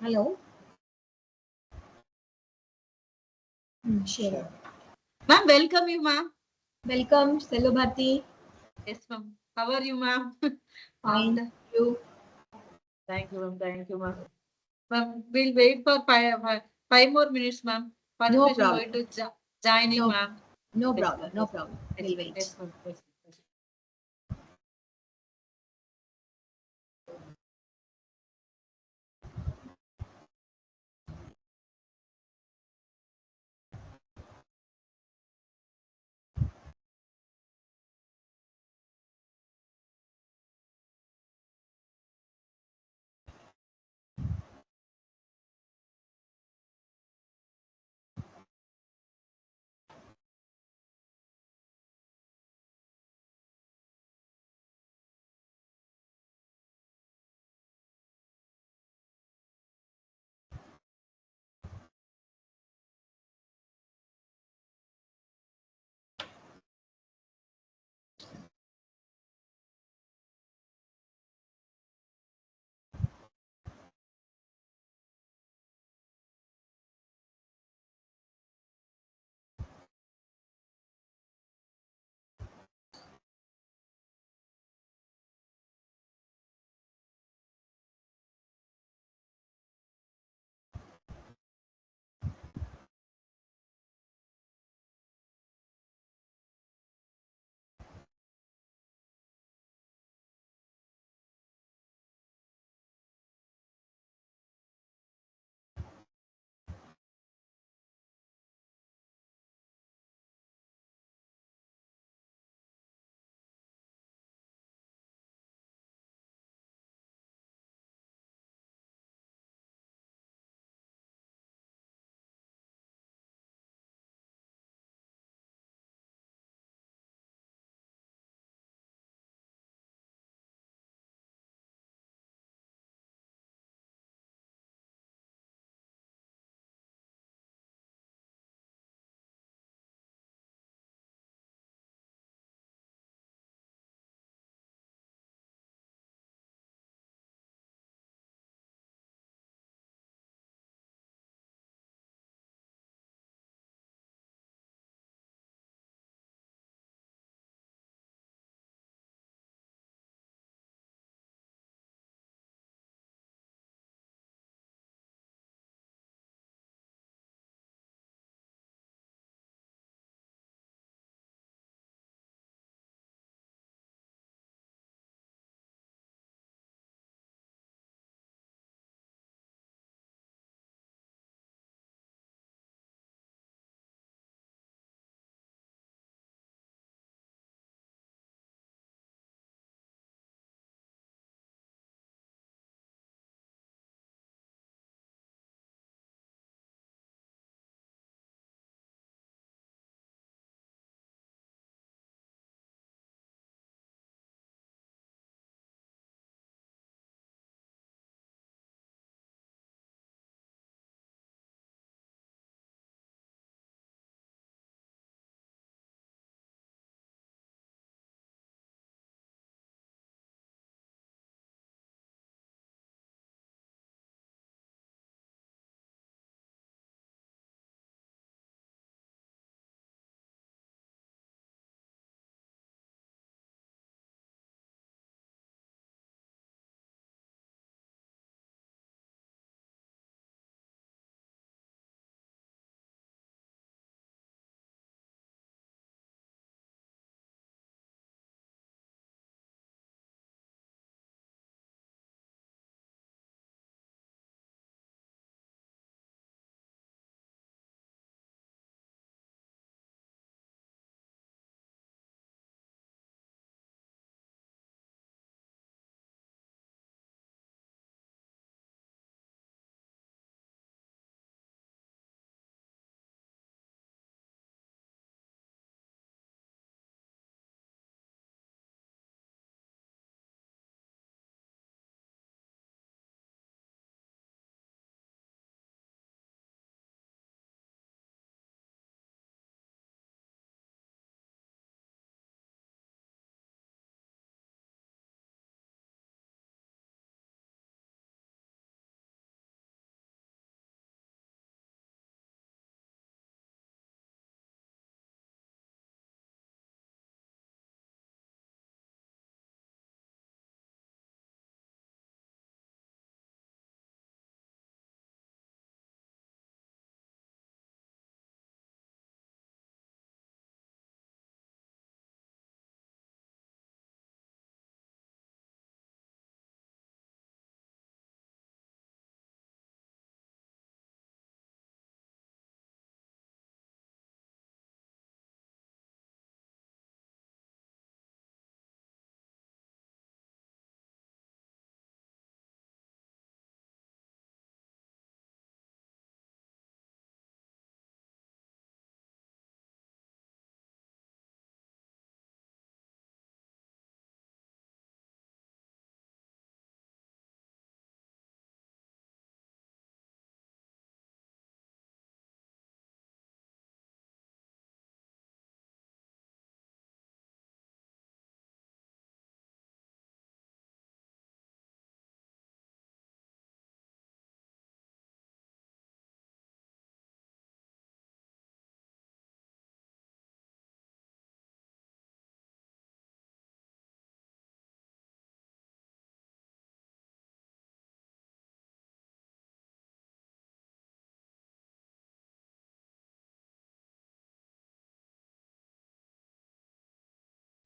Hello. Share. Ma'am, welcome you, ma'am. Welcome, Selva Bharti. Yes, ma'am. How are you, ma'am? Fine. You? Thank you, ma'am. Thank you, ma'am. Ma'am, we'll wait for five more minutes, ma'am. No Participation problem. going to joining, No, ma'am. no Yes, problem. ma'am. No problem. Yes, We'll wait. yes, ma'am. Yes, yes.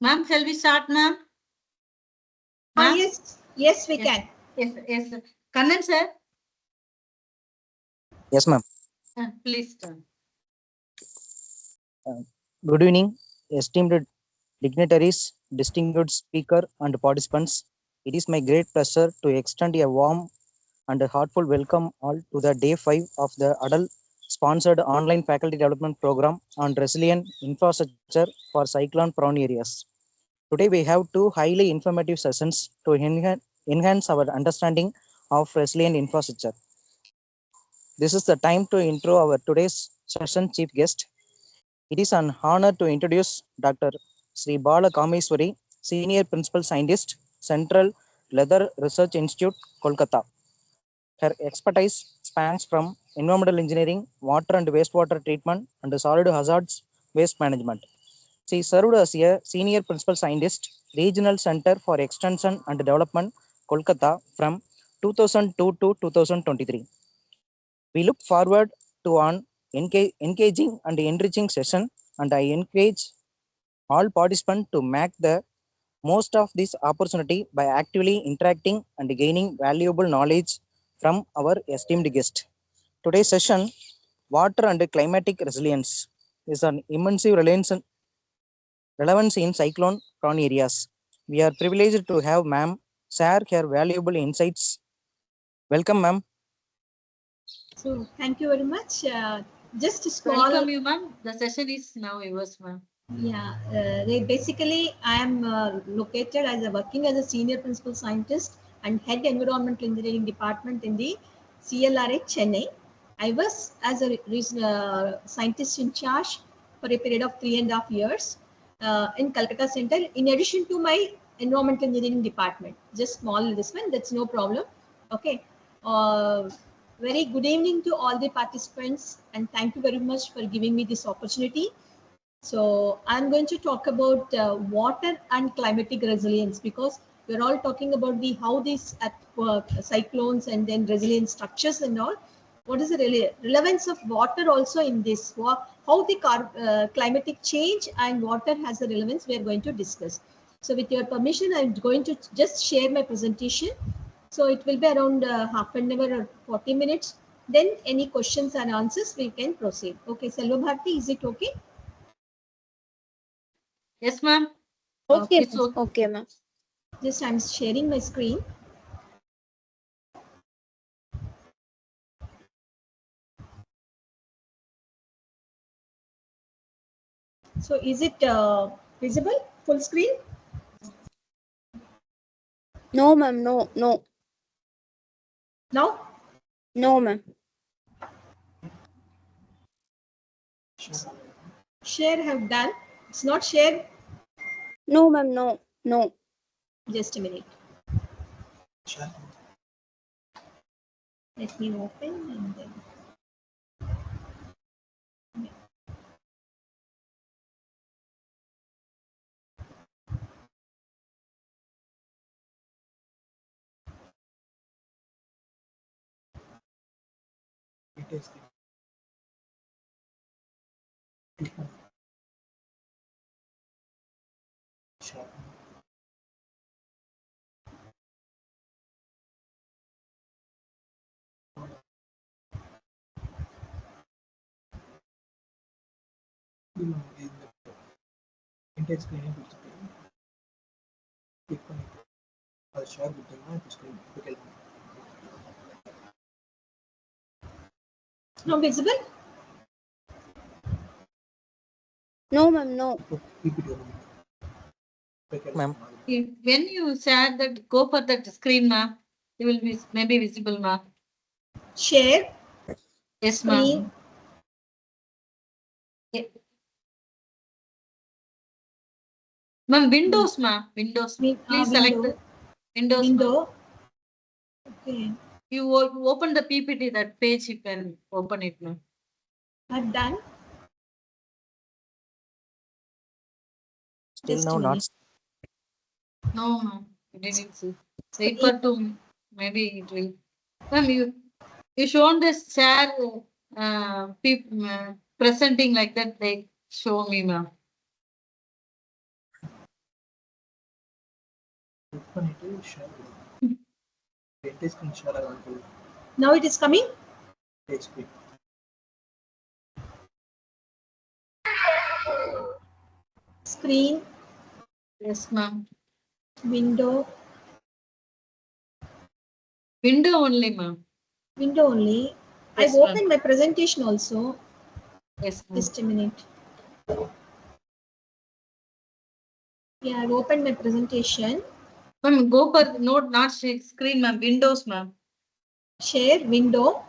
Ma'am, shall we start, ma'am? Yes, we can. Yes. Kannan, sir. Yes, ma'am. Please start. Good evening, esteemed dignitaries, distinguished speaker, and participants. It is my great pleasure to extend a warm and a heartful welcome all to the day 5 of the ATAL sponsored online faculty development program on resilient infrastructure for cyclone prone areas. Today we have two highly informative sessions to enhance our understanding of resilient infrastructure. This is the time to intro our today's session chief guest. It is an honor to introduce Dr. Sri Bala Kameswari, Senior Principal Scientist, Central Leather Research Institute, Kolkata. Her expertise spans from environmental engineering, water and wastewater treatment, and solid hazards waste management. She served as a Senior Principal Scientist, Regional Center for Extension and Development, Kolkata from 2002 to 2023. We look forward to an engaging and enriching session, and I encourage all participants to make the most of this opportunity by actively interacting and gaining valuable knowledge from our esteemed guest. Today's session, Water and Climatic Resilience, is an immense relevance in cyclone prone areas. We are privileged to have ma'am share her valuable insights. Welcome, ma'am. So thank you very much. Just a small. Welcome you, ma'am. The session is now yours, ma'am. Yeah, basically I am located as working as a senior principal scientist and head environmental engineering department in the CLRA Chennai. I was as a scientist in charge for a period of 3.5 years in Calcutta Center. In addition to my environmental engineering department, just small this one. That's no problem. Okay. Very good evening to all the participants, and thank you very much for giving me this opportunity. So I'm going to talk about water and climatic resilience, because we're all talking about the how these at cyclones and then resilient structures and all. What is the relevance of water also in this? How the climatic change and water has a relevance, we are going to discuss. So with your permission, I'm going to just share my presentation. So it will be around half an hour or 40 minutes. Then any questions and answers, we can proceed. Okay, Selva Bharti, is it okay? Yes, ma'am. Okay, It's okay. okay, ma'am. Just I'm sharing my screen. So is it visible? Full screen? No, ma'am. No. Now? No, ma'am. Share have done. It's not shared. No, ma'am. No. Just a minute. Let me open and then. Not visible? No, ma'am. No. Ma'am. When you share that, go for that screen, ma'am. It will be maybe visible, ma'am. Share. Yes, ma'am. Ma'am, Windows, ma'am. Windows. Please select the Windows. Window. Okay. You open the PPT, that page, you can open it, ma'am. I've done. Still Just now not. No, ma'am. I didn't see. Wait for 2. Maybe it will. Ma'am, you shown this share presenting like that. They show me, ma'am. Now it is coming. Screen, Yes, ma'am. window, Window only, ma'am. window only. Yes, I've ma'am. opened my presentation also. Yes, ma'am. Just a minute. Yeah, I've opened my presentation. Ma'am, go for not screen, ma'am. Windows, ma'am. Share, window.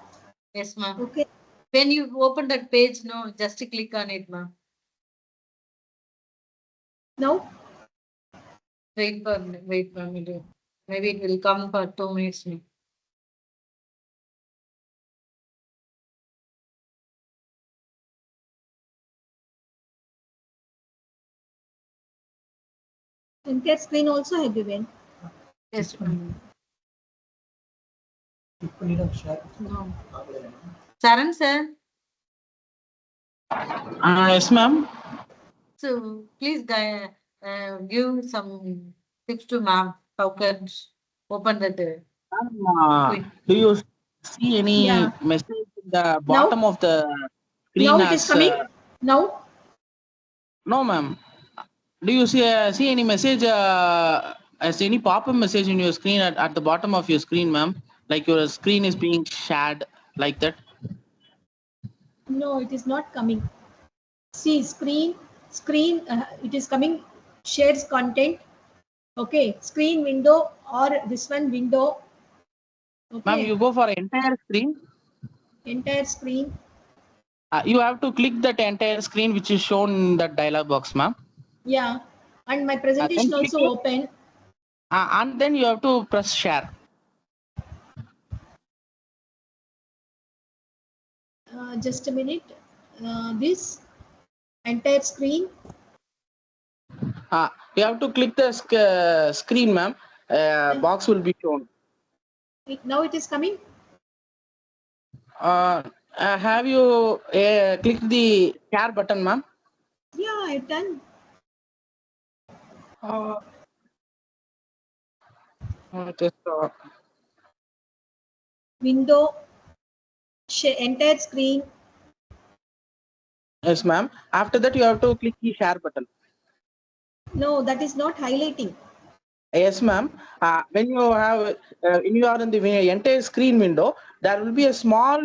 Yes, ma'am. Okay. When you open that page, no, just click on it, ma'am. Now, Wait for me. Maybe it will come for 2 minutes, ma'am. entire screen also have given. Yes, ma'am. No. Saran, sir. Yes, ma'am. So please give some tips to ma'am. How can open that? Screen. Do you see any Yeah. message in the Now, bottom of the screen now it is as coming. Now, no, ma'am? Do you see any message as any pop-up message in your screen at the bottom of your screen, ma'am? Like your screen is being shared like that? no, it is not coming. See, screen, it is coming. Shares content. Okay, screen window or this one window. Ma'am, Okay, you go for entire screen. entire screen. You have to click that entire screen which is shown in that dialog box, ma'am. Yeah, and my Then presentation click also it, open. and then you have to press share. Just a minute. This entire screen. You have to click the screen, ma'am. Box will be shown. Now it is coming. Have you clicked the share button, ma'am? Yeah, I've done. Uh, just, Window, entire screen. yes, ma'am. After that, you have to click the share button. No, that is not highlighting. Yes, ma'am. When you are in the entire screen window, there will be a small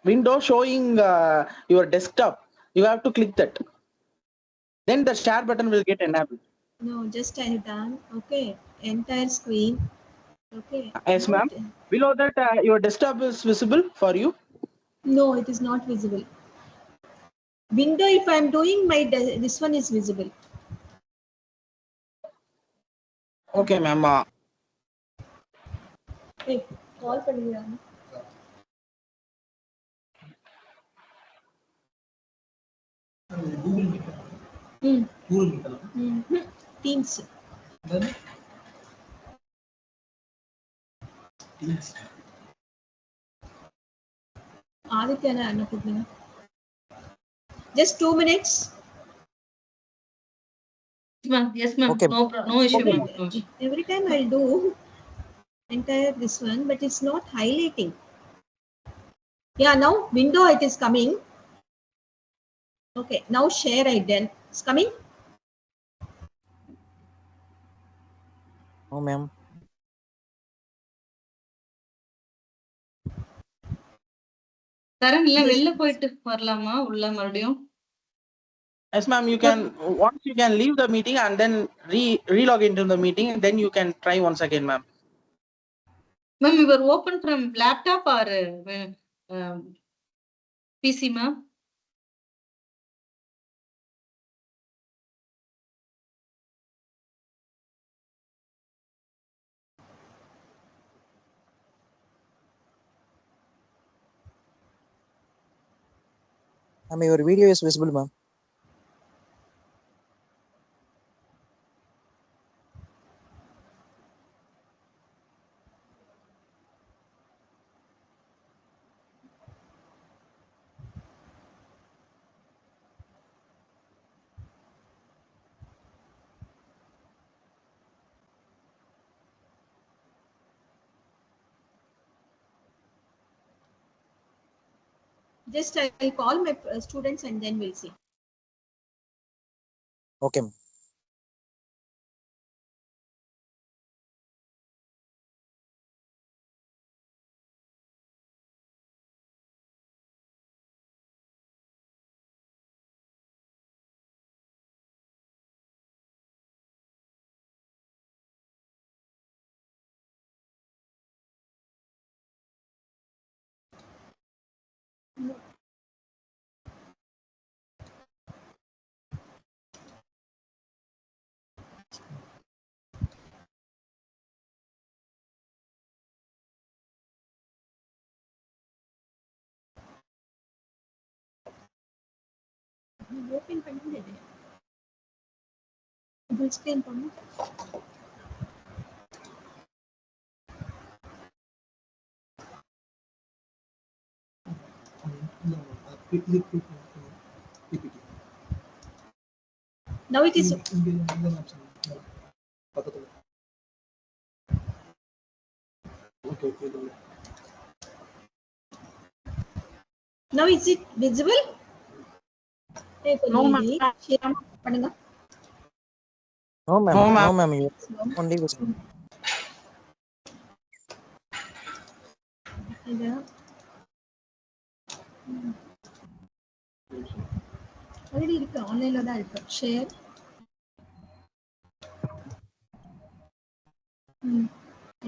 window showing your desktop. You have to click that. Then the share button will get enabled. No, just I have done. Okay, entire screen. Okay. Yes, Now ma'am. Below that, your desktop is visible for you. no, it is not visible. Window, if I am doing my, this one is visible. Okay, ma'am. Hey, call பண்ணுங்க. Teams. ஆதித்யனா என்ன கூப்பிடுங்க. Just 2 minutes. Yes, ma'am. Okay. No issue, Okay. ma'am. No issue. Every time I'll do entire this one, but it's not highlighting. Yeah, now window it is coming. Okay, now share I done. It's coming. No, ma'am. Saran, இல்ல வெளில போயிட்டு வரலாமா உள்ள மறுபடியும்? Yes, ma'am. You can once you can leave the meeting and then relog into the meeting, and then you can try once again, ma'am. Ma'am, you were open from laptop or PC, ma'am? Ma'am, your video is visible, ma'am. Just I'll call my students and then we'll see. Okay, ma'am. Open பண்ணிட்டேன். Full screen பண்ணு. Now it is. Now is it visible? No, ma'am. Share பண்ணுங்க. No, ma'am. No, ma'am. No, ma'am. You only visible. இது already இருக்கு, ஆன்லைன்ல தான் இருக்கு. Share.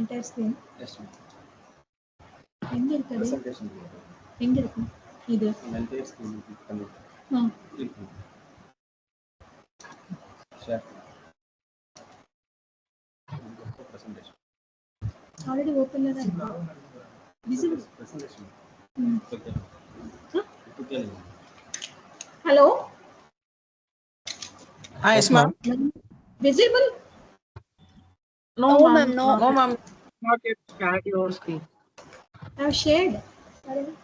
Entire screen. எங்க இருக்கு அது? எங்க இருக்கு இது? என்டையர் ஸ்கிரீன் கிளிக் பண்ணி ஷேர் பிரசன்டேஷன் ஆல்ரெடி ஓபன்ல தான் இருக்கு. Visible presentation hello. Yes, ma'am. Visible? No, No, ma'am. ma'am, no. No, ma'am. Not yet shared your screen. I have shared. Already.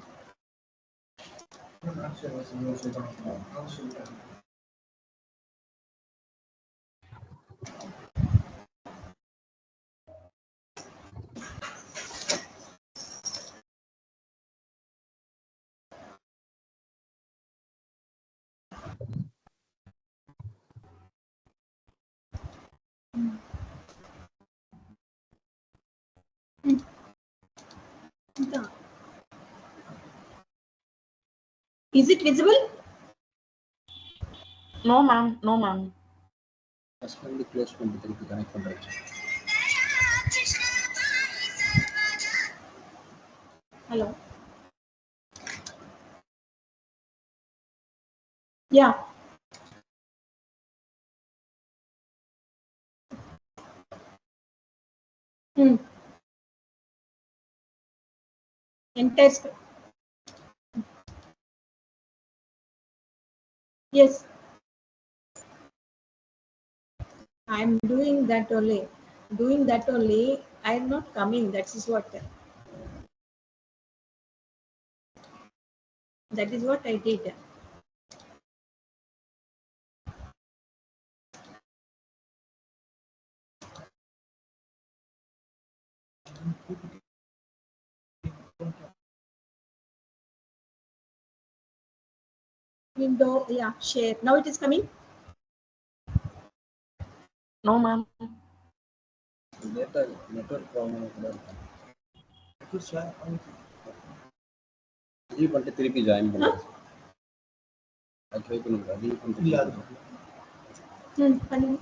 Is it visible? No, ma'am. No, ma'am. First வந்து close பண்ணி திருப்பி connect பண்ணுறேன். Hello. Yeah. Entire screen. Yes. I am doing that only. Doing that only. I am not coming. That is what. That is what I did. Window. Yeah. Share. Now it is coming. No, ma'am. Data network problem கூட இருக்கும். Leave பண்ணிட்டு திருப்பி join பண்ணுறேன். அது try பண்ணுங்க. Leave பண்ணிட்டு பண்ணுங்க.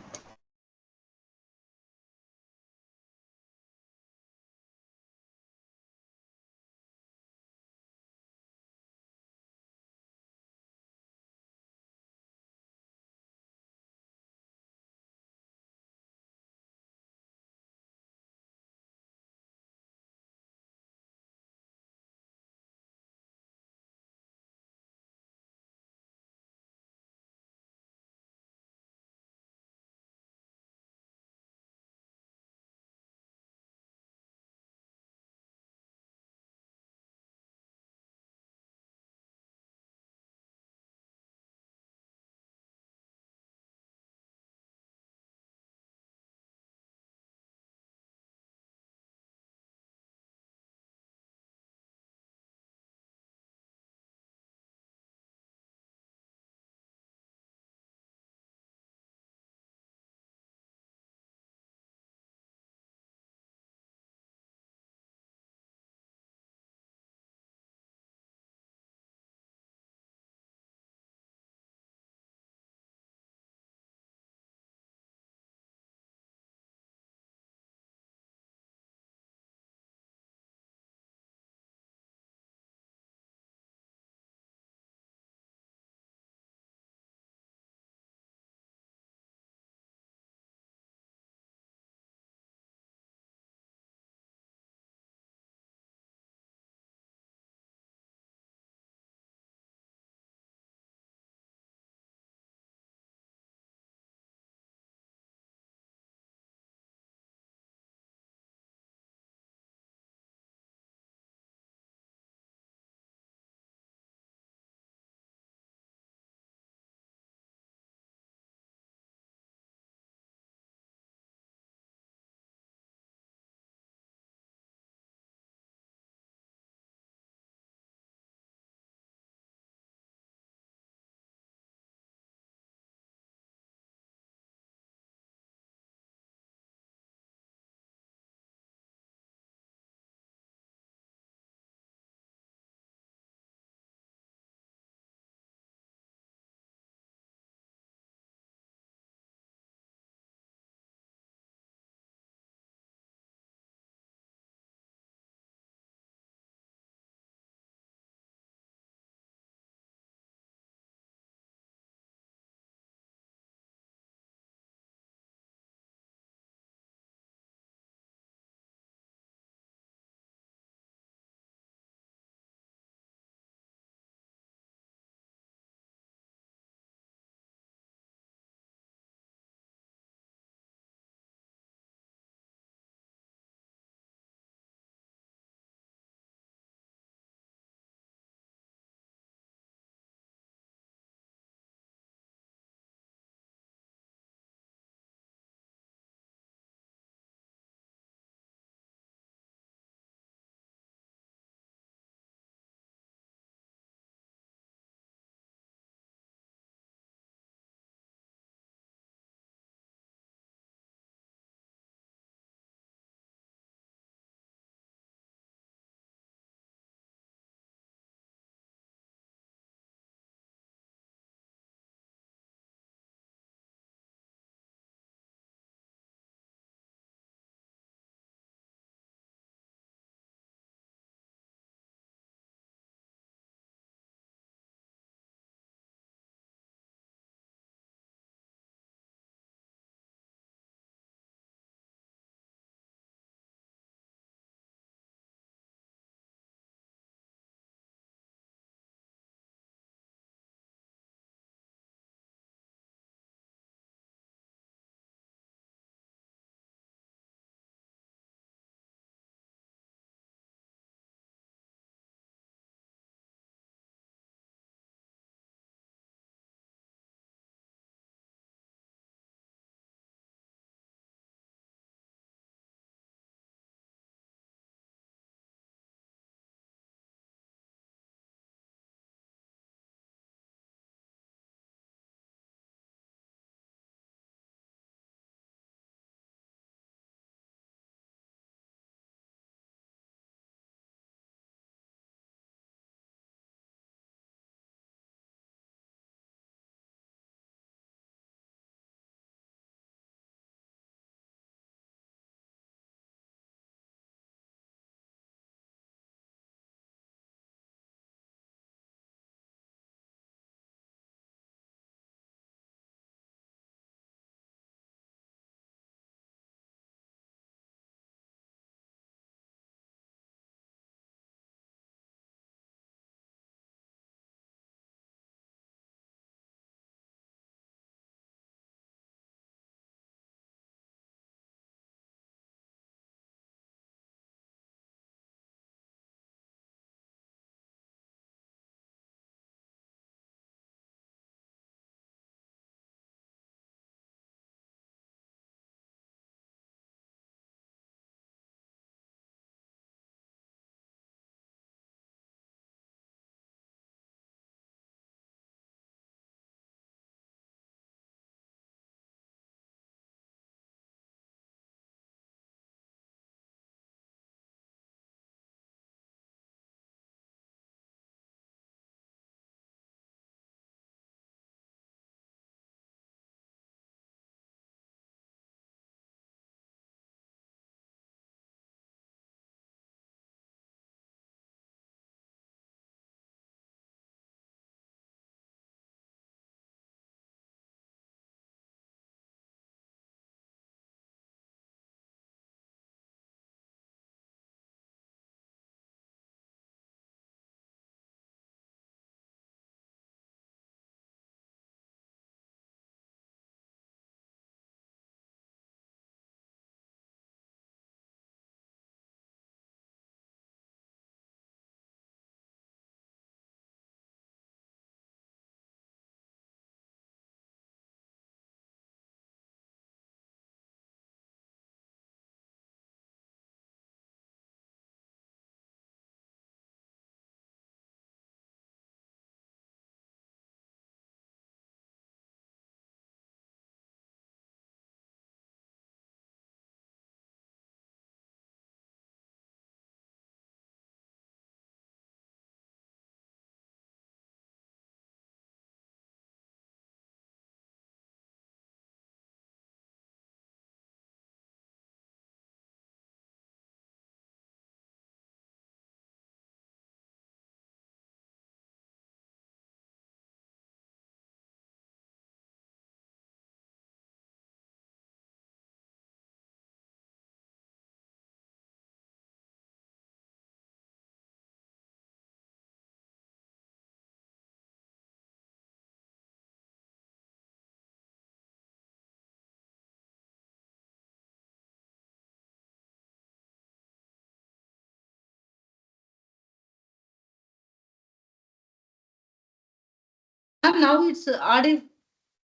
Ma'am, now it's audio.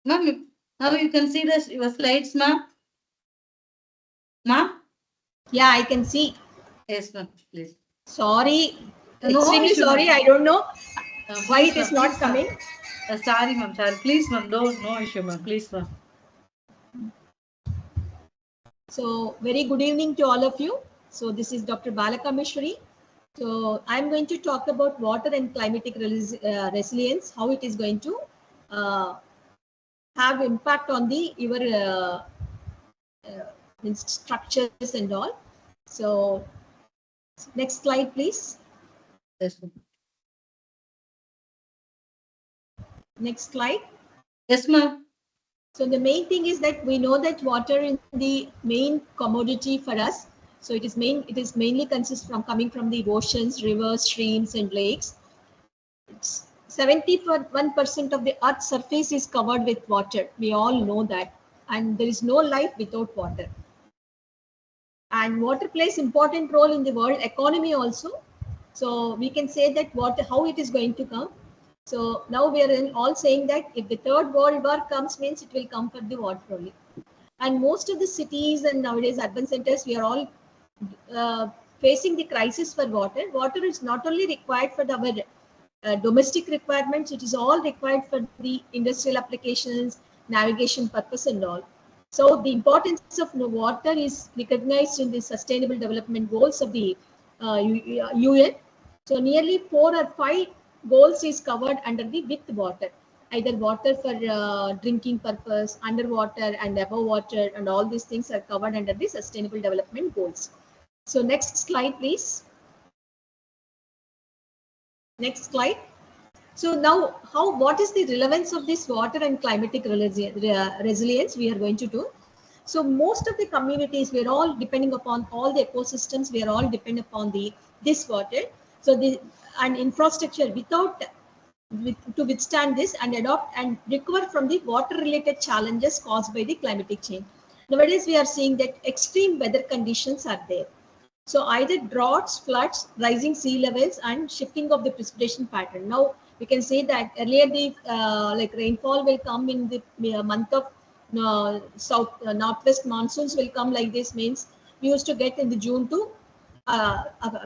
Ma'am, now you can see your slides, ma'am. Ma'am? Yeah, I can see. Yes, ma'am, please. Sorry, No extremely issue, sorry. ma'am. I don't know why Please, it is ma'am, not please, coming. ma'am. Sorry, ma'am, sorry. Please, ma'am, no issue, ma'am. Please, ma'am. So very good evening to all of you. So this is Dr. Balakameshwari. So I'm going to talk about water and climatic resilience, how it is going to have impact on the your structures and all. So next slide, please. Yes, ma'am. Next slide. Yes, ma'am. So the main thing is that we know that water is the main commodity for us. So it is mainly consists from coming from the oceans, rivers, streams, and lakes. 71% of the Earth's surface is covered with water. We all know that, and there is no life without water. And water plays important role in the world economy also. So we can say that water, how it is going to come. So now we are all saying that if the third world war comes, means it will come for the water only. And most of the cities and nowadays urban centers, we are all facing the crisis for water. Water is not only required for our domestic requirements, it is all required for the industrial applications, navigation purpose and all. So the importance of water is recognized in the Sustainable Development Goals of the UN. So nearly 4 or 5 goals is covered under the with water, either water for drinking purpose, underwater and above water, and all these things are covered under the Sustainable Development Goals. So next slide, please. Next slide. So now, what is the relevance of this water and climatic resilience we are going to do? So most of the communities, we are all depending upon all the ecosystems, we are all dependent upon this water. So the and infrastructure to withstand this and adopt and recover from the water related challenges caused by the climatic change. Nowadays, we are seeing that extreme weather conditions are there. So either droughts, floods, rising sea levels, and shifting of the precipitation pattern. Now we can say that earlier the like rainfall will come in the month of northwest monsoons will come like this, means we used to get in the June to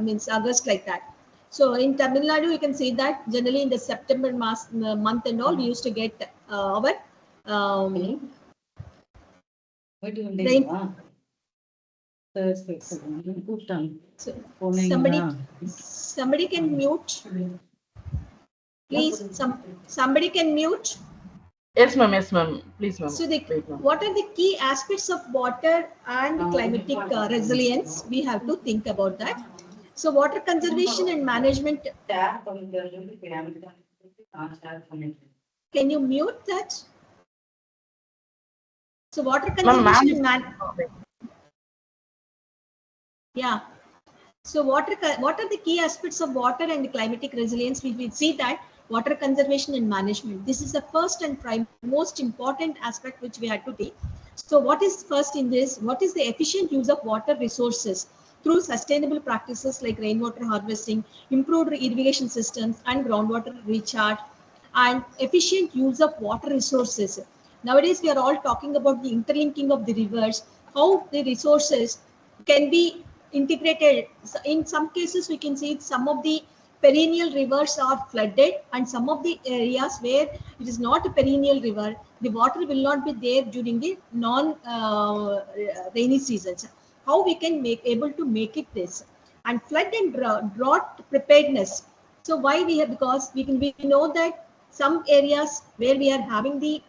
means August like that. So in Tamil Nadu, you can see that generally in the September month and all, we used to get our rain. So somebody can mute, please. Somebody can mute. Yes, ma'am. Yes, ma'am. Please, ma'am. So what are the key aspects of water and climatic resilience? We have to think about that. So water conservation and management. Can you mute that? So water conservation and management. Yeah. So what are the key aspects of water and climatic resilience? We will see that water conservation and management. This is the first and most important aspect which we had to take. So what is first in this? What is the efficient use of water resources through sustainable practices like rainwater harvesting, improved irrigation systems, and groundwater recharge, and efficient use of water resources. Nowadays, we are all talking about the interlinking of the rivers, how the resources can be integrated. In some cases, we can see some of the perennial rivers are flooded, and some of the areas where it is not a perennial river, the water will not be there during the non-rainy seasons. How we can able to make it this, and flood and drought preparedness. So why we have, because we know that some areas where we are having the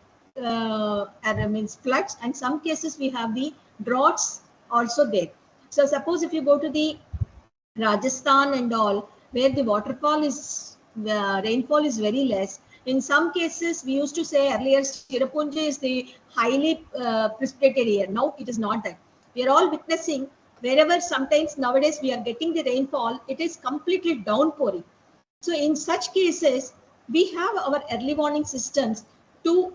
means floods, and some cases we have the droughts also there. So suppose if you go to the Rajasthan and all, where the rainfall is very less. In some cases, we used to say earlier, Tirupuzha is the highly precipitated area. Now it is not that. We are all witnessing wherever sometimes nowadays we are getting the rainfall, it is completely downpouring. So in such cases, we have our early warning systems to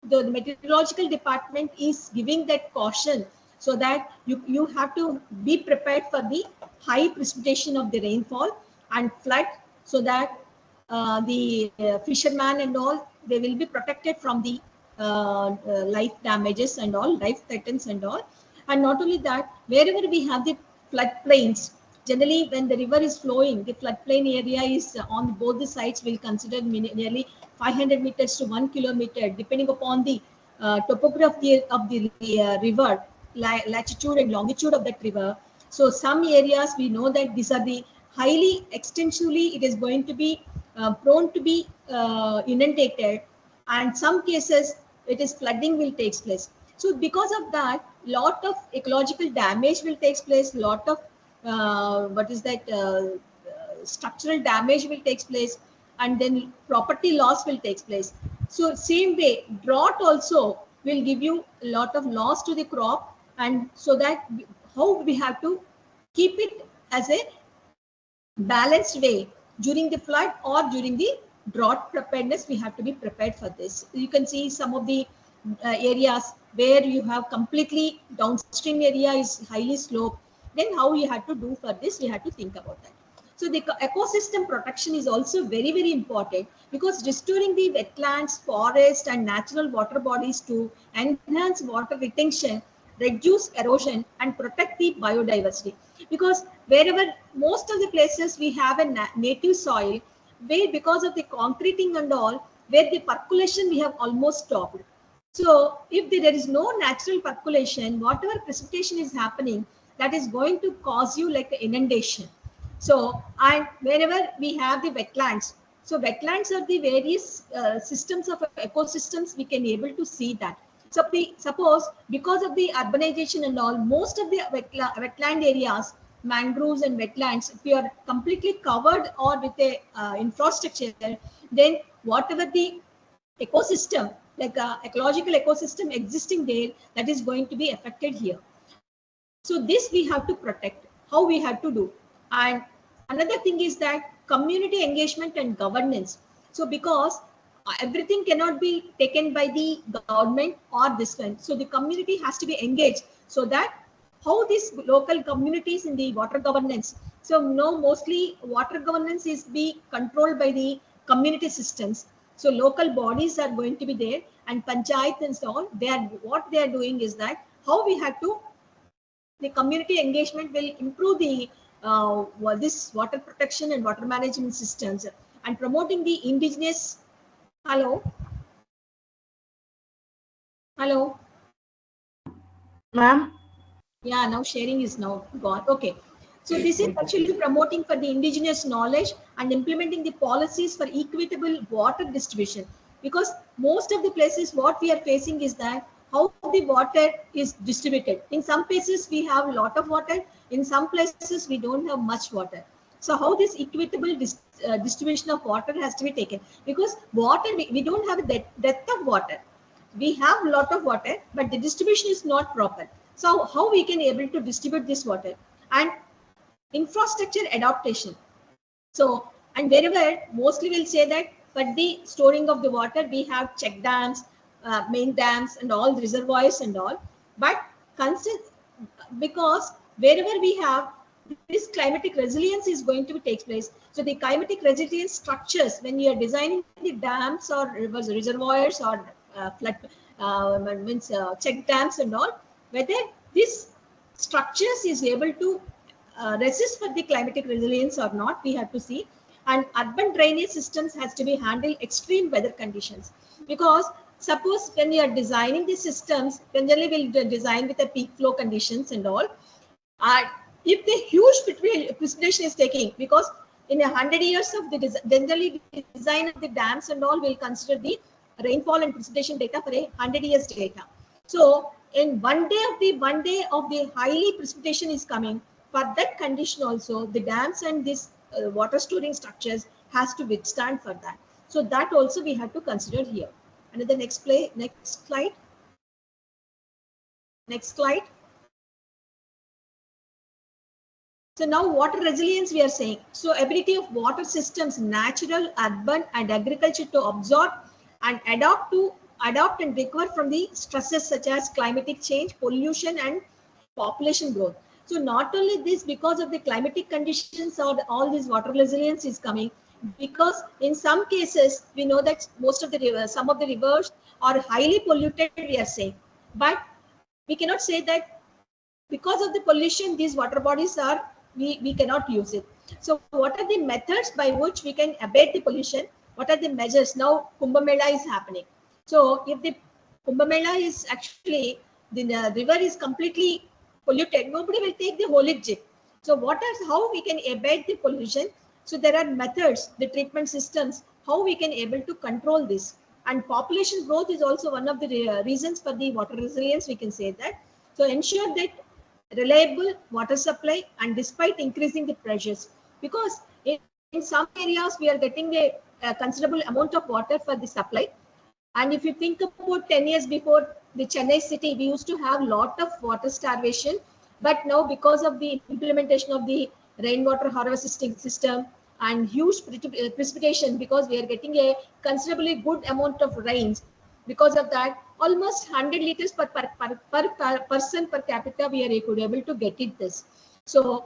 the meteorological department is giving that caution, so that you have to be prepared for the high precipitation of the rainfall and flood, so that the fishermen and all, they will be protected from the life damages and all, life threatens and all. And not only that, wherever we have the floodplains, generally when the river is flowing, the floodplain area is on both the sides will consider nearly 500 meters to 1 kilometer, depending upon the topography of the river, latitude and longitude of that river. So some areas we know that these are the highly extensively it is going to be prone to be inundated, and some cases it is flooding will takes place. So because of that, lot of ecological damage will takes place, lot of structural damage will takes place, and then property loss will takes place. So same way, drought also will give you a lot of loss to the crop, and so that how we have to keep it as a balanced way during the flood or during the drought preparedness. We have to be prepared for this. You can see some of the areas where you have completely downstream area is highly sloped. Then how you have to do for this, we have to think about that. So the ecosystem protection is also very, very important, because restoring the wetlands, forest and natural water bodies to enhance water retention, reduce erosion and protect the biodiversity. Because wherever most of the places we have a native soil, where because of the concreting and all, where the percolation we have almost stopped. So if there is no natural percolation, whatever precipitation is happening, that is going to cause you like an inundation. So, and wherever we have the wetlands, so wetlands are the various systems of ecosystems, we can able to see that. So suppose because of the urbanization and all, most of the wetland areas, mangroves and wetlands, if you are completely covered or with a infrastructure, then whatever the ecosystem, like ecological ecosystem existing there, that is going to be affected here. So this we have to protect. How we have to do? And another thing is that community engagement and governance. So because everything cannot be taken by the government or this one, so the community has to be engaged, so that how these local communities in the water governance. So no, mostly water governance is be controlled by the community systems. So local bodies are going to be there, and panchayat and so on. They are, what they are doing is that how we have to, the community engagement will improve the this water protection and water management systems, and promoting the indigenous. Hello. Ma'am. Yeah, now sharing is now gone. Okay. So this is actually promoting for the indigenous knowledge and implementing the policies for equitable water distribution. Because most of the places what we are facing is that how the water is distributed. In some places we have a lot of water, in some places we don't have much water. So how this equitable distribution of water has to be taken, because water, we don't have a depth of water. We have a lot of water, but the distribution is not proper. So how we can able to distribute this water? And infrastructure adaptation. So, and wherever mostly we'll say that for the storing of the water, we have check dams, main dams and all reservoirs and all. But because wherever we have this climatic resilience is going to take place. So the climatic resilience structures, when you are designing the dams or rivers, reservoirs or flood check dams and all, whether this structures is able to resist for the climatic resilience or not, we have to see. And urban drainage systems has to be handled extreme weather conditions, because suppose when you are designing the systems, generally we'll design with a peak flow conditions and all. And if the huge precipitation is taking, because in 100 years of the generally the design of the dams and all will consider the rainfall and precipitation data for 100 years data. So in one day of the highly precipitation is coming, for that condition also the dams and this water storing structures has to withstand for that. So that also we have to consider here. And the next slide. Next slide. So now water resilience we are saying. So ability of water systems, natural, urban and agriculture to absorb and adapt and recover from the stresses such as climatic change, pollution and population growth. So not only this, because of the climatic conditions or all this water resilience is coming, because in some cases we know that most of the rivers, some of the rivers are highly polluted, we are saying, but we cannot say that because of the pollution these water bodies are, we cannot use it. So what are the methods by which we can abate the pollution? What are the measures? Now Kumbh Mela is happening. So if the Kumbh Mela is actually, the river is completely polluted, nobody will take the holy jig. So what is, how we can abate the pollution? So there are methods, the treatment systems, how we can able to control this. And population growth is also one of the reasons for the water resilience, we can say that. So ensure that reliable water supply and despite increasing the pressures, because in some areas we are getting a considerable amount of water for the supply. And if you think about 10 years before the Chennai city, we used to have a lot of water starvation. But now because of the implementation of the rainwater harvesting system and huge precipitation, because we are getting a considerably good amount of rains, because of that, almost 100 liters per person per capita, we are able to get it this. So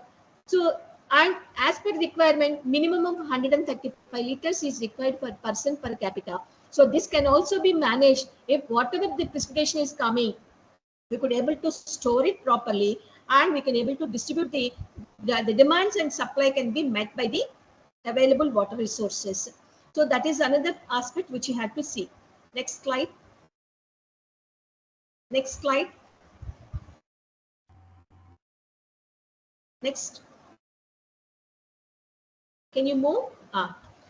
and as per requirement, minimum of 135 liters is required per person per capita. So this can also be managed if whatever the precipitation is coming, we could able to store it properly, and we can able to distribute the demands and supply can be met by the available water resources. So that is another aspect which you have to see. Next slide. Next slide. Next. Can you move?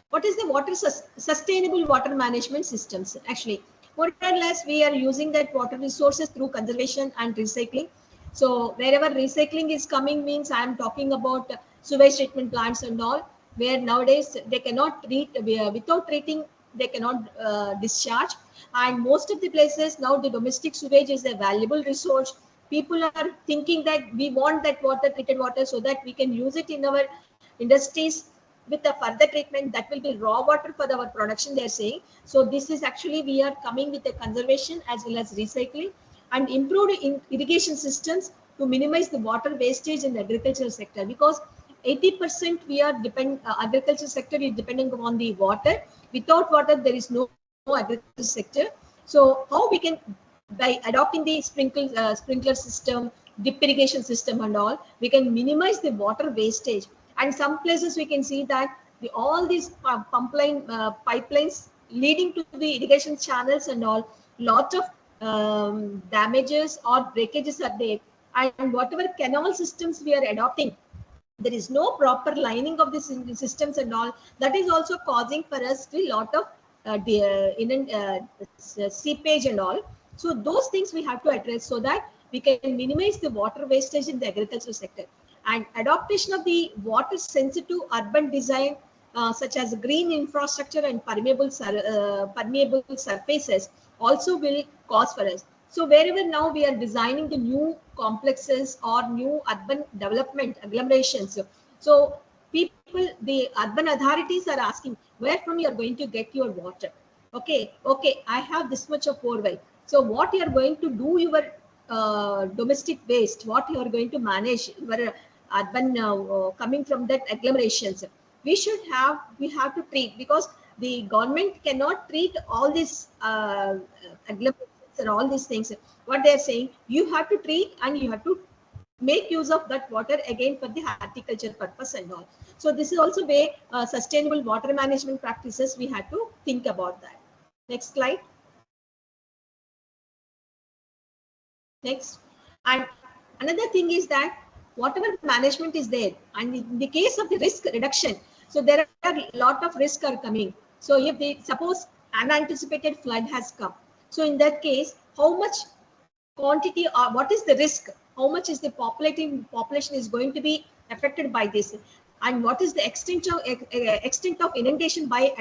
What is the water sustainable water management systems? Actually, more or less, we are using that water resources through conservation and recycling. So wherever recycling is coming means I am talking about sewage treatment plants and all, where nowadays they cannot treat, without treating, they cannot discharge. And most of the places now the domestic sewage is a valuable resource. People are thinking that we want that water, treated water, so that we can use it in our industries with a further treatment that will be raw water for our production, they're saying. So this is actually, we are coming with a conservation as well as recycling and improved irrigation systems to minimize the water wastage in the agricultural sector, because 80% we are agricultural sector is depending upon the water. Without water there is no agricultural sector. So how we can, by adopting the sprinkler system, drip irrigation system and all, we can minimize the water wastage. And some places we can see that all these pipelines leading to the irrigation channels and all, lot of damages or breakages are there. And whatever canal systems we are adopting, there is no proper lining of the systems and all, that is also causing for us a lot of seepage and all. So those things we have to address so that we can minimize the water wastage in the agricultural sector. And adaptation of the water sensitive urban design, such as green infrastructure and permeable surfaces, also will cause for us. So wherever now we are designing the new complexes or new urban development agglomerations, so people, the urban authorities are asking, where from you are going to get your water? Okay, I have this much of borewell. So what you are going to do your domestic waste, what you are going to manage your urban coming from that agglomerations? We have to treat, because the government cannot treat all these agglomerations and all these things. What they are saying, you have to treat and you have to make use of that water again for the horticulture purpose and all. So this is also where sustainable water management practices we have to think about that. Next slide. Next. And another thing is that whatever management is there, and in the case of the risk reduction, so there are a lot of risks are coming. So if they suppose unanticipated flood has come, so in that case, how much quantity or what is the risk, how much is the population is going to be affected by this, and what is the extent of inundation by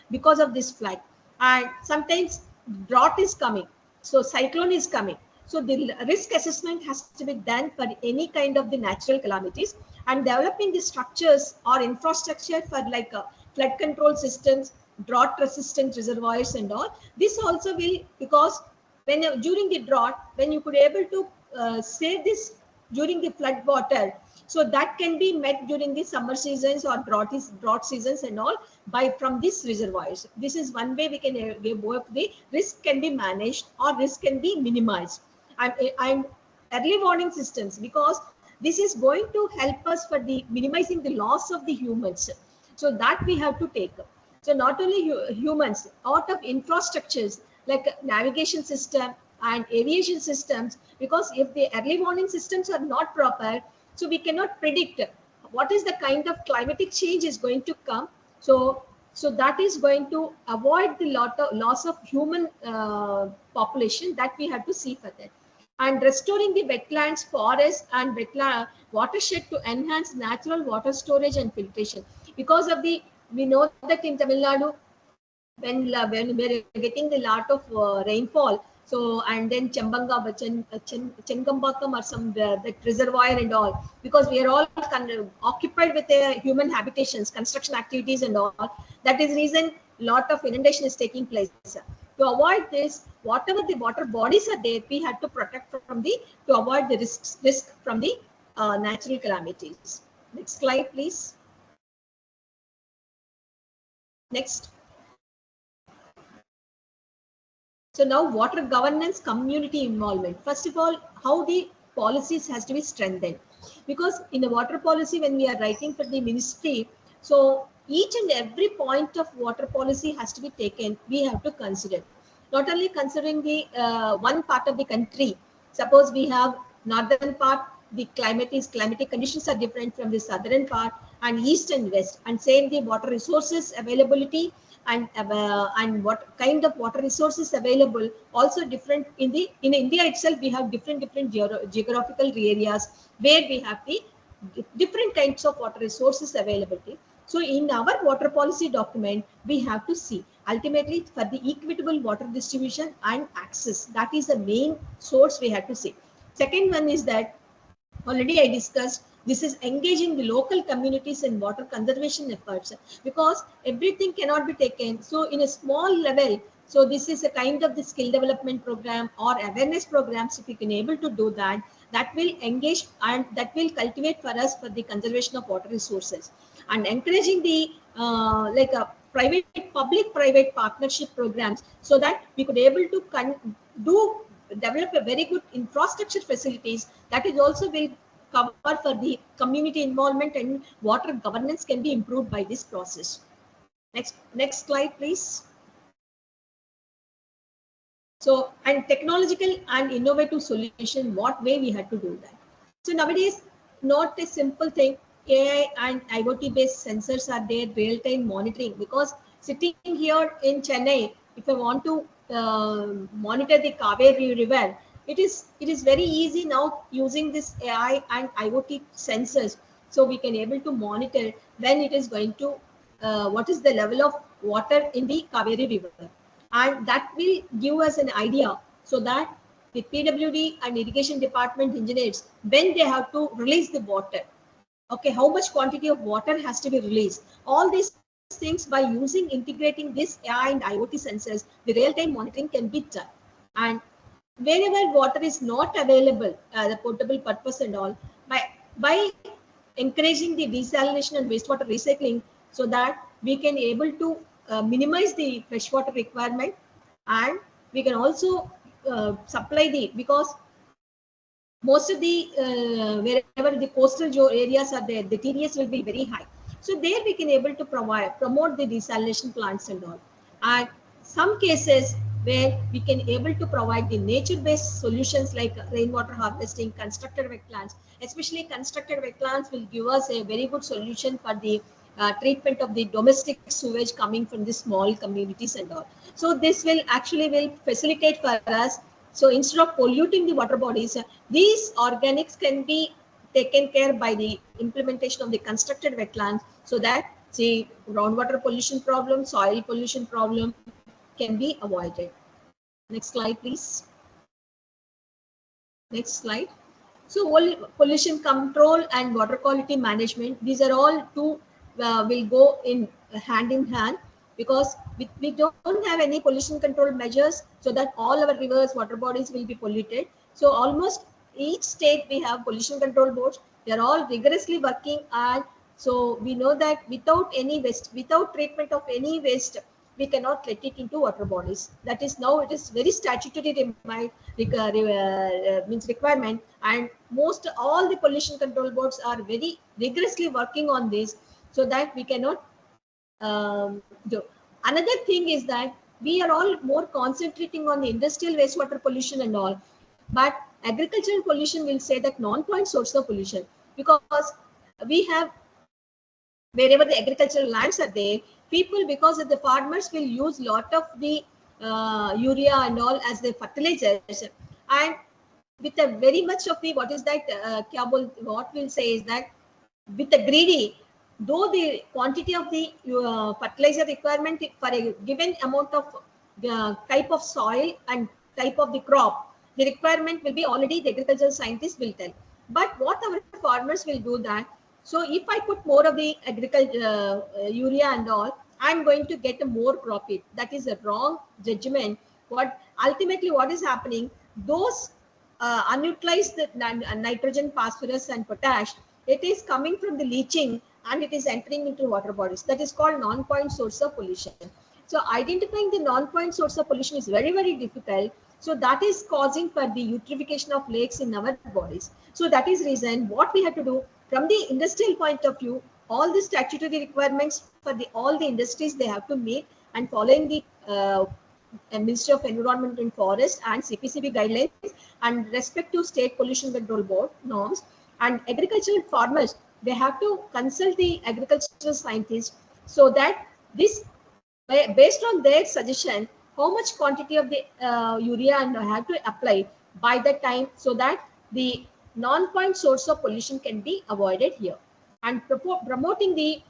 because of this flood. And sometimes drought is coming, so cyclone is coming. So the risk assessment has to be done for any kind of the natural calamities, and developing the structures or infrastructure for like flood control systems, drought resistant reservoirs and all. This also will, because when during the drought, when you could able to save this during the flood water, So that can be met during the summer seasons or drought seasons and all by from these reservoirs. This is one way we can work. The risk can be managed or risk can be minimized. And early warning systems, because this is going to help us for the minimizing the loss of the humans. So that we have to take. So not only humans, out of infrastructures like navigation system and aviation systems, because if the early warning systems are not proper, so we cannot predict what is the kind of climatic change is going to come. So that is going to avoid the loss of human population, that we have to see for that. And restoring the wetlands, forests, and wetland watershed to enhance natural water storage and filtration. Because of the, we know that in Tamil Nadu, when we're getting the lot of rainfall, so and then Chambanga, Chengambakam or some that reservoir and all, because we are all occupied with human habitations, construction activities and all. That is reason lot of inundation is taking place. To avoid this, whatever the water bodies are there, we had to protect from the, to avoid the risk from the natural calamities. Next slide, please. Next. So now water governance, community involvement. First of all, how the policies has to be strengthened. Because in the water policy, when we are writing for the ministry, so each and every point of water policy has to be taken, we have to consider. Not only considering the one part of the country. Suppose we have northern part, the climatic conditions are different from the southern part, and east and west, and same the water resources availability and what kind of water resources available also different. In India itself, we have different geographical areas where we have the different kinds of water resources availability. So in our water policy document, we have to see ultimately for the equitable water distribution and access. That is the main source we have to see. Second one is that already I discussed, this is engaging the local communities in water conservation efforts, because everything cannot be taken. So in a small level, so this is a kind of the skill development program or awareness programs. If we can able to do that, that will engage and that will cultivate for us for the conservation of water resources, and encouraging the like a public-private partnership programs, so that we could able to develop a very good infrastructure facilities. That is also will cover for the community involvement, and water governance can be improved by this process. Next slide, please. So, and technological and innovative solution, what way we had to do that. So nowadays, not a simple thing. AI and IoT based sensors are there, real-time monitoring, because sitting here in Chennai, if I want to monitor the Kaveri river, it is very easy now using this AI and IoT sensors. So we can able to monitor when it is going to, what is the level of water in the Kaveri river. And that will give us an idea, so that the PWD and irrigation department engineers, when they have to release the water, okay, how much quantity of water has to be released. All these things, by using integrating this AI and IoT sensors, the real-time monitoring can be done. And wherever water is not available, the potable purpose and all, by encouraging the desalination and wastewater recycling, so that we can able to minimize the freshwater requirement, and we can also supply the, because most of the wherever the coastal areas are there, the TDS will be very high. So there we can able to promote the desalination plants and all. And some cases where we can able to provide the nature-based solutions like rainwater harvesting, constructed wetlands. Especially constructed wetlands will give us a very good solution for the treatment of the domestic sewage coming from the small communities and all. So this will facilitate for us. So instead of polluting the water bodies, these organics can be taken care by the implementation of the constructed wetlands, so that the groundwater pollution problem, soil pollution problem can be avoided. Next slide, please. Next slide. So pollution control and water quality management, these are all two will go in hand in hand, because we don't have any pollution control measures, so that all our rivers, water bodies will be polluted. So almost each state we have pollution control boards. They are all rigorously working, and so we know that without any waste, without treatment of any waste, we cannot let it into water bodies. That is now it is very statutory means requirement, and most all the pollution control boards are very rigorously working on this, so that we cannot do. Another thing is that we are all more concentrating on the industrial wastewater pollution and all, but agricultural pollution will say that non-point source of pollution, because we have wherever the agricultural lands are there, people, because of the farmers will use lot of the urea and all as the fertilizers, and with a very much of the what is that what we'll say is that with the greedy, though the quantity of the fertilizer requirement for a given amount of type of soil and type of the crop, the requirement will be already the agricultural scientists will tell. But what our farmers will do that, so if I put more of the agriculture urea and all, I'm going to get a more profit. That is a wrong judgment. What ultimately what is happening, those unutilized nitrogen, phosphorus and potash, it is coming from the leaching and it is entering into water bodies. That is called non-point source of pollution. So identifying the non-point source of pollution is very, very difficult. So that is causing for the eutrophication of lakes in our bodies. So that is reason what we have to do from the industrial point of view, all the statutory requirements for the all the industries they have to meet, and following the Ministry of Environment and Forest and CPCB guidelines, and respect to State Pollution Control Board norms. And agricultural farmers, they have to consult the agricultural scientists, so that this, based on their suggestion, how much quantity of the urea and have to apply by that time, so that the non-point source of pollution can be avoided here. And promoting the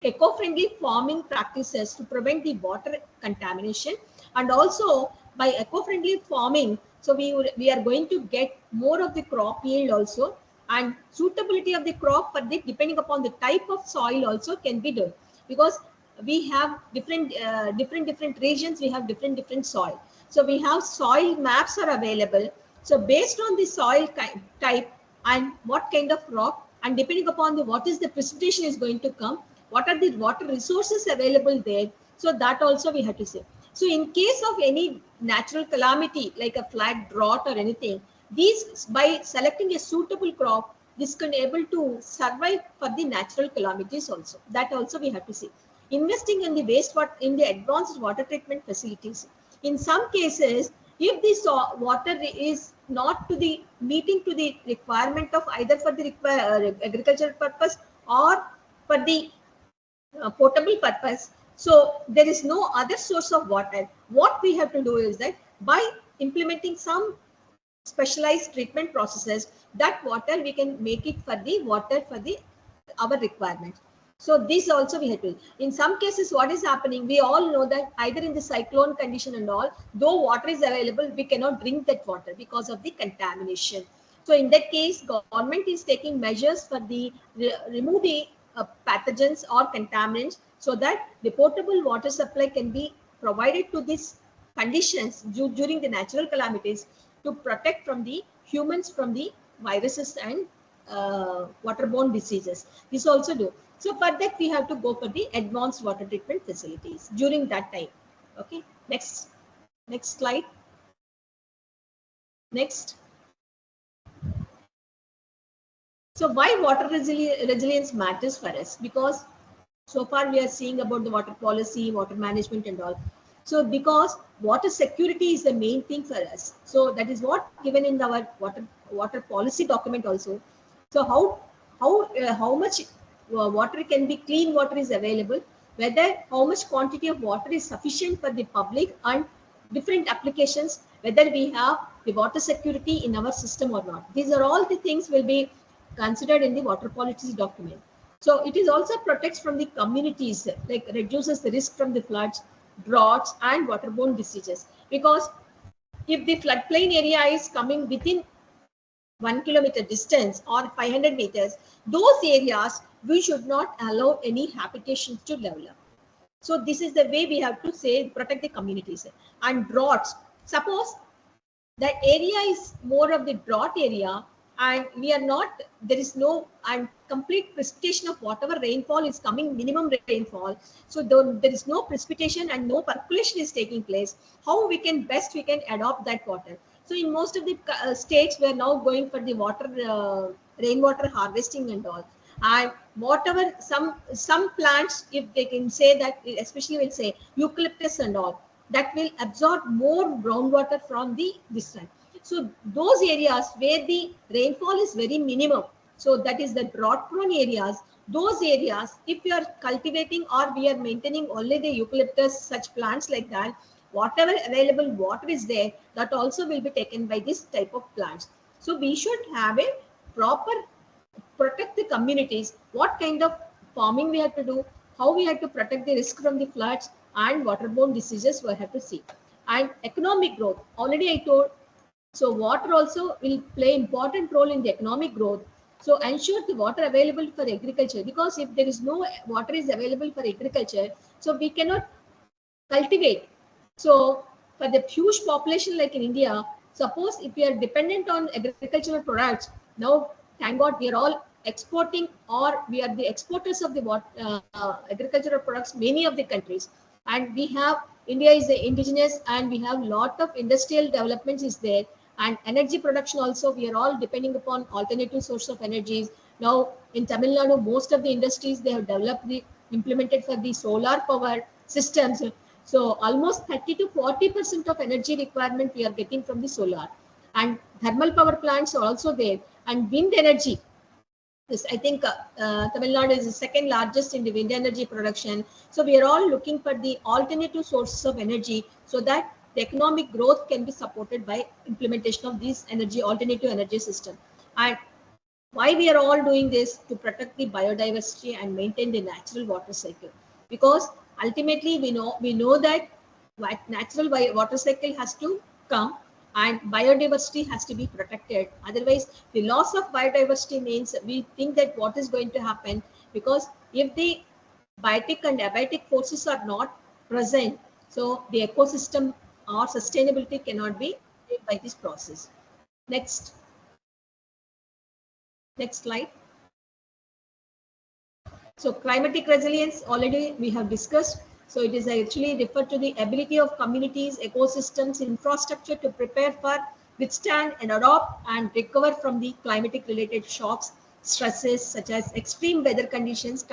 eco-friendly farming practices to prevent the water contamination. And also by eco-friendly farming, so we are going to get more of the crop yield also, and suitability of the crop for the depending upon the type of soil also can be done, because we have different regions, we have different soil. So we have soil maps are available. So based on the soil type and what kind of rock, and depending upon the what is the precipitation is going to come, what are the water resources available there, so that also we have to say. So in case of any natural calamity like a flood, drought or anything, these by selecting a suitable crop, this can able to survive for the natural calamities also. That also we have to see. Investing in the wastewater, in the advanced water treatment facilities. In some cases, if this water is not to the meeting to the requirement of either for the agricultural purpose or for the potable purpose, so there is no other source of water, what we have to do is that by implementing some specialized treatment processes, that water we can make it for the water for the our requirement. So this also we have to. In some cases, what is happening, we all know that either in the cyclone condition and all, though water is available, we cannot drink that water because of the contamination. So in that case, government is taking measures for the remove the pathogens or contaminants, so that the potable water supply can be provided to these conditions during the natural calamities, to protect from the humans from the viruses and waterborne diseases. This also do. So for that we have to go for the advanced water treatment facilities during that time. Okay, next slide. Next. So why water resilience matters for us? Because so far we are seeing about the water policy, water management and all. So because water security is the main thing for us. So that is what given in our water policy document also. So how much water can be, clean water is available, whether how much quantity of water is sufficient for the public and different applications, whether we have the water security in our system or not. These are all the things will be considered in the water policy document. So it is also protects from the communities, like reduces the risk from the floods, droughts and waterborne diseases. Because if the floodplain area is coming within 1 kilometer distance or 500 meters, those areas we should not allow any habitations to develop. So this is the way we have to say protect the communities. And droughts, suppose that area is more of the drought area and we are not, there is no and complete precipitation of whatever rainfall is coming, minimum rainfall. So there is no precipitation and no percolation is taking place. How we can best we can adopt that water? So in most of the states, we are now going for the water rainwater harvesting and all. And whatever some plants, if they can say that, especially will say eucalyptus and all, that will absorb more groundwater from the this one. So those areas where the rainfall is very minimum, so that is the drought prone areas, those areas, if we are cultivating or we are maintaining only the eucalyptus, such plants like that, whatever available water is there, that also will be taken by this type of plants. So we should have a proper protect the communities, what kind of farming we have to do, how we have to protect the risk from the floods and waterborne diseases we have to see. And economic growth, already I told, so water also will play important role in the economic growth. So ensure the water available for agriculture, because if there is no water is available for agriculture, so we cannot cultivate. So for the huge population like in India, suppose if we are dependent on agricultural products, now thank God we are all exporting, or we are the exporters of the agricultural products, many of the countries. And we have, India is the indigenous and we have lot of industrial developments is there, and energy production also, we are all depending upon alternative source of energies. Now in Tamil Nadu, most of the industries, they have developed the implemented for the solar power systems. So almost 30 to 40% of energy requirement we are getting from the solar, and thermal power plants are also there, and wind energy. This, I think Tamil Nadu is the second largest in the wind energy production. So we are all looking for the alternative sources of energy, so that the economic growth can be supported by implementation of these energy alternative energy system. And why we are all doing this? To protect the biodiversity and maintain the natural water cycle, because ultimately we know that natural water cycle has to come, and biodiversity has to be protected. Otherwise the loss of biodiversity means, we think that what is going to happen, because if the biotic and abiotic forces are not present, so the ecosystem or sustainability cannot be made by this process. Next slide. So climatic resilience already we have discussed. So it is actually referred to the ability of communities, ecosystems, infrastructure to prepare for, withstand and adopt and recover from the climatic related shocks, stresses such as extreme weather conditions,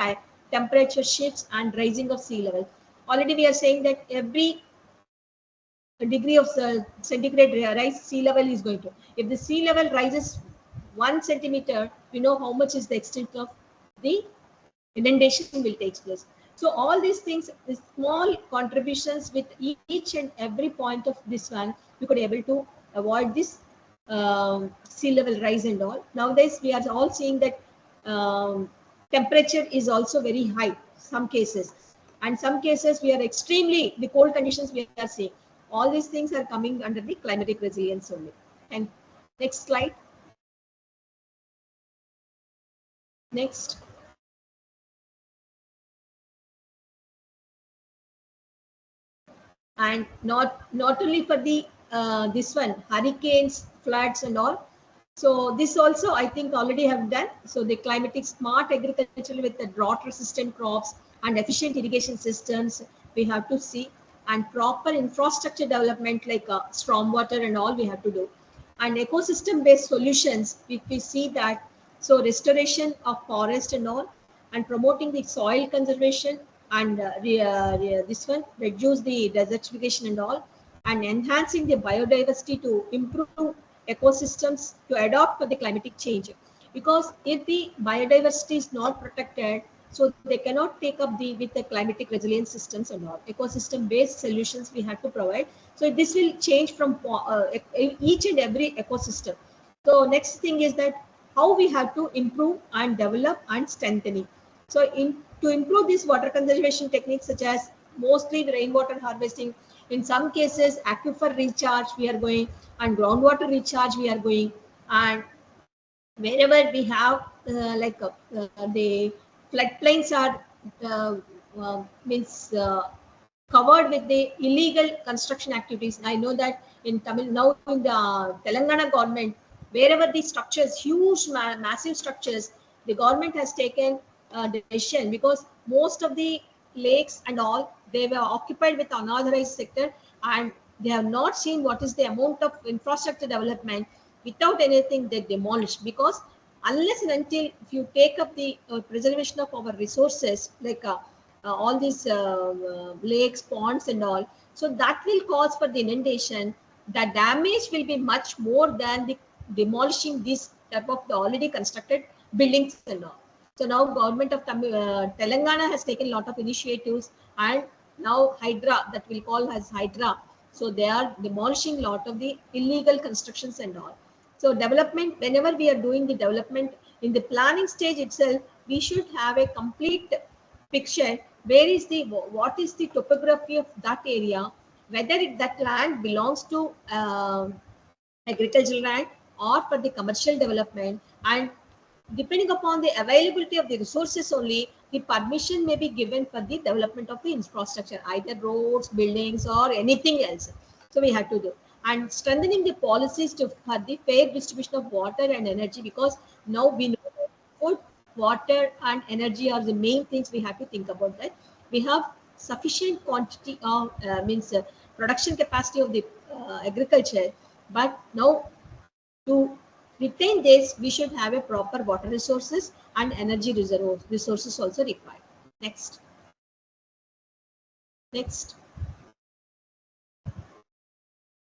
temperature shifts and rising of sea level. Already we are saying that every degree of centigrade rise, sea level is going to, if the sea level rises 1 centimeter, we know how much is the extent of the inundation will take place. So all these things, the small contributions with each and every point of this one, we could able to avoid this sea level rise and all. Nowadays we are all seeing that temperature is also very high, some cases, and some cases we are extremely, the cold conditions we are seeing. All these things are coming under the climatic resilience only. And next slide. Next. And not only for the this one, hurricanes, floods and all. So this also I think already have done. So the climatic smart agriculture with the drought resistant crops and efficient irrigation systems we have to see, and proper infrastructure development like storm water and all we have to do, and ecosystem based solutions if we see that. So restoration of forest and all, and promoting the soil conservation, and this one reduce the desertification and all, and enhancing the biodiversity to improve ecosystems to adapt for the climatic change. Because if the biodiversity is not protected, so they cannot take up the with the climatic resilience systems and all. Ecosystem based solutions we have to provide. So this will change from each and every ecosystem. So next thing is that how we have to improve and develop and strengthening. So to improve these water conservation techniques such as mostly the rainwater harvesting, in some cases aquifer recharge we are going, and groundwater recharge we are going, and wherever we have the floodplains are means covered with the illegal construction activities. I know that in Tamil now in the Telangana government, wherever the structures, huge, massive structures, the government has taken decision, because most of the lakes and all, they were occupied with unauthorized sector, and they have not seen what is the amount of infrastructure development. Without anything, they demolished, because unless and until if you take up the preservation of our resources, like all these lakes, ponds and all, so that will cause for the inundation. The damage will be much more than the demolishing this type of the already constructed buildings and all. So now government of Telangana has taken a lot of initiatives, and now Hydra, that we'll call as Hydra. So they are demolishing a lot of the illegal constructions and all. So development, whenever we are doing the development in the planning stage itself, we should have a complete picture. Where is the, what is the topography of that area, whether that land belongs to agricultural land or for the commercial development, and depending upon the availability of the resources only, the permission may be given for the development of the infrastructure, either roads, buildings or anything else. So we have to do, and strengthening the policies to for the fair distribution of water and energy, because now we know that food, water and energy are the main things we have to think about. That we have sufficient quantity of production capacity of the agriculture, but now to retain this, we should have a proper water resources and energy resources also required. Next. Next.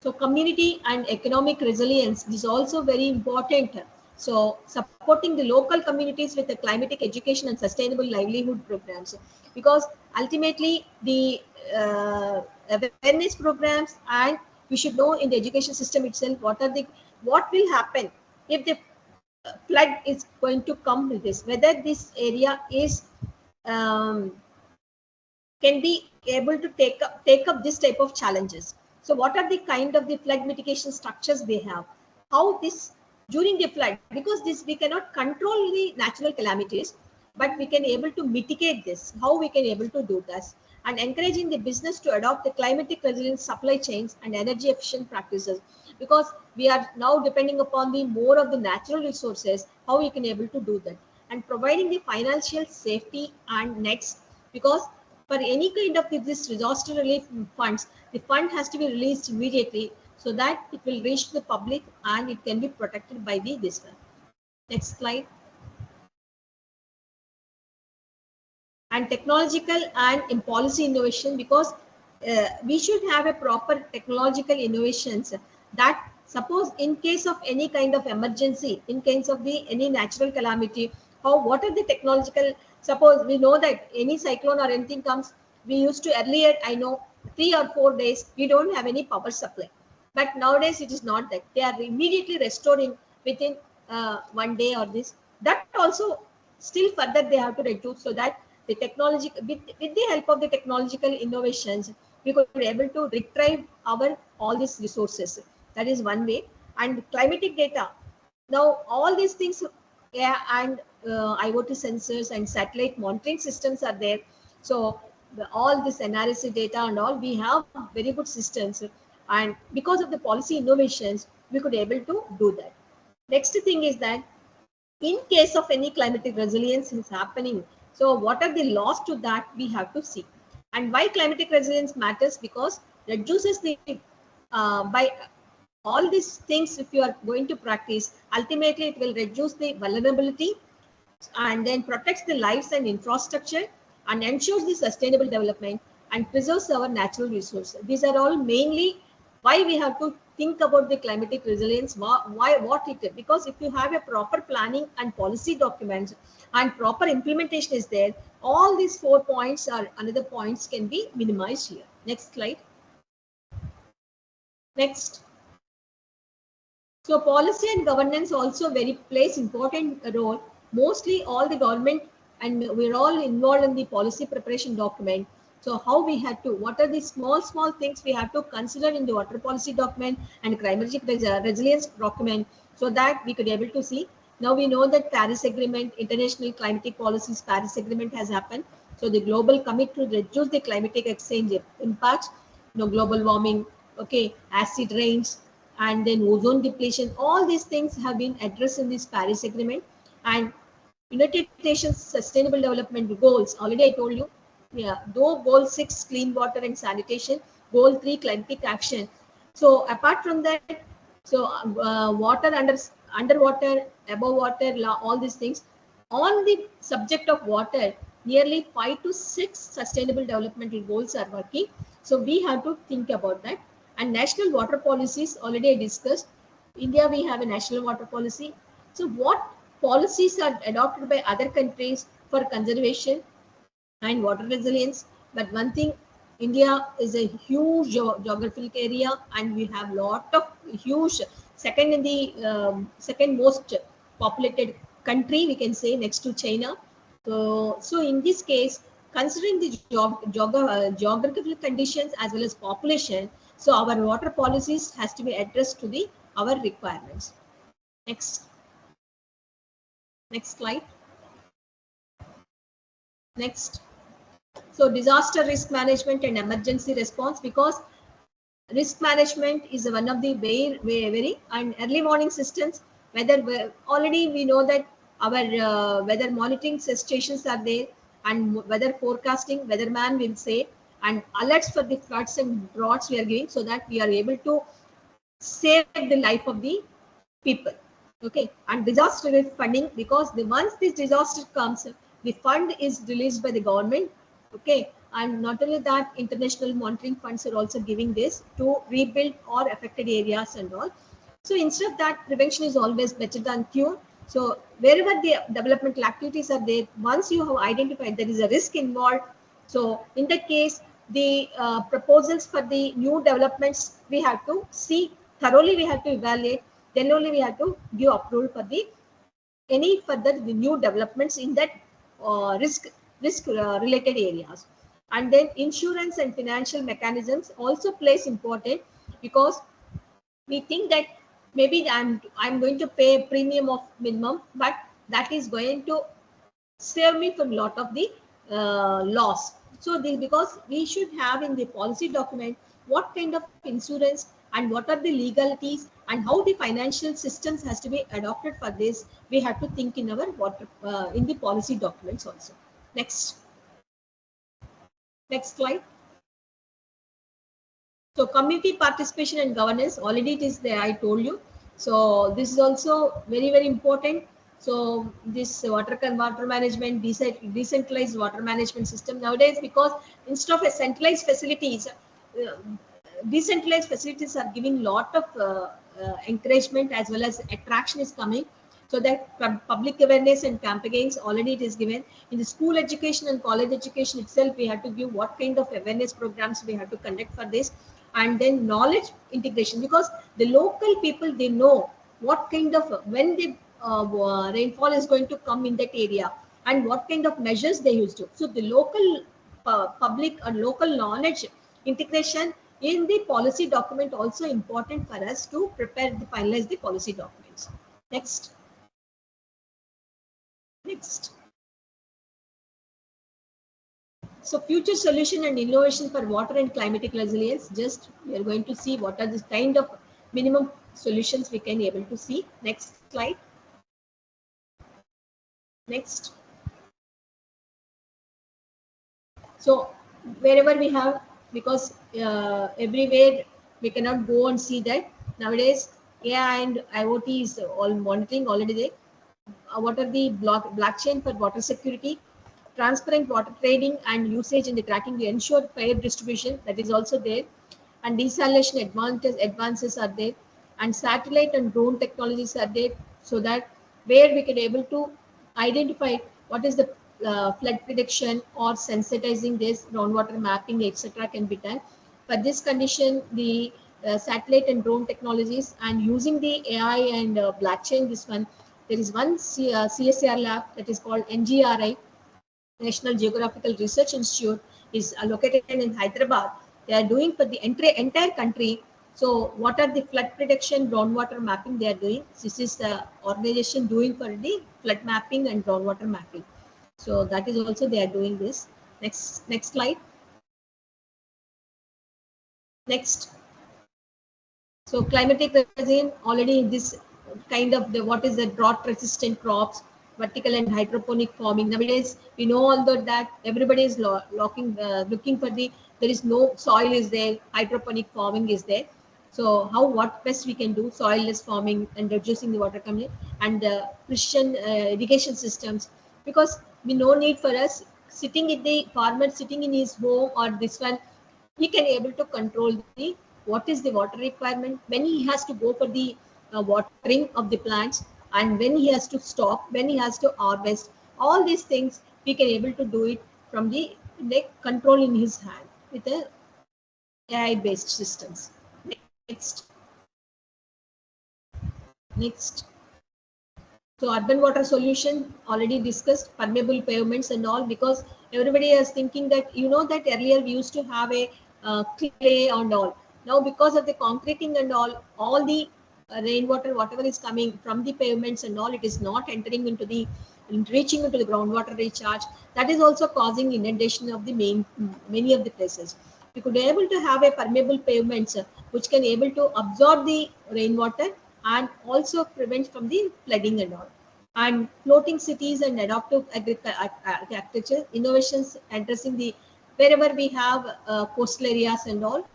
So community and economic resilience is also very important. So supporting the local communities with the climatic education and sustainable livelihood programs, because ultimately the awareness programs, and we should know in the education system itself what will happen if the flood is going to come with this, whether this area is um, can be able to take up this type of challenges. So what are the kind of the flood mitigation structures they have? How this during the flood, because this we cannot control the natural calamities, but we can able to mitigate this. How we can able to do this? And encouraging the business to adopt the climatic resilient supply chains and energy efficient practices, because we are now depending upon the more of the natural resources. How we can able to do that, and providing the financial safety and nets, because for any kind of this disaster relief funds, the fund has to be released immediately so that it will reach the public and it can be protected by this one. Next slide. And technological and in policy innovation, because we should have a proper technological innovations, that suppose in case of any kind of emergency, in case of the any natural calamity, what are the technological, suppose we know that any cyclone or anything comes, we used to earlier, I know 3 or 4 days we don't have any power supply, but nowadays it is not that, they are immediately restoring within 1 day or this. That also still further they have to reduce, so that the technology, with the help of the technological innovations, we could be able to retrieve our all these resources. That is one way. And climatic data, now all these things, yeah, and IoT sensors and satellite monitoring systems are there. So all this NRSC data and all, we have very good systems, and because of the policy innovations, we could able to do that. Next thing is that in case of any climatic resilience is happening, so what are the laws to that we have to see. And why climatic resilience matters, because reduces the by all these things, if you are going to practice, ultimately it will reduce the vulnerability, and then protects the lives and infrastructure, and ensures the sustainable development, and preserves our natural resources. These are all mainly why we have to think about the climatic resilience. Why what it is, because if you have a proper planning and policy documents and proper implementation is there, all these 4 points or another points can be minimized here. Next slide. Next. So policy and governance also very plays important role. Mostly all the government, and we're all involved in the policy preparation document. So how we had to, what are the small things we have to consider in the water policy document and climatic resilience document, so that we could able to see. Now we know that Paris Agreement, international climatic policies, Paris Agreement has happened. So the global commit to reduce the climatic exchange impacts, global warming, okay, acid rains, and then ozone depletion. All these things have been addressed in this Paris Agreement. And United Nations Sustainable Development Goals, already I told you, yeah, though Goal 6, clean water and sanitation, Goal 3, climatic action. So apart from that, so water, underwater, above water, all these things. On the subject of water, nearly 5 to 6 sustainable developmental goals are working. So we have to think about that. And national water policies, already I discussed. India, we have a national water policy. So what policies are adopted by other countries for conservation and water resilience? But one thing, India is a huge geographical area, and we have lot of huge, second in the second most populated country, we can say, next to China. So in this case, considering the geographical conditions as well as population, so our water policies has to be addressed to the our requirements. Next slide. Next. So disaster risk management and emergency response, because risk management is one of the very and early warning systems. Whether already we know that our weather monitoring stations are there, and weather forecasting, weatherman will say, and alerts for the floods and droughts we are giving, so that we are able to save the life of the people. Okay, and disaster relief funding, because once this disaster comes, the fund is released by the government. Okay, and not only that, international monitoring funds are also giving this to rebuild or affected areas and all. So instead of that, prevention is always better than cure. So wherever the developmental activities are there, once you have identified there is a risk involved, so in that case, the proposals for the new developments, we have to see thoroughly, we have to evaluate, then only we have to give approval for the any further the new developments in that risk related areas. And then insurance and financial mechanisms also plays important, because we think that maybe I'm going to pay a premium of minimum, but that is going to save me from a lot of the loss. So because we should have in the policy document what kind of insurance and what are the legalities and how the financial systems has to be adopted for this, we have to think in our in the policy documents also. Next slide. So community participation and governance, already it is there, I told you. So this is also very important. So this water management, decentralized water management system nowadays, because instead of a centralized facilities, decentralized facilities are giving lot of encouragement as well as attraction is coming. So that public awareness and campaigns, already it is given in the school education and college education itself. We have to give what kind of awareness programs we have to conduct for this. And then knowledge integration, because the local people, they know what kind of, when the rainfall is going to come in that area and what kind of measures they used to. So the local public or local knowledge integration in the policy document also important for us to prepare the finalize the policy documents. Next. So future solution and innovation for water and climatic resilience, just we are going to see what are the kind of minimum solutions we can able to see. Next slide. Next. So wherever we have, because everywhere we cannot go and see that. Nowadays AI and IoT is all monitoring already there. What are the blockchain for water security, transparent water trading and usage and the tracking to ensure fair distribution, that is also there. And desalination advances are there, and satellite and drone technologies are there, so that where we can able to identify what is the flood prediction or sensitizing this groundwater mapping, etc. can be done. For this condition, the satellite and drone technologies and using the AI and blockchain, this one, there is one CSR lab that is called NGRI, National Geographical Research Institute, is located in Hyderabad. They are doing for the entire country. So what are the flood prediction, groundwater mapping they are doing? This is the organization doing for the flood mapping and groundwater mapping. So that is also they are doing this. Next slide. Next. So climatic resilient, already this kind of the what is the drought resistant crops, vertical and hydroponic farming. Nowadays, we know although that everybody is looking for the, there is no soil is there, hydroponic farming is there. So how, what best we can do, soilless farming and reducing the water coming, and precision irrigation systems, because we no need for us sitting in the farmer sitting in his home or this one, he can able to control the what is the water requirement, when he has to go for the watering of the plants, and when he has to stop, when he has to harvest, all these things we can able to do it from the control in his hand with the AI based systems. Next. Next. So urban water solution already discussed, permeable pavements and all, because everybody is thinking that, you know, that earlier we used to have a clay and all. Now because of the concreting and all the rainwater, whatever is coming from the pavements and all, it is not entering into the, reaching into the groundwater recharge. That is also causing inundation of the many of the places. We could be able to have a permeable pavements which can able to absorb the rainwater and also prevent from the flooding and all. And floating cities and adaptive agriculture innovations addressing the wherever we have coastal areas and all.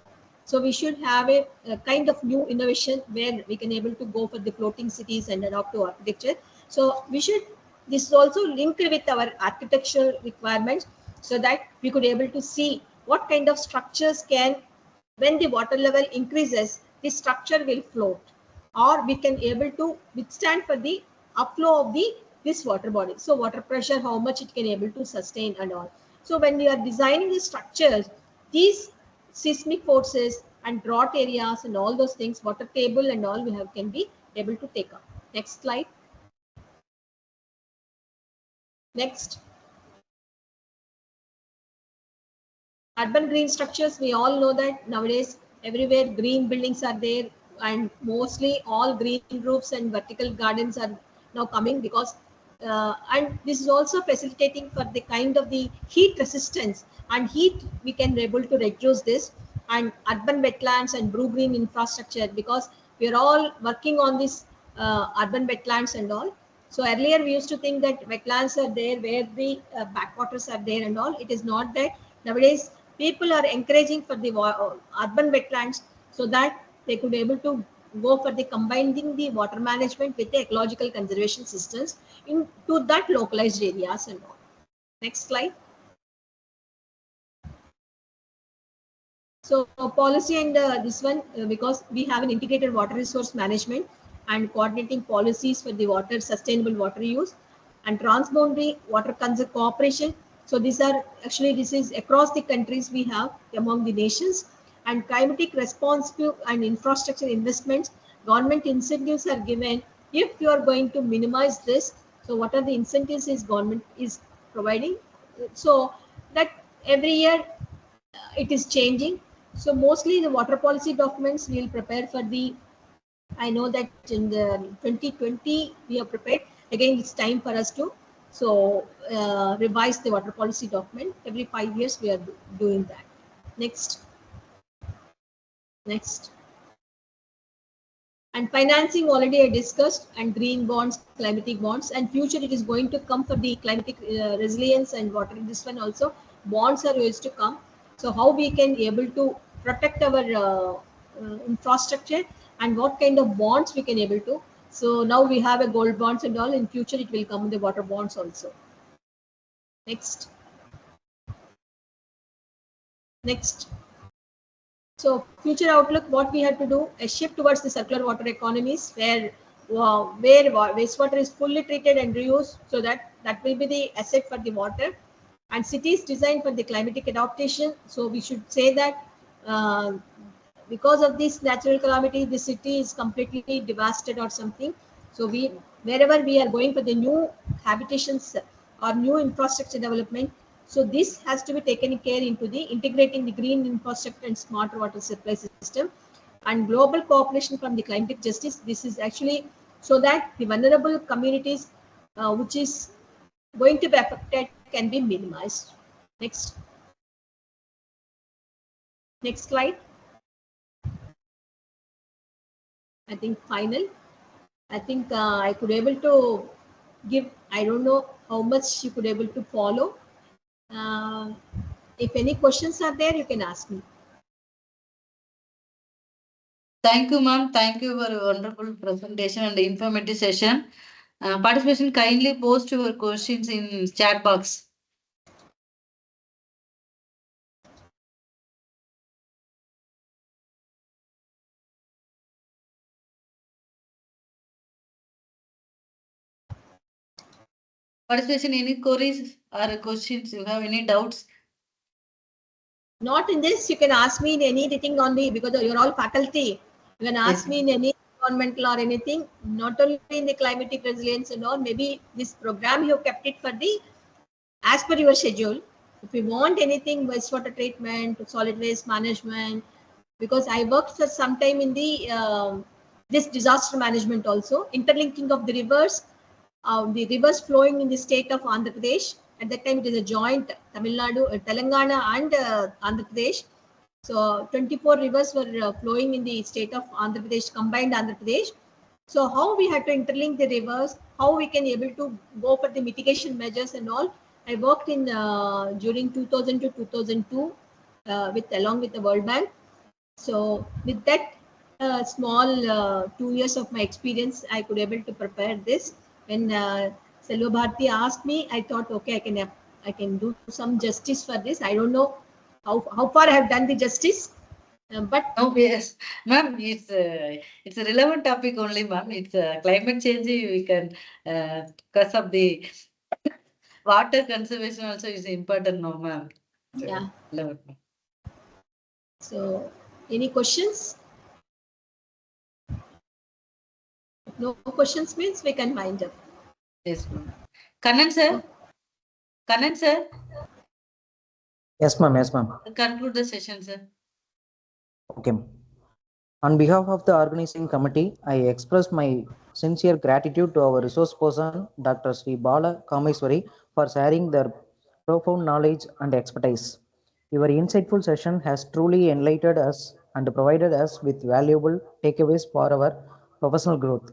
So we should have a kind of new innovation where we can able to go for the floating cities and adaptive architecture. So we should, this is also linked with our architectural requirements, so that we could able to see what kind of structures can, when the water level increases, the structure will float, or we can able to withstand for the upflow of the this water body. So water pressure, how much it can able to sustain and all. So when we are designing the structures, these seismic forces and drought areas and all those things, water table and all, we have can be able to take up. Next slide. Next. Urban green structures, we all know that nowadays everywhere green buildings are there, and mostly all green roofs and vertical gardens are now coming, because and this is also facilitating for the kind of the heat resistance and heat, we can be able to reduce this. And urban wetlands and blue green infrastructure, because we are all working on this urban wetlands and all. So earlier we used to think that wetlands are there where the backwaters are there and all. It is not that. Nowadays people are encouraging for the urban wetlands, so that they could be able to go for the combining the water management with the ecological conservation systems into that localized areas and all. Next slide. So policy and this one, because we have an integrated water resource management and coordinating policies for the water, sustainable water use and transboundary water cooperation. So these are actually, this is across the countries we have among the nations. And climatic responsive and infrastructure investments, government incentives are given if you are going to minimize this. So what are the incentives is government is providing? So that every year it is changing. So mostly the water policy documents we will prepare for the, I know that in the 2020 we have prepared. Again, it's time for us to revise the water policy document. Every 5 years we are doing that. Next. Next. And financing already I discussed, and green bonds, climatic bonds, and future it is going to come for the climatic resilience and water. This one also bonds are used to come. So how we can able to protect our infrastructure, and what kind of bonds we can able to. So now we have a gold bonds and all. In future it will come the water bonds also. Next. Next. So future outlook, what we have to do, a shift towards the circular water economies, where wastewater is fully treated and reused, so that will be the asset for the water. And cities designed for the climatic adaptation. So we should say that because of this natural calamity, the city is completely devastated or something. So we, wherever we are going for the new habitations or new infrastructure development, so this has to be taken care into the integrating the green infrastructure and smart water supply system and global cooperation from the climatic justice. This is actually so that the vulnerable communities which is going to be affected can be minimized. Next. Next slide. I think final. I think I could able to give. I don't know how much you could able to follow. Uh, if any questions are there, you can ask me. Thank you, ma'am. Thank you for a wonderful presentation and informative session. Participation, kindly post your questions in chat box. Participation, any queries or questions? You have any doubts? Not in this, you can ask me in anything on the, because you're all faculty. You can ask Yes, me in any environmental or anything, not only in the climatic resilience and all. Maybe this program you have kept it for the as per your schedule. If you want anything, wastewater treatment, solid waste management, because I worked for some time in the this disaster management also, interlinking of the rivers flowing in the state of Andhra Pradesh. At that time, it is a joint Tamil Nadu, Telangana, and Andhra Pradesh. So 24 rivers were flowing in the state of Andhra Pradesh, combined Andhra Pradesh. So how we had to interlink the rivers, how we can able to go for the mitigation measures and all. I worked in during 2000 to 2002 with along with the World Bank. So with that small 2 years of my experience, I could able to prepare this. When Selva Bharti asked me, I thought, okay, I can do some justice for this. I don't know how far I have done the justice, but oh, yes, ma'am. It's a relevant topic only, ma'am. It's climate change. We can because of the water conservation also is important, no, ma'am. yeah. Relevant, ma'am. So any questions? If no questions means we can wind up. Yes, ma'am. Kannan sir, Kannan sir, Yes, ma'am. Yes, ma'am. conclude the session, sir. Okay. On behalf of the organizing committee, I express my sincere gratitude to our resource person, Dr. Sri Bala Kameswari, for sharing their profound knowledge and expertise. Your insightful session has truly enlightened us and provided us with valuable takeaways for our professional growth.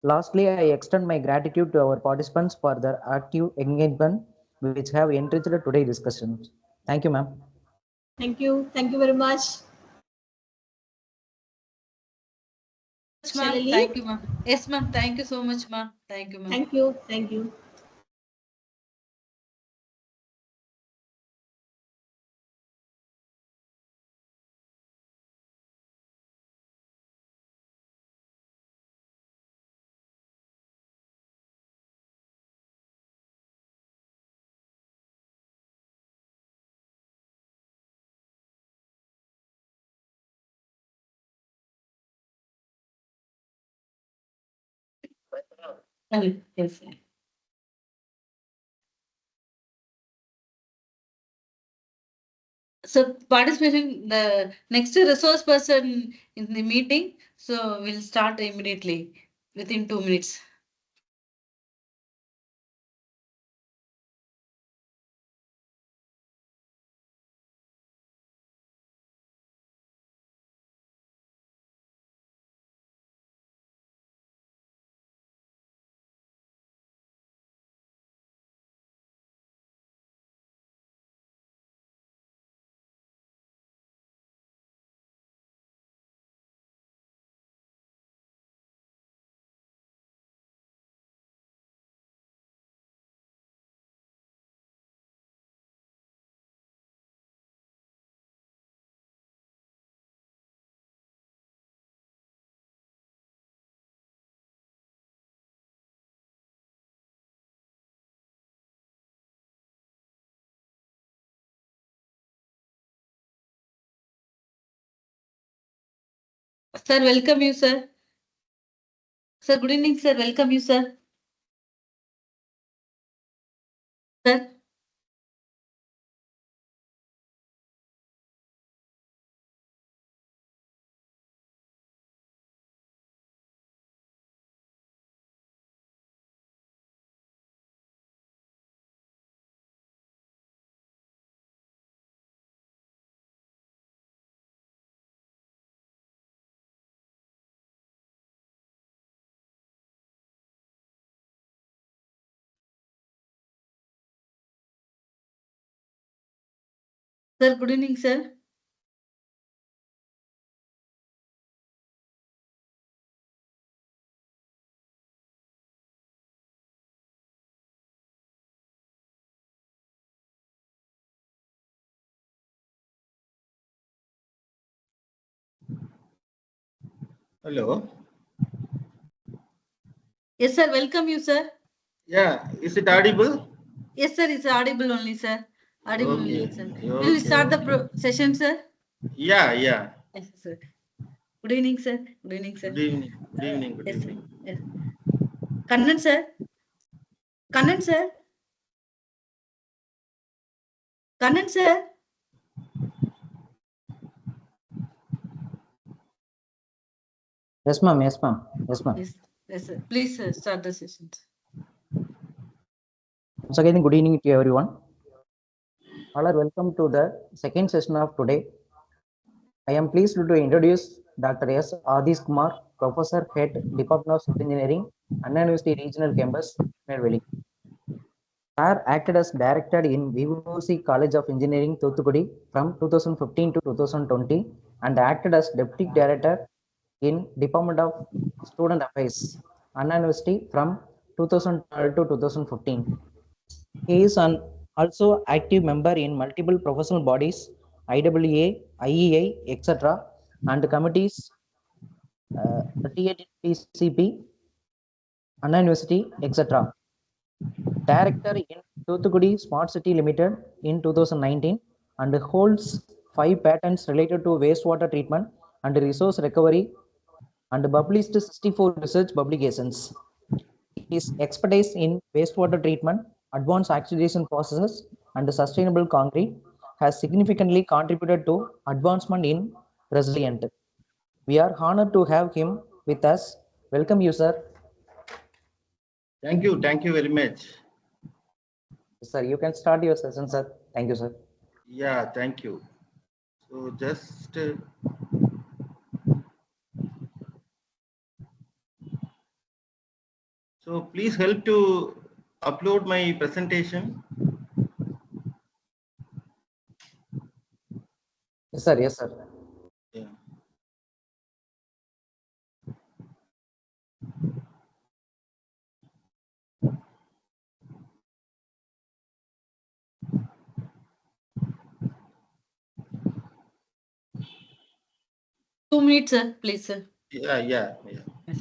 Lastly, I extend my gratitude to our participants for their active engagement, which have enriched today's discussions. Thank you, ma'am. Thank you. Thank you very much. Shall I Ma'am, leave? thank you, ma'am. Yes, ma'am. Thank you so much, ma'am. Thank you, ma'am. Thank you. Thank you. Yes. So participation, the next resource person in the meeting. So we'll start immediately within 2 minutes. Sir, welcome you, sir. Sir, good evening, sir. Welcome you, sir. Sir. Sir, good evening, sir. Hello. Yes, sir. Welcome you, sir. Yeah, is it audible? Yes, sir. It's audible only, sir. Audible Okay. only, sir. Okay, Will you start okay. the session, sir? Yeah, yeah. Yes, sir. Good evening, sir. Good evening, sir. Good evening. Good evening. Good Yes, sir. evening. Yes. Kannan, sir. Kannan, sir. Kannan, sir. Yes, ma'am. Yes, ma'am. Yes, ma'am. Yes, yes, sir. Please, sir, start the session. Once again, good evening to everyone. All are welcome to the second session of today. I am pleased to introduce Dr. S. Adis Kumar, Professor, Head, Department of Civil Engineering, Anna University Regional Campus, Tirunelveli. Sir acted as director in VVC College of Engineering, Thuthukudi from 2015 to 2020 and acted as Deputy Director in Department of Student Affairs, Anna University from 2012 to 2015. He is an also active member in multiple professional bodies, IAA, IEA, etc., and committees, TATCP, Anna University, etc. Director in Thuthukudi Smart City Limited in 2019 and holds 5 patents related to wastewater treatment and resource recovery and published 64 research publications. His expertise in wastewater treatment, advanced oxidation processes, and sustainable concrete has significantly contributed to advancement in resilient. We are honored to have him with us. Welcome you, sir. Thank you. Thank you very much. Sir, you can start your session, sir. Thank you, sir. Yeah, thank you. So just so please help to upload my presentation. Yes, sir. Yes, sir. Yeah. Two minutes, sir. Please, sir. Yeah, yeah, yeah. Yes.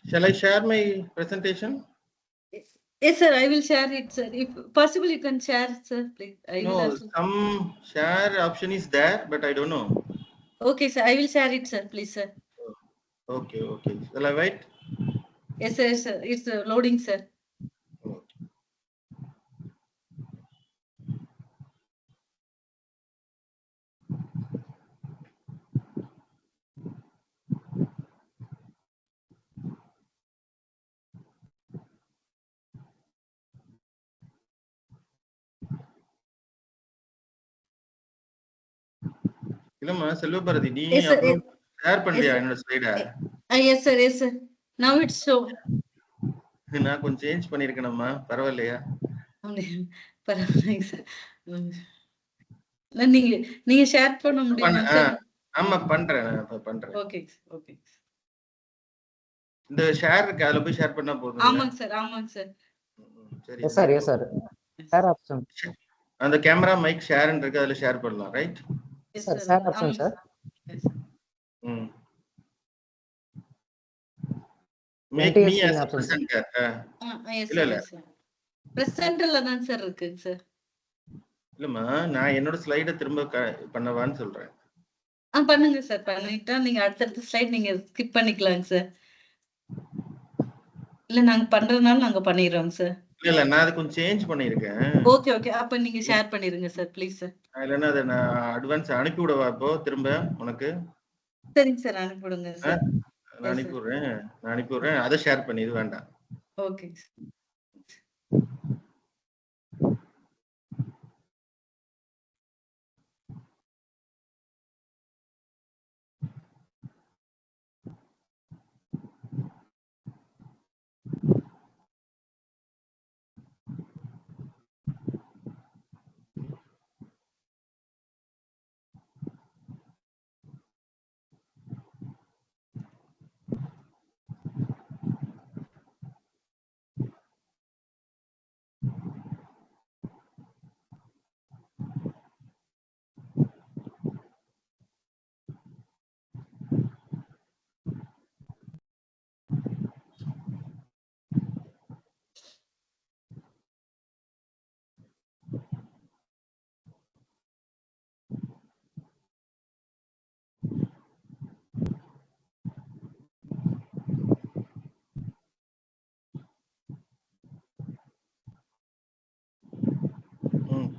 Shall I share my presentation? Yes, sir. I will share it, sir. If possible, you can share, sir. Please. I will No, also. some share option is there, but I don't know. Okay, sir. I will share it, sir. Please, sir. Okay, okay. Shall I wait? Yes, sir. Yes, sir. It's loading, sir. Okay. இல்லம்மா செல்வபாரதி நீ Yes, sir. Upload share Yes, பண்றியா sir. என்னோட ஸ்லைட? Yes, sir. Yes, sir. Now it's show. நான் கொஞ்சம் change பண்ணிருக்கேனம்மா, பரவாயில்லையா? பரவாயில்லைங்க sir. நீங்க நீங்க ஷேர் பண்ண முடியுமா சார்? ஆமா பண்றேன், நான் பண்றேன். Okay okay. இந்த ஷேர் இருக்கு, அதுல போய் ஷேர் பண்ணா போதும். ஆமாங்க சார், ஆமாங்க சார். சரி. Yes, sir. Yes, sir. Share option. அந்த கேமரா மைக் ஷேர்னு இருக்கு, அதுல ஷேர் பண்ணலாம், right? Yes Sir, sir. share option, sir. Yes. Make me Entire as a option, sir. presenter. Yes இல்ல சார். பிரசன்டர்ல தான் சார் இருக்குங்க சார். இல்லம்மா, நான் என்னோட ஸ்லைட திரும்ப பண்ணவான்னு சொல்றேன். பண்ணுங்க சார். பண்ணிட்டா நீங்க அடுத்தடுத்த ஸ்லைட் நீங்க ஸ்கிப் பண்ணிக்கலாங்க சார். இல்ல நாங்க பண்றதுனால நாங்க பண்ணிடுறோம் சார். இல்ல நான் அதை கொஞ்சம் சேஞ்ச் பண்ணியிருக்கேன். Okay okay. அப்ப நீங்க ஷேர் பண்ணிருங்க சார் ப்ளீஸ் சார். இல்லைன்னா அதை நான் அட்வான்ஸ் அனுப்பி விடவா இப்போ திரும்ப உனக்கு? சரிங்க சார், அனுப்பி விடுங்க சார். நான் அனுப்பி விடுறேன். அதை ஷேர் பண்ணி இது வேண்டாம். Okay.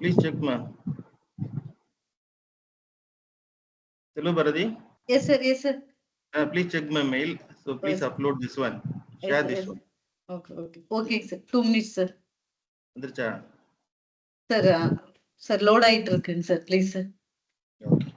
Please check, ma'am. Hello, Bharati. Yes, sir. Yes, sir. Please check my mail. So please Yes. upload this one. Yes, Share sir, this yes. one. Okay, okay. Okay, sir. 2 minutes, sir. வந்துருச்சா? Sir, load ஆயிட்டு இருக்குங்க sir. Please, sir. Okay.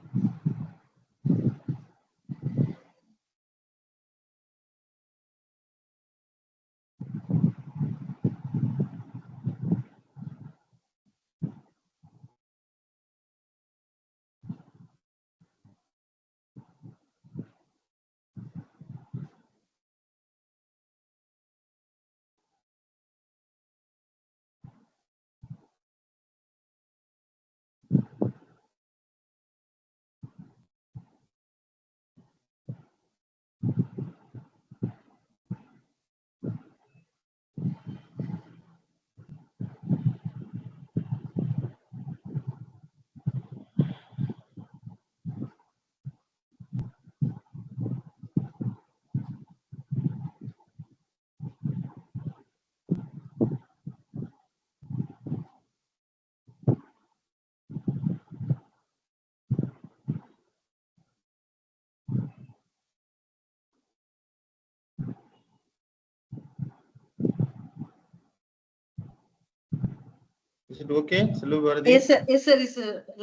Is it okay? Hello, Bharati. Yes, sir. Yes, sir. It's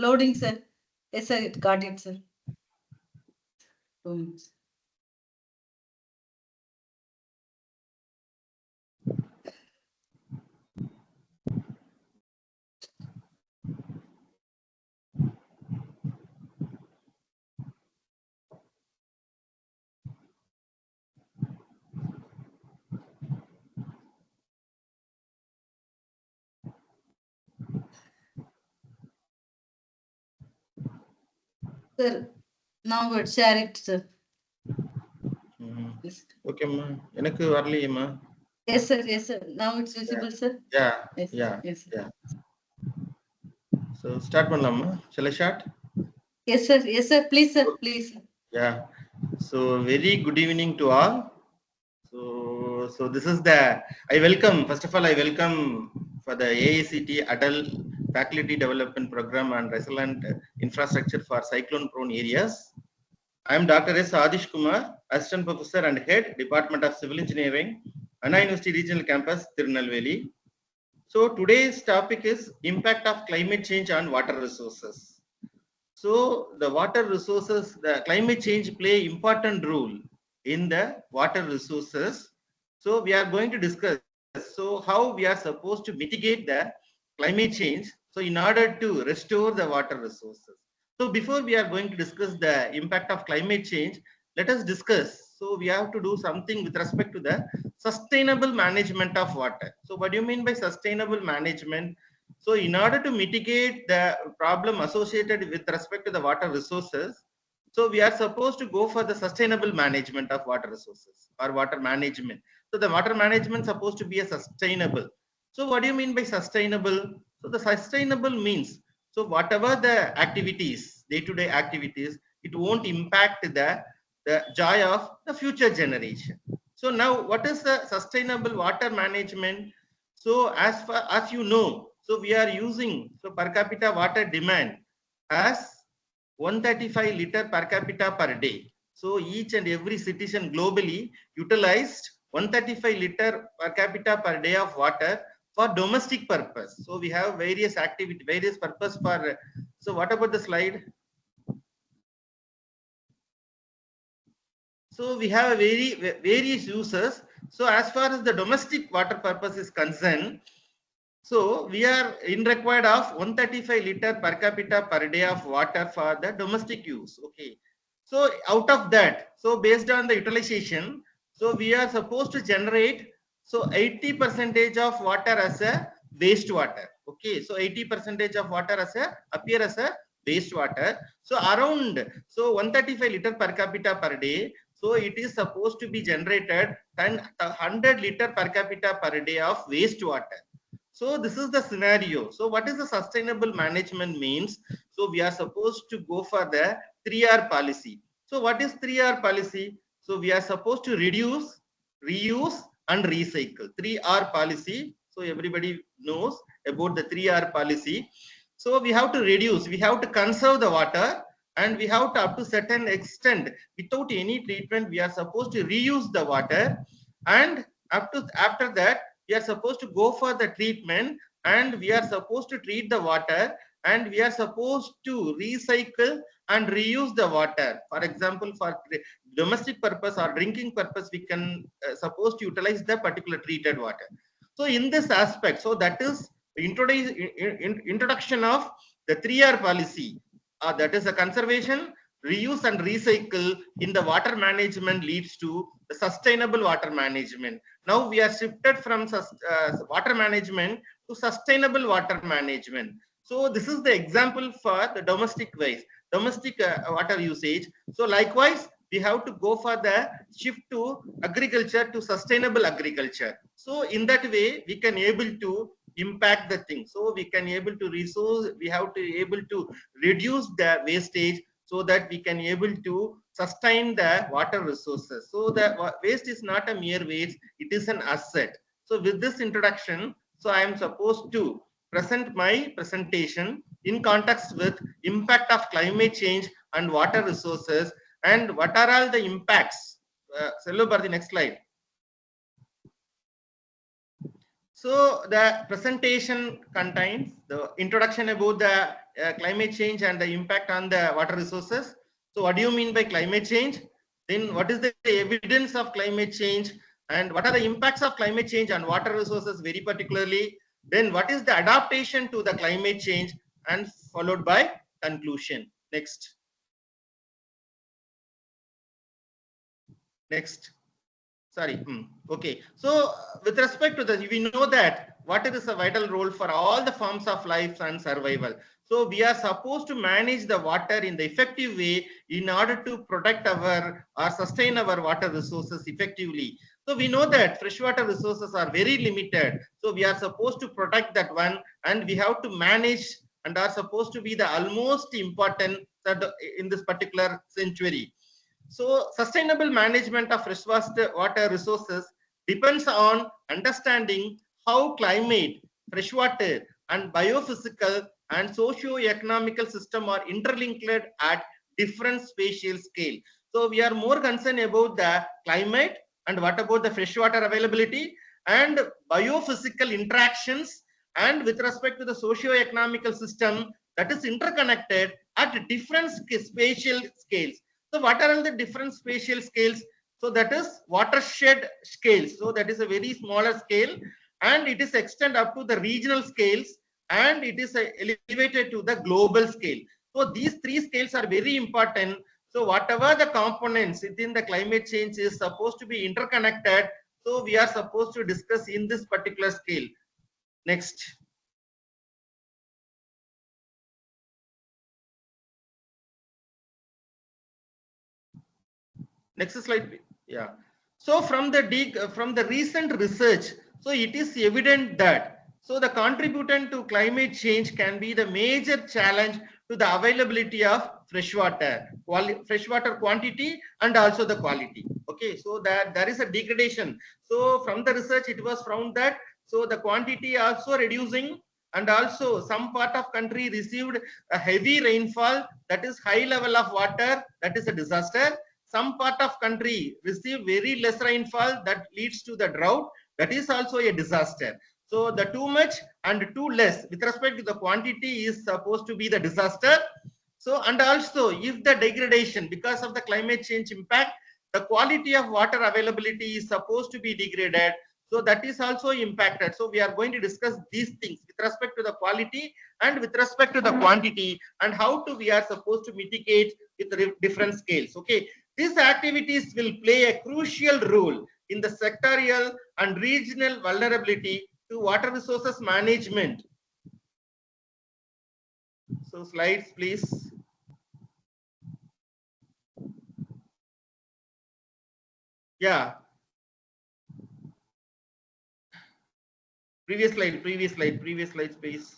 loading, sir. Yes, sir. It got it, sir. 2 minutes. Sir, now we'll share it, sir. Yes. Okay, ma. எனக்கு வரலையேம்மா. Yes, sir. Yes, sir. Now it's visible, sir. Yeah. Yes. Yeah. Yes, sir. Yeah. So start பண்ணலாமா? Shall I start? Yes, sir. Yes, sir. Please, sir. Please. Yeah. So very good evening to all. So this is the, I welcome, first of all, I welcome for the AICT ATAL Faculty Development Program and Resilient Infrastructure for Cyclone Prone Areas. I am Dr. S. Adish Kumar, Assistant Professor and Head, Department of Civil Engineering, Anna University Regional Campus, Tirunelveli. So today's topic is impact of climate change on water resources. So the water resources, the climate change play important role in the water resources. So we are going to discuss so how we are supposed to mitigate the climate change. So in order to restore the water resources. So before we are going to discuss the impact of climate change, let us discuss. So we have to do something with respect to the sustainable management of water. So what do you mean by sustainable management? So in order to mitigate the problem associated with respect to the water resources, so we are supposed to go for the sustainable management of water resources or water management. So the water management is supposed to be a sustainable. So what do you mean by sustainable? So the sustainable means, so whatever the activities, day-to-day activities, it won't impact the joy of the future generation. So now what is the sustainable water management? So as far as you know, so we are using, so per capita water demand as 135 liter per capita per day. So each and every citizen globally utilized 135 liter per capita per day of water for domestic purpose. So we have various activity, various purpose for. So what about the slide? So we have various uses. So as far as the domestic water purpose is concerned, so we are in required of 135 liter per capita per day of water for the domestic use. Okay. So out of that, so based on the utilization, so we are supposed to generate so 80% of water as a wastewater. Okay. So 80% of water as a appear as a wastewater. So around so 135 liter per capita per day. So it is supposed to be generated 100 liter per capita per day of wastewater. So this is the scenario. So what is the sustainable management means? So we are supposed to go for the 3R policy. So what is 3R policy? So we are supposed to reduce, reuse and recycle. 3R policy. So everybody knows about the 3R policy. So we have to reduce, we have to conserve the water, and we have to up to certain extent without any treatment we are supposed to reuse the water, and up to after that we are supposed to go for the treatment, and we are supposed to treat the water, and we are supposed to recycle and reuse the water. For example, for domestic purpose or drinking purpose, we can supposed to utilize the particular treated water. So in this aspect, so that is introduction of the 3R policy, that is the conservation, reuse and recycle in the water management leads to the sustainable water management. Now we are shifted from water management to sustainable water management. So this is the example for the domestic water usage. So likewise, we have to go for the shift to agriculture, to sustainable agriculture. So in that way, we can able to impact the thing. So we can able to resource, we have to able to reduce the wastage, so that we can able to sustain the water resources. So the waste is not a mere waste, it is an asset. So with this introduction, so I am supposed to present my presentation in context with impact of climate change and water resources, and what are all the impacts. The next slide. So the presentation contains the introduction about the climate change and the impact on the water resources. So what do you mean by climate change? Then what is the evidence of climate change, and what are the impacts of climate change on water resources very particularly? Then what is the adaptation to the climate change, and followed by conclusion. Next. Next. Sorry. Okay. So with respect to this, we know that water is a vital role for all the forms of life and survival. So we are supposed to manage the water in the effective way in order to protect our or sustain our water resources effectively. So we know that freshwater resources are very limited. So we are supposed to protect that one, and we have to manage, and are supposed to be the almost important in this particular century. So sustainable management of freshwater resources depends on understanding how climate, freshwater, and biophysical and socio-economical system are interlinked at different spatial scale. So we are more concerned about the climate, and what about the freshwater availability and biophysical interactions, and with respect to the socio-economical system that is interconnected at different spatial scales. So what are all the different spatial scales? So that is watershed scales. So that is a very smaller scale, and it is extend up to the regional scales, and it is elevated to the global scale. So these three scales are very important. So whatever the components within the climate change is supposed to be interconnected. So we are supposed to discuss in this particular scale. Next. Next slide, please. Yeah. So from the recent research, so it is evident that so the contributant to climate change can be the major challenge to the availability of freshwater, freshwater quantity and also the quality. Okay, so that there is a degradation. So from the research, it was found that so the quantity also reducing, and also some part of country received a heavy rainfall, that is high level of water, that is a disaster. Some part of country receive very less rainfall, that leads to the drought, that is also a disaster. So the too much and too less with respect to the quantity is supposed to be the disaster. So and also if the degradation because of the climate change impact, the quality of water availability is supposed to be degraded. So that is also impacted. So we are going to discuss these things with respect to the quality and with respect to the quantity, and how to we are supposed to mitigate with different scales. Okay, these activities will play a crucial role in the sectorial and regional vulnerability to water resources management. So slides, please. Yeah. Previous slide, previous slide, previous slide, please.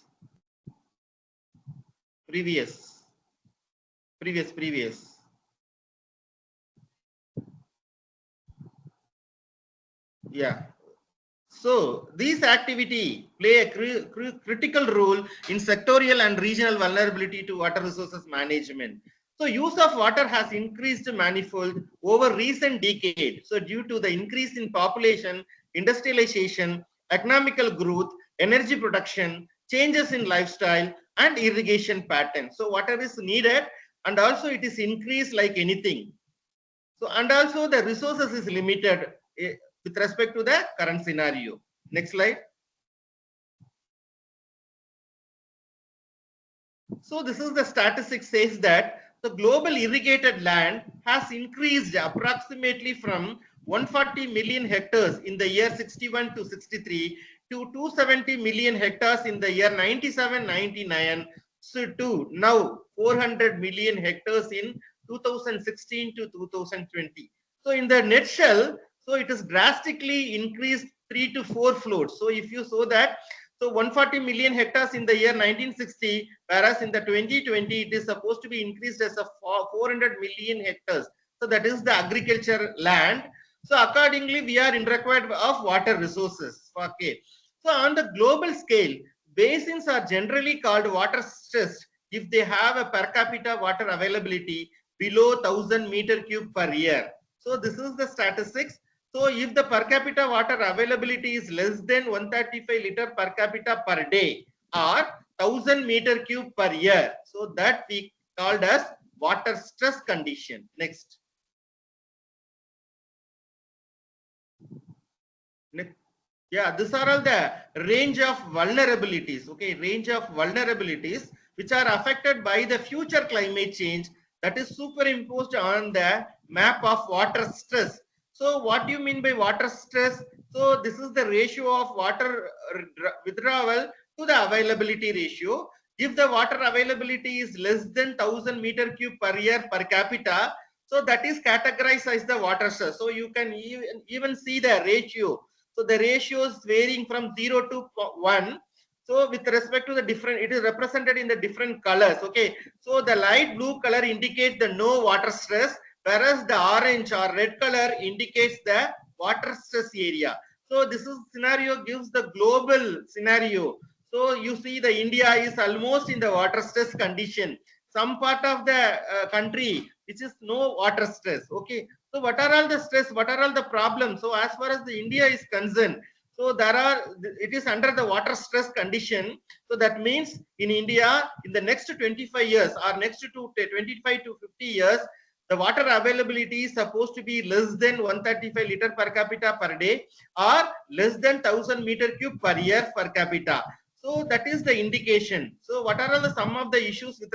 Previous. Yeah. So these activity play a critical role in sectorial and regional vulnerability to water resources management. So use of water has increased manifold over recent decades. So due to the increase in population, industrialization, economical growth, energy production, changes in lifestyle and irrigation patterns. So water is needed, and also it is increased like anything. So and also the resources is limited with respect to the current scenario. Next slide. So this is the statistics says that the global irrigated land has increased approximately from 140 million hectares in the year 61 to 63 to 270 million hectares in the year 97-99, so to now 400 million hectares in 2016 to 2020. So in the nutshell, so it is drastically increased 3 to 4 floats. So if you saw that, so 140 million hectares in the year 1960, whereas in the 2020 it is supposed to be increased as a 400 million hectares. So that is the agriculture land. So accordingly, we are in required of water resources. Okay. So on the global scale, basins are generally called water stressed if they have a per capita water availability below 1000 meter cube per year. So this is the statistics. So if the per capita water availability is less than 135 liter per capita per day or 1000 meter cube per year, so that we called as water stress condition. Next. Yeah, these are all the range of vulnerabilities. Okay, range of vulnerabilities which are affected by the future climate change that is superimposed on the map of water stress. So what do you mean by water stress? So this is the ratio of water withdrawal to the availability ratio. If the water availability is less than 1000 meter cube per year per capita, so that is categorized as the water stress. So you can even see the ratio. So the ratio is varying from 0 to 1. So with respect to the different, it is represented in the different colors. Okay. So the light blue color indicates the no water stress, whereas the orange or red color indicates the water stress area. So this is scenario gives the global scenario. So you see the India is almost in the water stress condition. Some part of the country which is no water stress. Okay. So what are all the stress? What are all the problems? So as far as the India is concerned, so it is under the water stress condition. So that means in India, in the next 25 years or next to 25 to 50 years, the water availability is supposed to be less than 135 liter per capita per day or less than 1000 meter cube per year per capita. So that is the indication. So what are the some of the issues with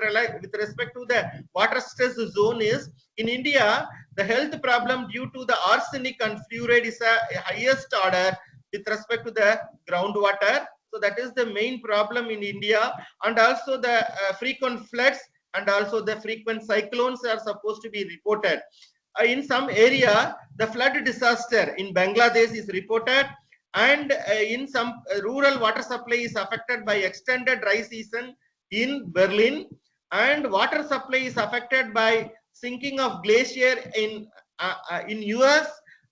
respect to the water stress zone is in India, the health problem due to the arsenic and fluoride is a highest order with respect to the groundwater. So that is the main problem in India, and also the frequent floods and also the frequent cyclones are supposed to be reported. In some area, the flood disaster in Bangladesh is reported, and in some rural water supply is affected by extended dry season in Berlin, and water supply is affected by sinking of glacier in US,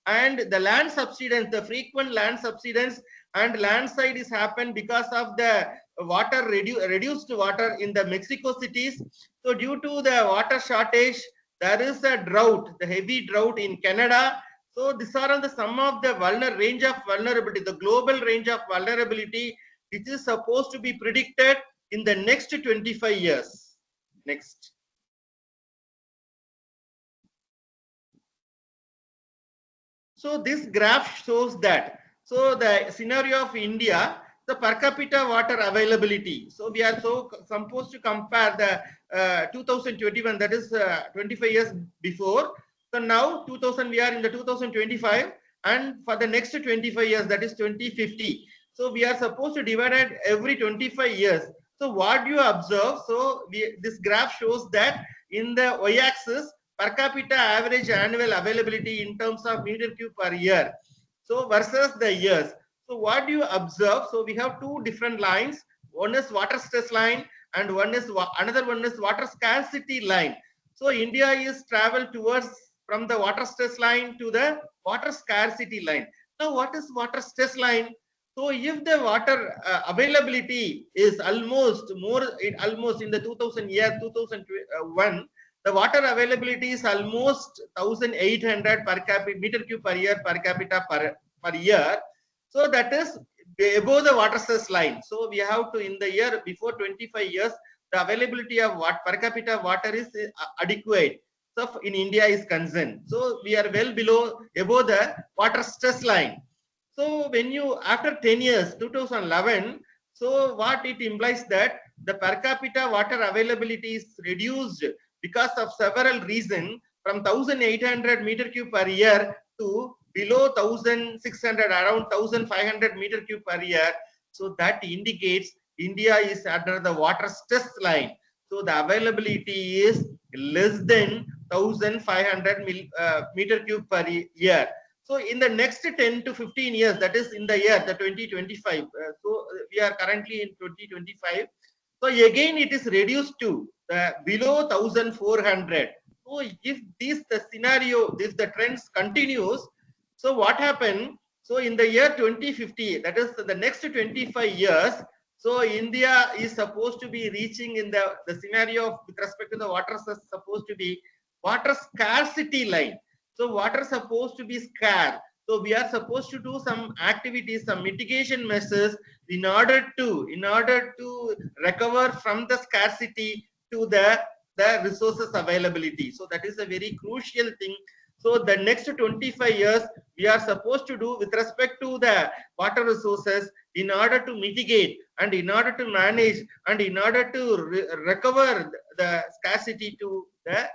and the land subsidence, the frequent land subsidence and landslide is happened because of the water reduced water in the Mexico cities. So due to the water shortage, there is a drought, the heavy drought in Canada. So these are all the some of the range of vulnerability, the global range of vulnerability, which is supposed to be predicted in the next 25 years. Next. So this graph shows that. So the scenario of India, the per capita water availability. So we are supposed to compare the 2021, that is 25 years before. So now 2000, we are in the 2025, and for the next 25 years, that is 2050. So we are supposed to divide it every 25 years. So what do you observe? So this graph shows that in the y-axis, per capita average annual availability in terms of meter cube per year. So versus the years. So what do you observe? So we have two different lines. One is water stress line and another one is water scarcity line. So India is traveled towards from the water stress line to the water scarcity line. Now what is water stress line? So if the water availability is almost in the 2001, the water availability is almost 1,800 per capita meter cube per year per capita per year. So that is above the water stress line. So we have to, in the year before 25 years, the availability of per capita water is adequate. So in India is concerned. So we are well below above the water stress line. So when you after 10 years, 2011, so what it implies that the per capita water availability is reduced because of several reasons, from 1,800 meter cube per year to below 1,600, around 1,500 meter cube per year. So that indicates India is under the water stress line. So the availability is less than 1,500 meter cube per year. So in the next 10 to 15 years, that is in the year the 2025. So we are currently in 2025. So again, it is reduced to below 1,400. So if the scenario, if the trends continues, so what happened? So in the year 2050, that is the next 25 years, so India is supposed to be reaching in the scenario of, with respect to the water is supposed to be water scarcity line. So water is supposed to be scarce. So we are supposed to do some activities, some mitigation measures in order to recover from the scarcity to the resources availability. So that is a very crucial thing. So the next 25 years, we are supposed to do with respect to the water resources in order to mitigate and in order to manage and in order to recover the scarcity to the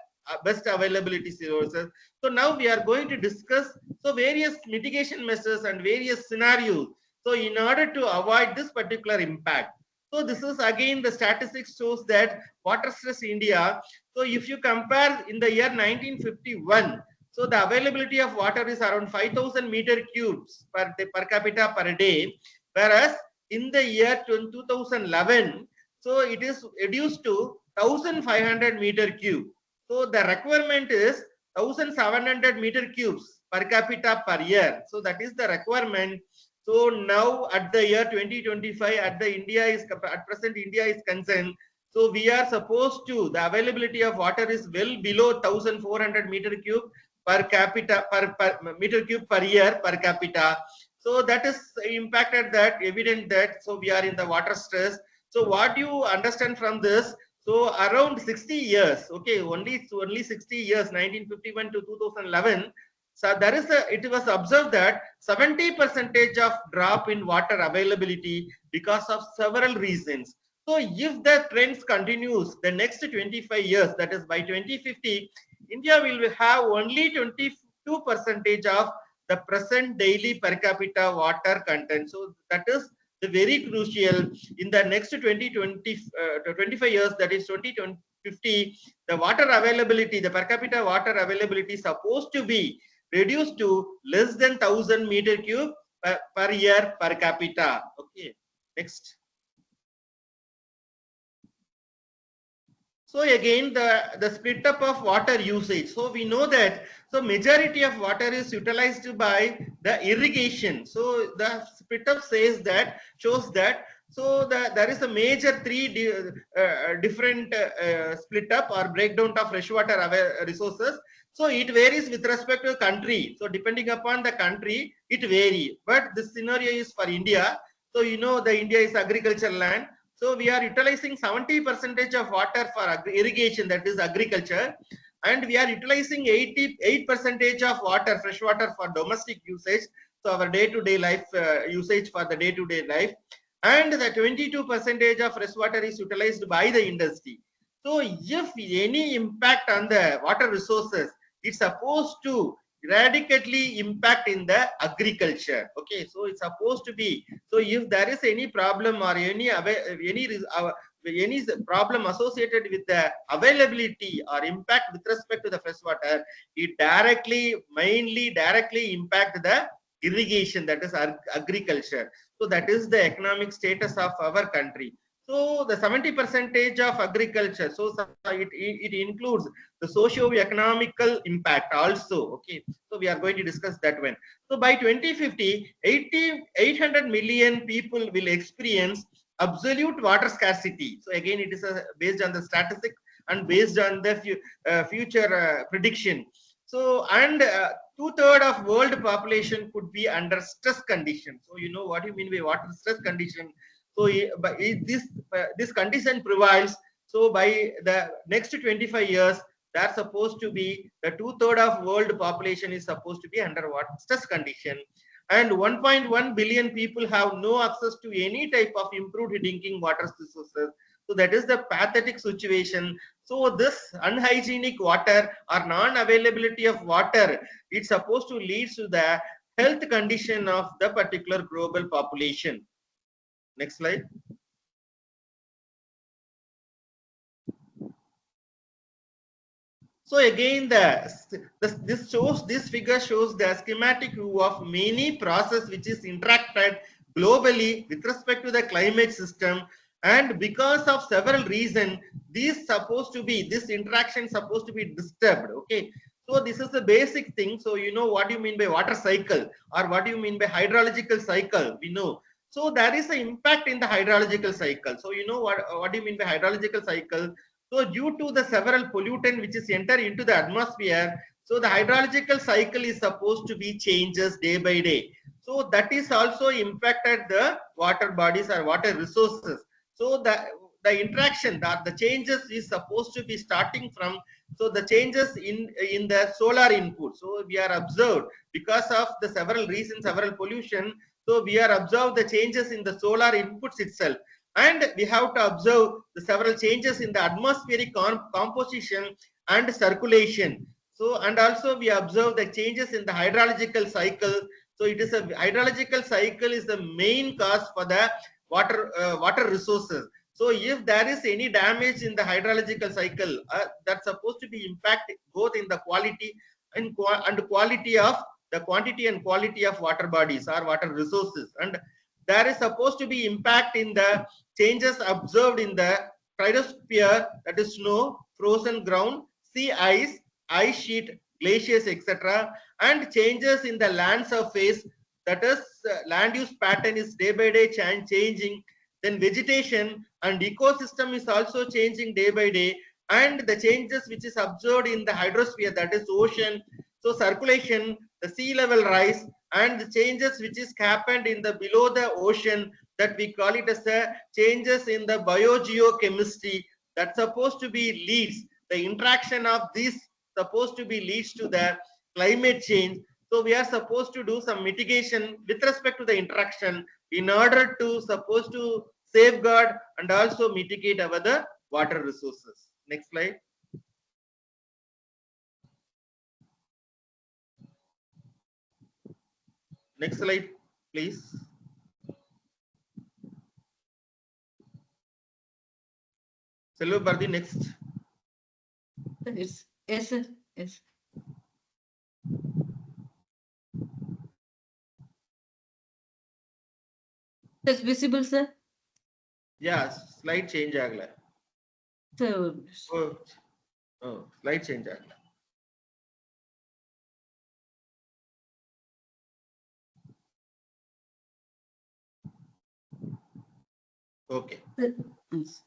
best availability resources. So now we are going to discuss various mitigation measures and various scenarios. So in order to avoid this particular impact. So this is again the statistics shows that water stress India. So if you compare in the year 1951, so the availability of water is around 5,000 meter cubes per capita per day, whereas in the year 2011, so it is reduced to 1,500 meter cube. So the requirement is 1,700 meter cubes per capita per year. So that is the requirement. So now at the year 2025, at present India is concerned. So we are supposed to, the availability of water is well below 1,400 meter cube per capita per meter cube per year per capita. So that is impacted, that evident that so we are in the water stress. So what you understand from this? So around 60 years, okay, only 60 years, 1951 to 2011. So there is it was observed that 70% of drop in water availability because of several reasons. So if the trends continues the next 25 years, that is by 2050, India will have only 22% of the present daily per capita water content. So that is the very crucial in the next 25 years, that is 2050, the water availability, the per capita water availability is supposed to be reduced to less than 1,000 meter cube per year per capita. Okay, next. So again, the split up of water usage. So we know that, so majority of water is utilized by the irrigation. So the split up shows that, so there is a major different split up or breakdown of freshwater resources. So it varies with respect to country. So depending upon the country, it varies. But this scenario is for India. So you know the India is agricultural land. So we are utilizing 70% of water for irrigation, that is agriculture, and we are utilizing 88% of water, fresh water, for domestic usage. So our day-to-day life usage for the day-to-day life, and the 22% of fresh water is utilized by the industry. So if any impact on the water resources, it's supposed to radically impact in the agriculture. Okay, so it's supposed to be, so if there is any problem or any problem associated with the availability or impact with respect to the fresh water, it mainly directly impact the irrigation, that is agriculture. So that is the economic status of our country. So the 70% of agriculture, so it includes the socio-economical impact also. Okay, so we are going to discuss that one. So by 2050, 800 million people will experience absolute water scarcity. So again, it is based on the statistics and based on the future prediction. So, and 2/3 of world population could be under stress condition. So you know what you mean by water stress condition. So this condition prevails. So by the next 25 years, that's supposed to be the 2/3 of world population is supposed to be under what stress condition, and 1.1 billion people have no access to any type of improved drinking water resources. So that is the pathetic situation. So this unhygienic water or non-availability of water, it's supposed to lead to the health condition of the particular global population. Next slide. So again, this figure shows the schematic view of many process which is interacted globally with respect to the climate system, and because of several reasons, this interaction supposed to be disturbed. Okay, so this is the basic thing. So you know what you mean by water cycle, or what you mean by hydrological cycle, we know. So there is an impact in the hydrological cycle. So you know what do you mean by hydrological cycle? So due to the several pollutant which is enter into the atmosphere, so the hydrological cycle is supposed to be changes day by day. So that is also impacted the water bodies or water resources. So the interaction, the changes is supposed to be starting from, so the changes in the solar input. So we are observed because of the several reasons, several pollution. So we are observed the changes in the solar inputs itself. And we have to observe the several changes in the atmospheric composition and circulation. So, and also we observe the changes in the hydrological cycle. So it is a hydrological cycle is the main cause for the water resources. So if there is any damage in the hydrological cycle, that's supposed to be impacted both in the quality and quality of the quantity and quality of water bodies or water resources. And there is supposed to be impact in the changes observed in the cryosphere, that is snow, frozen ground, sea ice, ice sheet, glaciers, etc., and changes in the land surface, that is land use pattern is day by day changing. Then vegetation and ecosystem is also changing day by day, and the changes which is observed in the hydrosphere, that is ocean. So circulation, the sea level rise, and the changes which is happened in the below the ocean, that we call it as the changes in the biogeochemistry, that supposed to be leads, the interaction of this supposed to be leads to the climate change. So we are supposed to do some mitigation with respect to the interaction in order to supposed to safeguard and also mitigate our the water resources. Next slide. Next slide, please. Selva Bharti, next. Yes, sir. Yes. It's visible, sir. Yeah, slide change agla. So, Oh, oh, slide change. Okay. yes.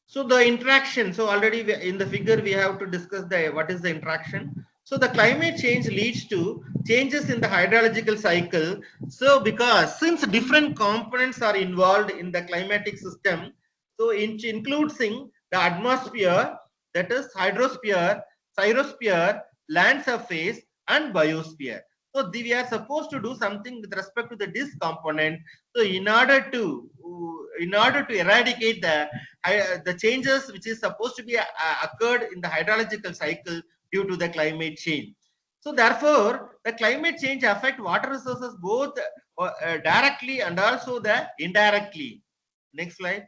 So the interaction, so already in the figure we have to discuss the what is the interaction. So the climate change leads to changes in the hydrological cycle. So because since different components are involved in the climatic system, so it includes the atmosphere, that is hydrosphere, cyrosphere, land surface, and biosphere. So we are supposed to do something with respect to this component. So in order to eradicate the changes which is supposed to be occurred in the hydrological cycle due to the climate change. So therefore, the climate change affect water resources both directly and also the indirectly. Next slide.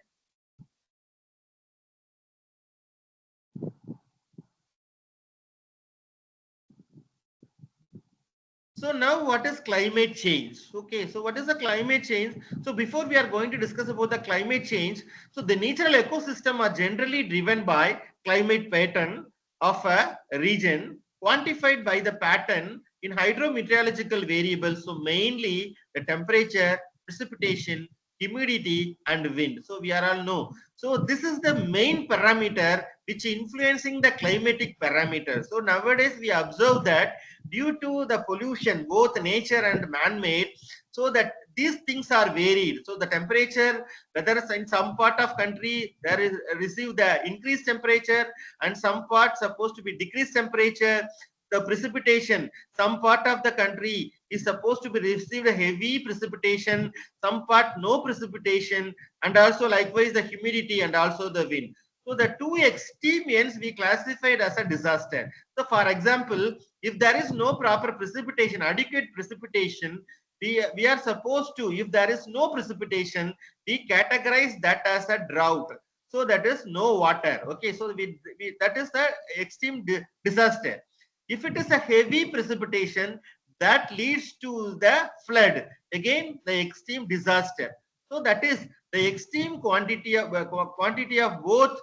So now what is climate change? Okay, so what is the climate change? So before we are going to discuss about the climate change, so the natural ecosystem are generally driven by climate pattern of a region quantified by the pattern in hydrometeorological variables. So mainly the temperature, precipitation, humidity and wind. So we are all know. So this is the main parameter which influencing the climatic parameter. So nowadays we observe that due to the pollution, both nature and man-made, so that these things are varied. So the temperature, whether in some part of country there is receive the increased temperature and some part supposed to be decreased temperature. The precipitation, some part of the country is supposed to be received a heavy precipitation, some part no precipitation, and also likewise the humidity and also the wind. So the two extreme ends we classified as a disaster. So for example, if there is no proper precipitation, adequate precipitation, we are supposed to, if there is no precipitation, we categorize that as a drought. So that is no water. Okay, so that is the extreme disaster. If it is a heavy precipitation, that leads to the flood. Again, the extreme disaster. So that is the extreme quantity of both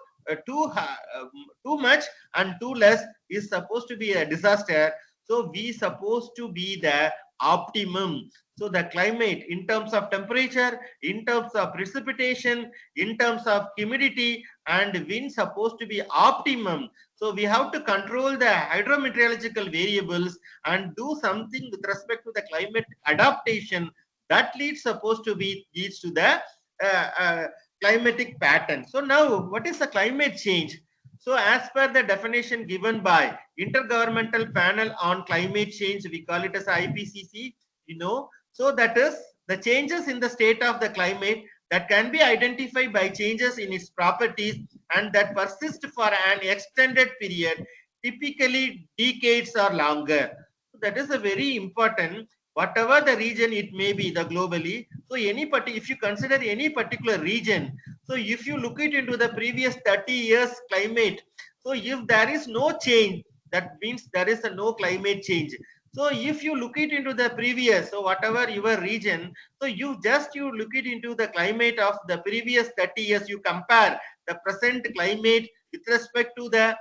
too much and too less is supposed to be a disaster. So we supposed to be the optimum. So the climate in terms of temperature, in terms of precipitation, in terms of humidity and wind supposed to be optimum. So we have to control the hydrometeorological variables and do something with respect to the climate adaptation. That leads to the climatic pattern. So now what is the climate change? So as per the definition given by Intergovernmental Panel on Climate Change, we call it as IPCC, so that is the changes in the state of the climate that can be identified by changes in its properties and that persist for an extended period, typically decades or longer. So that is a very important, whatever the region it may be, the globally. So if you consider any particular region, so if you look it into the previous 30 years climate, so if there is no change, that means there is no climate change. So if you look it into the previous, so whatever your region, so you look it into the climate of the previous 30 years, you compare the present climate with respect to the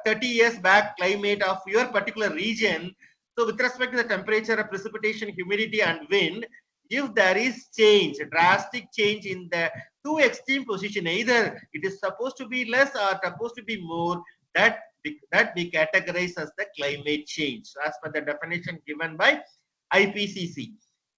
30 years back climate of your particular region. So with respect to the temperature, precipitation, humidity and wind, if there is change, drastic change in the two extreme position, either it is supposed to be less or supposed to be more, that we categorize as the climate change as per the definition given by IPCC.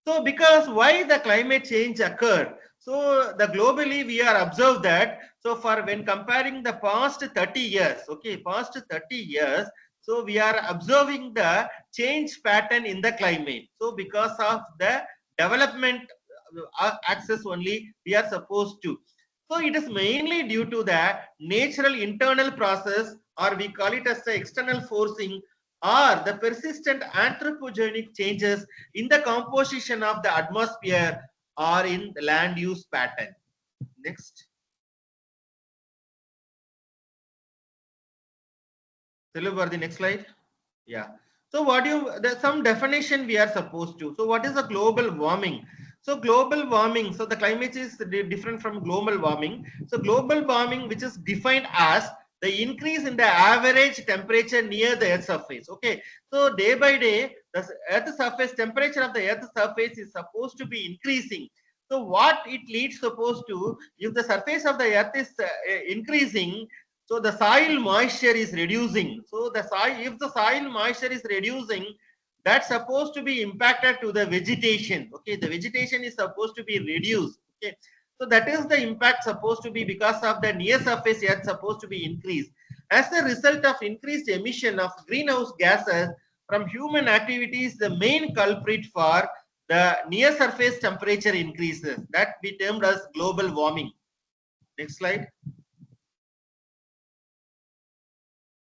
So because why the climate change occurred? So the globally we are observed that, so for when comparing the past 30 years, okay, past 30 years, so we are observing the change pattern in the climate. So because of the development access only we are supposed to. So it is mainly due to the natural internal process, or we call it as the external forcing, or the persistent anthropogenic changes in the composition of the atmosphere or in the land use pattern. Next. Silver, the next slide. Yeah. So there's some definition we are supposed to. So what is the global warming? So global warming, so the climate change is different from global warming. So global warming, which is defined as the increase in the average temperature near the Earth's surface. Okay, so day by day, the Earth's surface temperature of the Earth's surface is supposed to be increasing. So what it leads supposed to, if the surface of the Earth is increasing, so the soil moisture is reducing. So the soil, if the soil moisture is reducing, that's supposed to be impacted to the vegetation. Okay, the vegetation is supposed to be reduced. Okay, so that is the impact supposed to be because of the near surface Earth supposed to be increased. As a result of increased emission of greenhouse gases from human activities, the main culprit for the near surface temperature increases that we termed as global warming. Next slide.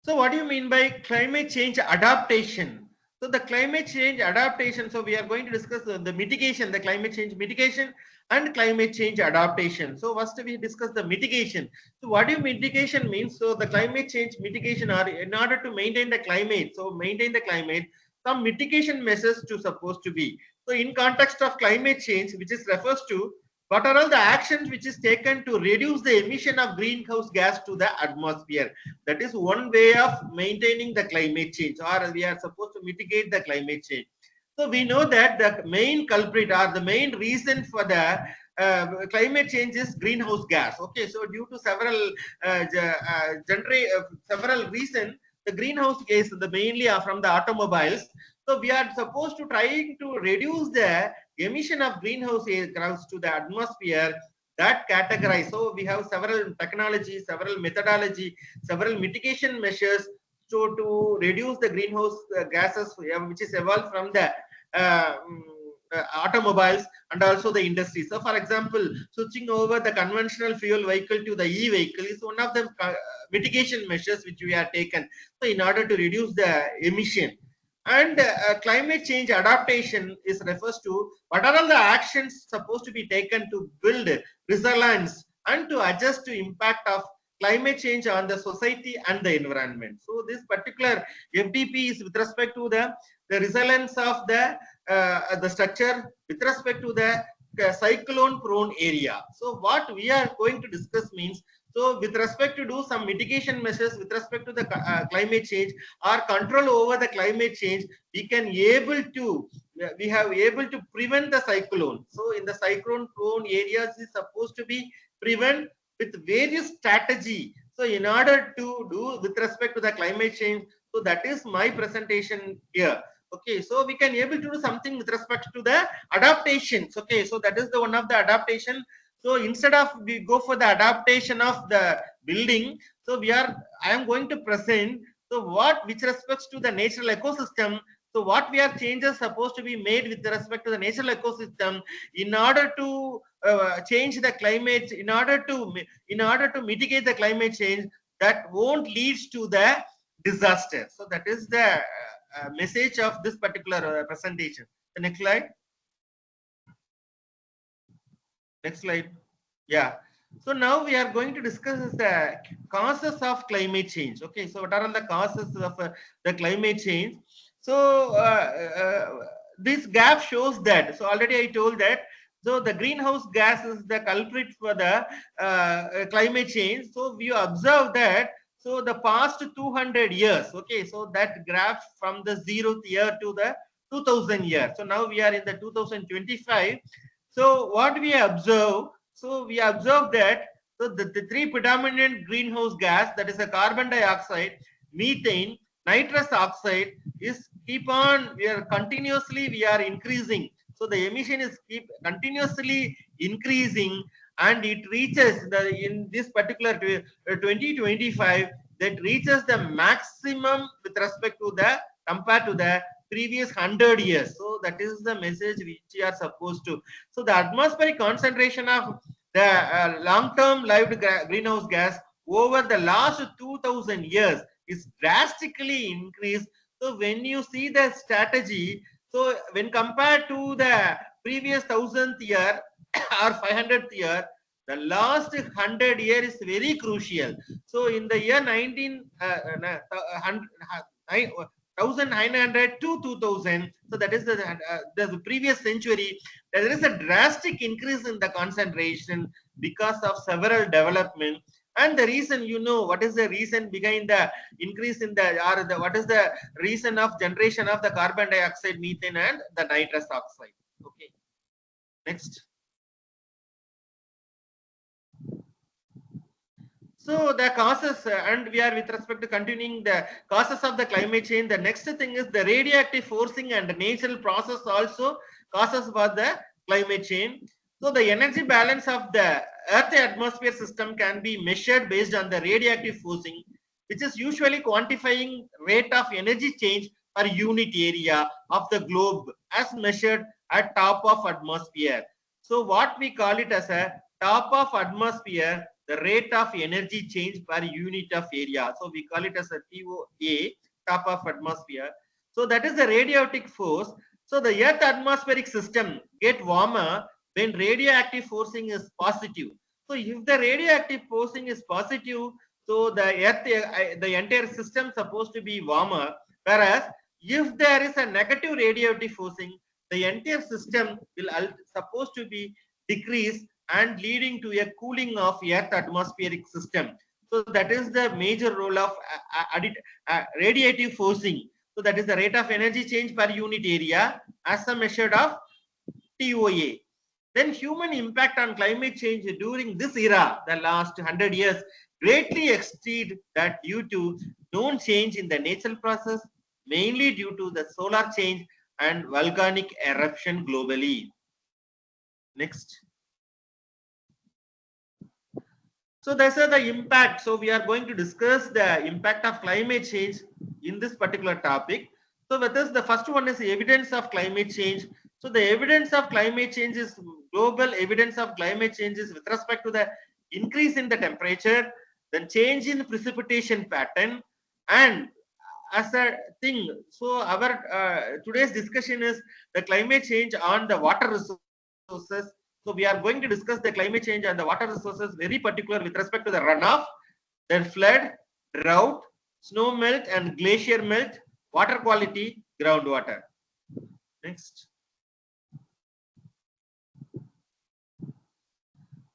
So what do you mean by climate change adaptation? So the climate change adaptation, so we are going to discuss the mitigation, the climate change mitigation and climate change adaptation. So first we discuss the mitigation. So what do mitigation means? So the climate change mitigation are in order to maintain the climate. So maintain the climate, some mitigation measures to supposed to be. So in context of climate change, which is refers to what are all the actions which is taken to reduce the emission of greenhouse gas to the atmosphere. That is one way of maintaining the climate change, or we are supposed to mitigate the climate change. So we know that the main culprit or the main reason for the climate change is greenhouse gas. Okay, so due to several several reasons, the greenhouse gas mainly are from the automobiles. So we are supposed to trying to reduce the emission of greenhouse gas to the atmosphere. That categorize. So we have several technologies, several methodology, several mitigation measures to reduce the greenhouse gases which is evolved from the automobiles and also the industry. So for example, switching over the conventional fuel vehicle to the e-vehicle is one of the mitigation measures which we are taken, so in order to reduce the emission. And climate change adaptation is refers to what are all the actions supposed to be taken to build resilience and to adjust to impact of climate change on the society and the environment. So this particular FDP is with respect to the resilience of the structure with respect to the cyclone prone area. So what we are going to discuss means, so with respect to do some mitigation measures with respect to the climate change or control over the climate change, we can able to prevent the cyclone. So in the cyclone prone areas is supposed to be prevent with various strategy. So in order to do with respect to the climate change, so that is my presentation here. Okay, so we can able to do something with respect to the adaptations. Okay, so that is the one of the adaptation. So instead of we go for the adaptation of the building, so I am going to present, so what which respects to the natural ecosystem. So what we are changes supposed to be made with respect to the natural ecosystem in order to change the climate, in order to mitigate the climate change that won't lead to the disaster. So that is the message of this particular presentation. The next slide. Next slide. Yeah. So now we are going to discuss the causes of climate change. Okay. So what are all the causes of the climate change? So this graph shows that. So already I told that. So the greenhouse gas is the culprit for the climate change. So we observe that. So the past 200 years. Okay. So that graph from the 0th year to the 2000 year. So now we are in the 2025. So what we observe, so we observe that so the three predominant greenhouse gas, that is a carbon dioxide, methane, nitrous oxide, is we are continuously increasing. So the emission is continuously increasing, and it reaches in this particular 2025 that reaches the maximum with respect to the compared to the previous 100 years. So that is the message which we are supposed to. So the atmospheric concentration of the long-term lived greenhouse gas over the last 2000 years is drastically increased. So when you see the strategy, so when compared to the previous 1000th year or 500th year, the last 100 year is very crucial. So in the year 1900 to 2000. So that is the previous century. There is a drastic increase in the concentration because of several developments. And the reason, you know, what is the reason behind the increase in what is the reason of generation of the carbon dioxide, methane, and the nitrous oxide? Okay. Next. So the causes, and we are with respect to continuing the causes of the climate change. The next thing is the radioactive forcing and natural process also causes for the climate change. So the energy balance of the Earth atmosphere system can be measured based on the radioactive forcing, which is usually quantifying rate of energy change per unit area of the globe as measured at top of atmosphere. So what we call it as a top of atmosphere, the rate of energy change per unit of area. So we call it as a TOA, top of atmosphere. So that is the radioactive force. So the Earth atmospheric system get warmer when radioactive forcing is positive. So if the radioactive forcing is positive, so the Earth, the entire system supposed to be warmer. Whereas if there is a negative radioactive forcing, the entire system will supposed to be decreased and leading to a cooling of Earth atmospheric system. So that is the major role of radiative forcing. So that is the rate of energy change per unit area as a measure of TOA. Then human impact on climate change during this era, the last 100 years, greatly exceed that due to known change in the natural process, mainly due to the solar change and volcanic eruption globally. Next. So that's the impact. So we are going to discuss the impact of climate change in this particular topic. So with this, the first one is the evidence of climate change. So the evidence of climate change is global evidence of climate changes with respect to the increase in the temperature, then change in precipitation pattern, and as a thing. So our today's discussion is the climate change on the water resources. So we are going to discuss the climate change and the water resources very particular with respect to the runoff, then flood, drought, snow melt and glacier melt, water quality, groundwater. Next.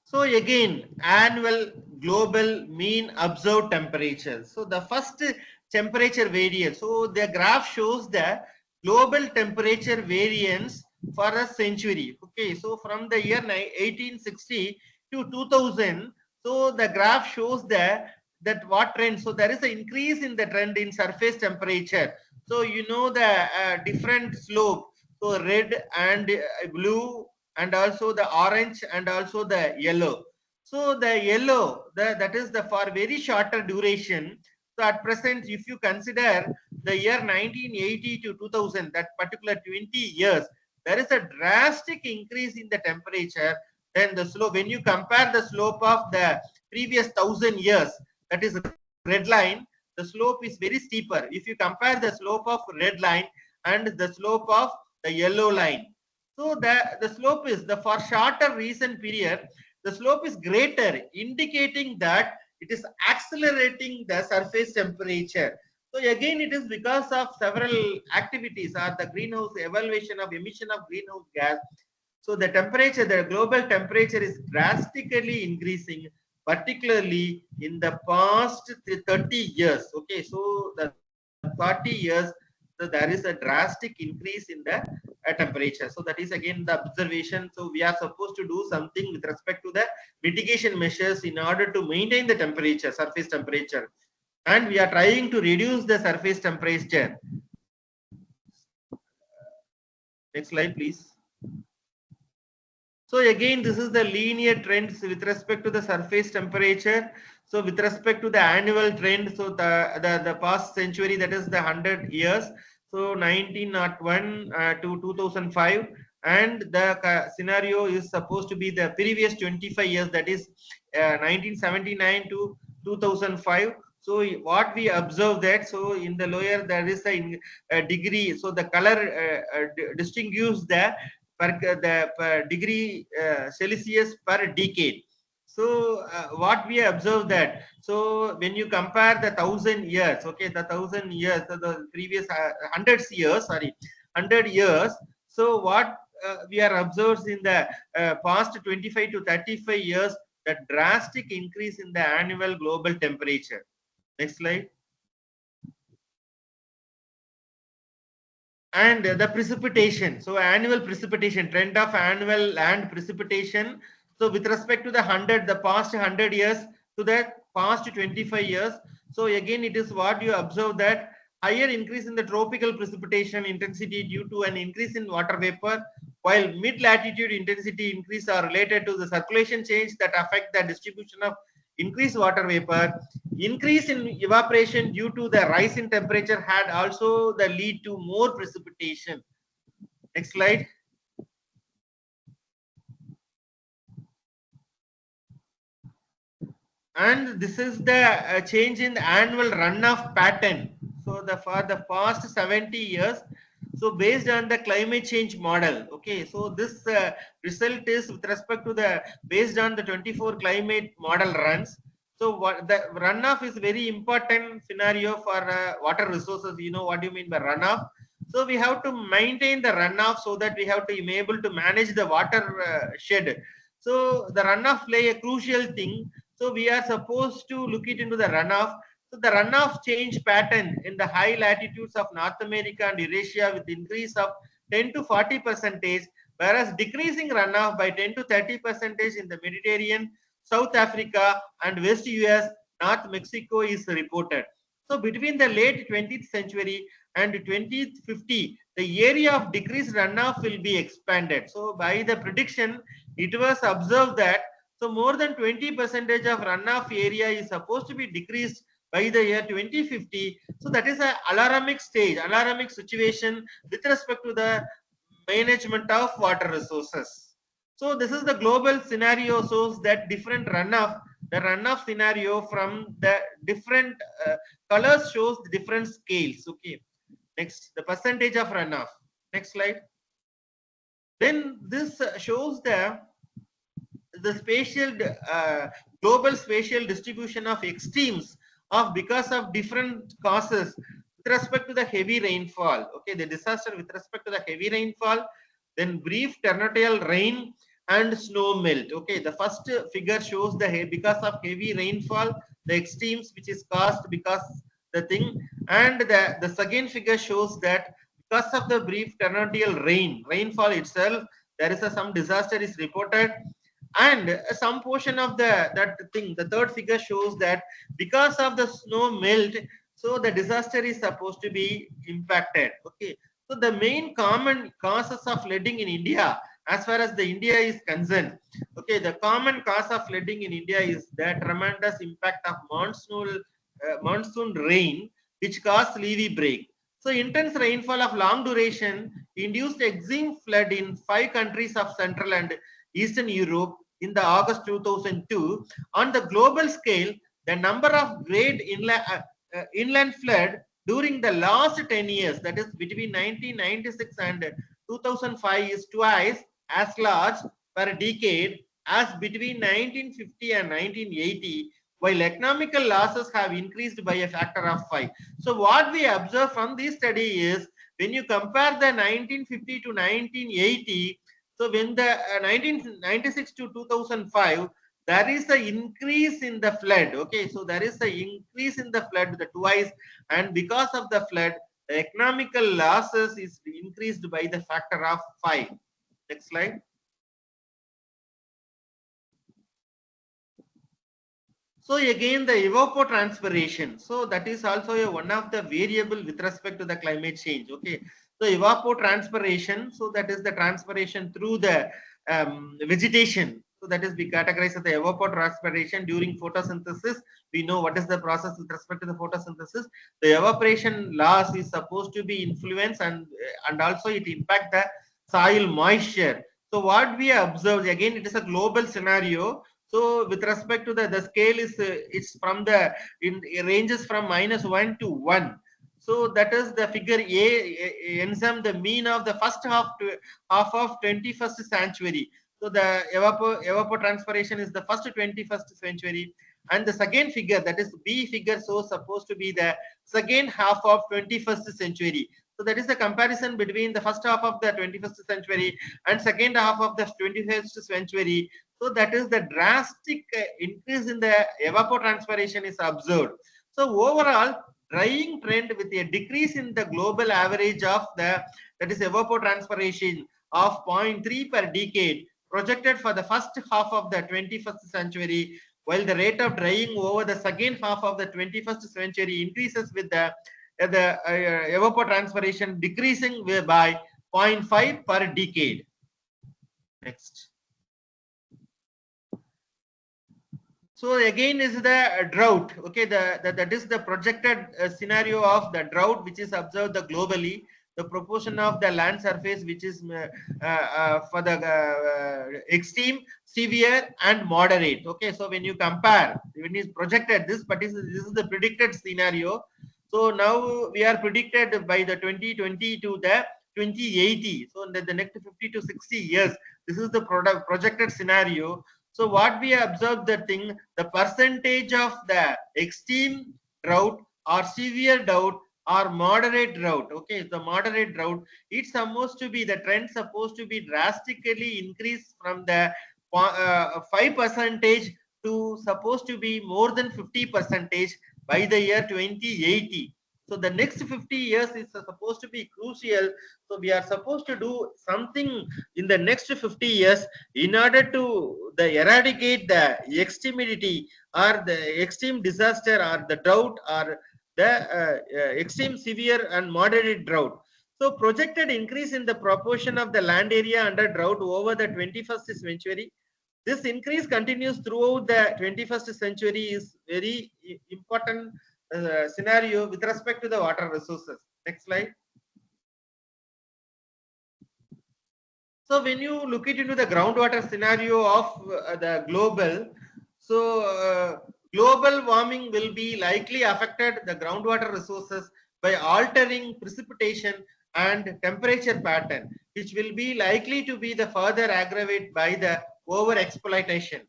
So again, annual global mean observed temperature. So the first temperature variance. So the graph shows the global temperature variance for a century. Okay, so from the year 1860 to 2000, so the graph shows that what trend. So there is an increase in the trend in surface temperature. So you know the different slope. So red and blue and also the orange and also the yellow. So the yellow, that is the for very shorter duration. So at present, if you consider the year 1980 to 2000, that particular 20 years, there is a drastic increase in the temperature. Then the slope, when you compare the slope of the previous 1000 years, that is red line, the slope is very steeper. If you compare the slope of red line and the slope of the yellow line, so the slope is the for shorter recent period, the slope is greater, indicating that it is accelerating the surface temperature. So again, it is because of several activities or the greenhouse evaluation of emission of greenhouse gas. So the temperature, the global temperature is drastically increasing, particularly in the past 30 years. Okay, so the 30 years, so there is a drastic increase in the temperature. So that is again the observation. So we are supposed to do something with respect to the mitigation measures in order to maintain the temperature, surface temperature, and we are trying to reduce the surface temperature. Next slide, please. So again, this is the linear trends with respect to the surface temperature. So with respect to the annual trend, so the past century, that is the 100 years. So 1901 to 2005, and the scenario is supposed to be the previous 25 years, that is 1979 to 2005. So what we observe that, so in the lower there is a degree. So the color distinguishes the per degree Celsius per decade. So what we observe that, so when you compare the 1,000 years, okay, the 1,000 years, the previous hundreds years, sorry, 100 years. So what we are observed in the past 25 to 35 years, the drastic increase in the annual global temperature. Next slide. And the precipitation, so annual precipitation, trend of annual land precipitation. So with respect to the past 100 years to the past 25 years, so again it is what you observe, that higher increase in the tropical precipitation intensity due to an increase in water vapor, while mid latitude intensity increase are related to the circulation change that affect the distribution of increased water vapor. Increase in evaporation due to the rise in temperature had also the lead to more precipitation. Next slide. And this is the change in the annual runoff pattern. So for the past 70 years, so based on the climate change model, okay, so this result is with respect to the based on the 24 climate model runs. So what the runoff is very important scenario for water resources. You know what do you mean by runoff? So we have to maintain the runoff so that we have to be able to manage the water shed. So the runoff play a crucial thing. So we are supposed to look it into the runoff. So the runoff change pattern in the high latitudes of North America and Eurasia with increase of 10 to 40%, whereas decreasing runoff by 10 to 30% in the Mediterranean, South Africa and West US, North Mexico is reported. So between the late 20th century and 2050, the area of decreased runoff will be expanded. So by the prediction, it was observed that so more than 20% of runoff area is supposed to be decreased by the year 2050. So that is an alarmic stage, alarmic situation with respect to the management of water resources. So this is the global scenario, shows that different runoff, the runoff scenario from the different colors shows the different scales. Okay. Next, the percentage of runoff. Next slide. Then this shows the spatial global spatial distribution of extremes of because of different causes with respect to the heavy rainfall. Okay, the disaster with respect to the heavy rainfall, then brief torrential rain and snow melt. Okay, the first figure shows the because of heavy rainfall, the extremes which is caused because the thing, and the second figure shows that because of the brief torrential rainfall itself, there is some disaster is reported. And some portion of that thing, the third figure shows that because of the snow melt, so the disaster is supposed to be impacted. Okay, so the main common causes of flooding in India, as far as the India is concerned, okay, the common cause of flooding in India is the tremendous impact of monsoon rain which caused levee break. So intense rainfall of long duration induced extreme flood in 5 countries of Central and Eastern Europe in the August 2002. On the global scale, the number of great inland flood during the last 10 years, that is between 1996 and 2005, is twice as large per decade as between 1950 and 1980, while economical losses have increased by a factor of 5. So what we observe from this study is, when you compare the 1950 to 1980, so when the 1996 to 2005, there is an increase in the flood. Okay, so there is an increase in the flood the twice, and because of the flood, the economical losses is increased by the factor of 5. Next slide. So again, the evapotranspiration. So that is also one of the variable with respect to the climate change. Okay. So evapotranspiration. So that is the transpiration through the vegetation. So that is we categorize as the evapotranspiration during photosynthesis. We know what is the process with respect to the photosynthesis. The evaporation loss is supposed to be influenced, and also it impact the soil moisture. So what we observe, again, it is a global scenario. So with respect to the scale is it's from the it ranges from -1 to 1. So that is the figure A ends the mean of the first half of 21st century. So the evapotranspiration is the first 21st century, and the second figure, that is B figure, so supposed to be the second half of 21st century. So that is the comparison between the first half of the 21st century and second half of the 21st century. So that is the drastic increase in the evapotranspiration is observed. So overall, drying trend with a decrease in the global average of the, that is evapotranspiration of 0.3 per decade projected for the first half of the 21st century, while the rate of drying over the second half of the 21st century increases with the evapotranspiration decreasing by 0.5 per decade. Next. So again is the drought. Okay, that is the projected scenario of the drought which is observed globally. The proportion of the land surface which is for the extreme, severe, and moderate. Okay, so when you compare, when it's projected, this is the predicted scenario. So now we are predicted by the 2020 to the 2080. So in the next 50 to 60 years, this is the projected scenario. So what we observed, the thing, the percentage of the extreme drought or severe drought or moderate drought. Okay, the moderate drought, it's supposed to be, the trend supposed to be drastically increased from the 5% to supposed to be more than 50% by the year 2080. So the next 50 years is supposed to be crucial. So we are supposed to do something in the next 50 years in order to eradicate the extremity or the extreme disaster or the drought or the extreme severe and moderate drought. So projected increase in the proportion of the land area under drought over the 21st century. This increase continues throughout the 21st century is very important scenario with respect to the water resources. Next slide. So when you look it into the groundwater scenario of the global, so global warming will be likely affected the groundwater resources by altering precipitation and temperature pattern, which will be likely to be the further aggravated by the over exploitation.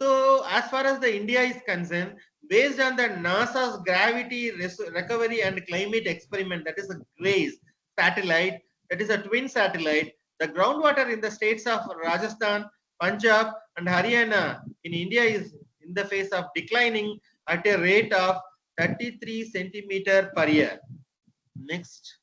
So as far as the India is concerned, based on the NASA's gravity recovery and climate experiment, that is a GRACE satellite, that is a twin satellite, the groundwater in the states of Rajasthan, Punjab, and Haryana in India is in the phase of declining at a rate of 33 centimeter per year. Next.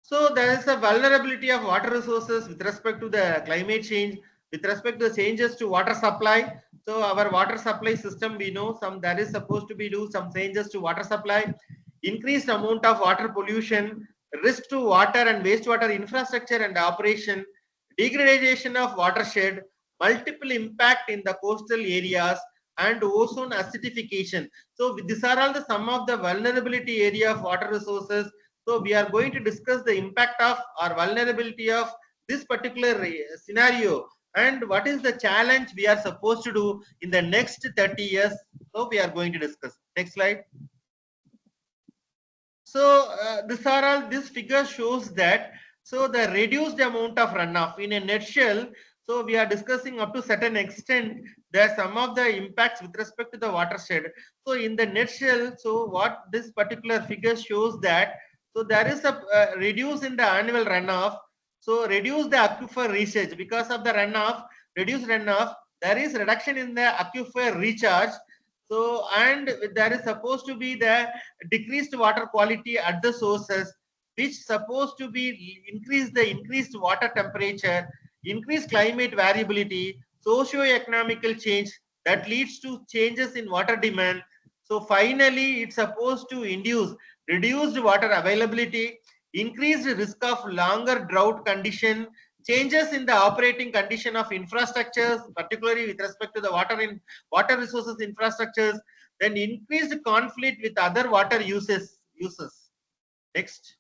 So there is a vulnerability of water resources with respect to the climate change, with respect to the changes to water supply. So our water supply system, we know there is supposed to be do some changes to water supply, increased amount of water pollution, risk to water and wastewater infrastructure and operation, degradation of watershed, multiple impact in the coastal areas, and ozone acidification. So these are all the some of the vulnerability area of water resources. So we are going to discuss the impact of or vulnerability of this particular scenario and what is the challenge we are supposed to do in the next 30 years. So we are going to discuss. Next slide. So this figure shows that the reduced amount of runoff in a nutshell. So we are discussing up to certain extent there are some of the impacts with respect to the watershed. So in the nutshell, so what this particular figure shows that there is a reduce in the annual runoff. So reduce the aquifer recharge because of the runoff, reduced runoff. There is reduction in the aquifer recharge. So and there is supposed to be the decreased water quality at the sources, which supposed to be increased water temperature, increased climate variability, socio-economical change that leads to changes in water demand. So finally, it's supposed to induce reduced water availability, increased risk of longer drought condition, changes in the operating condition of infrastructures, particularly with respect to the water resources infrastructures, then increased conflict with other water uses. Next.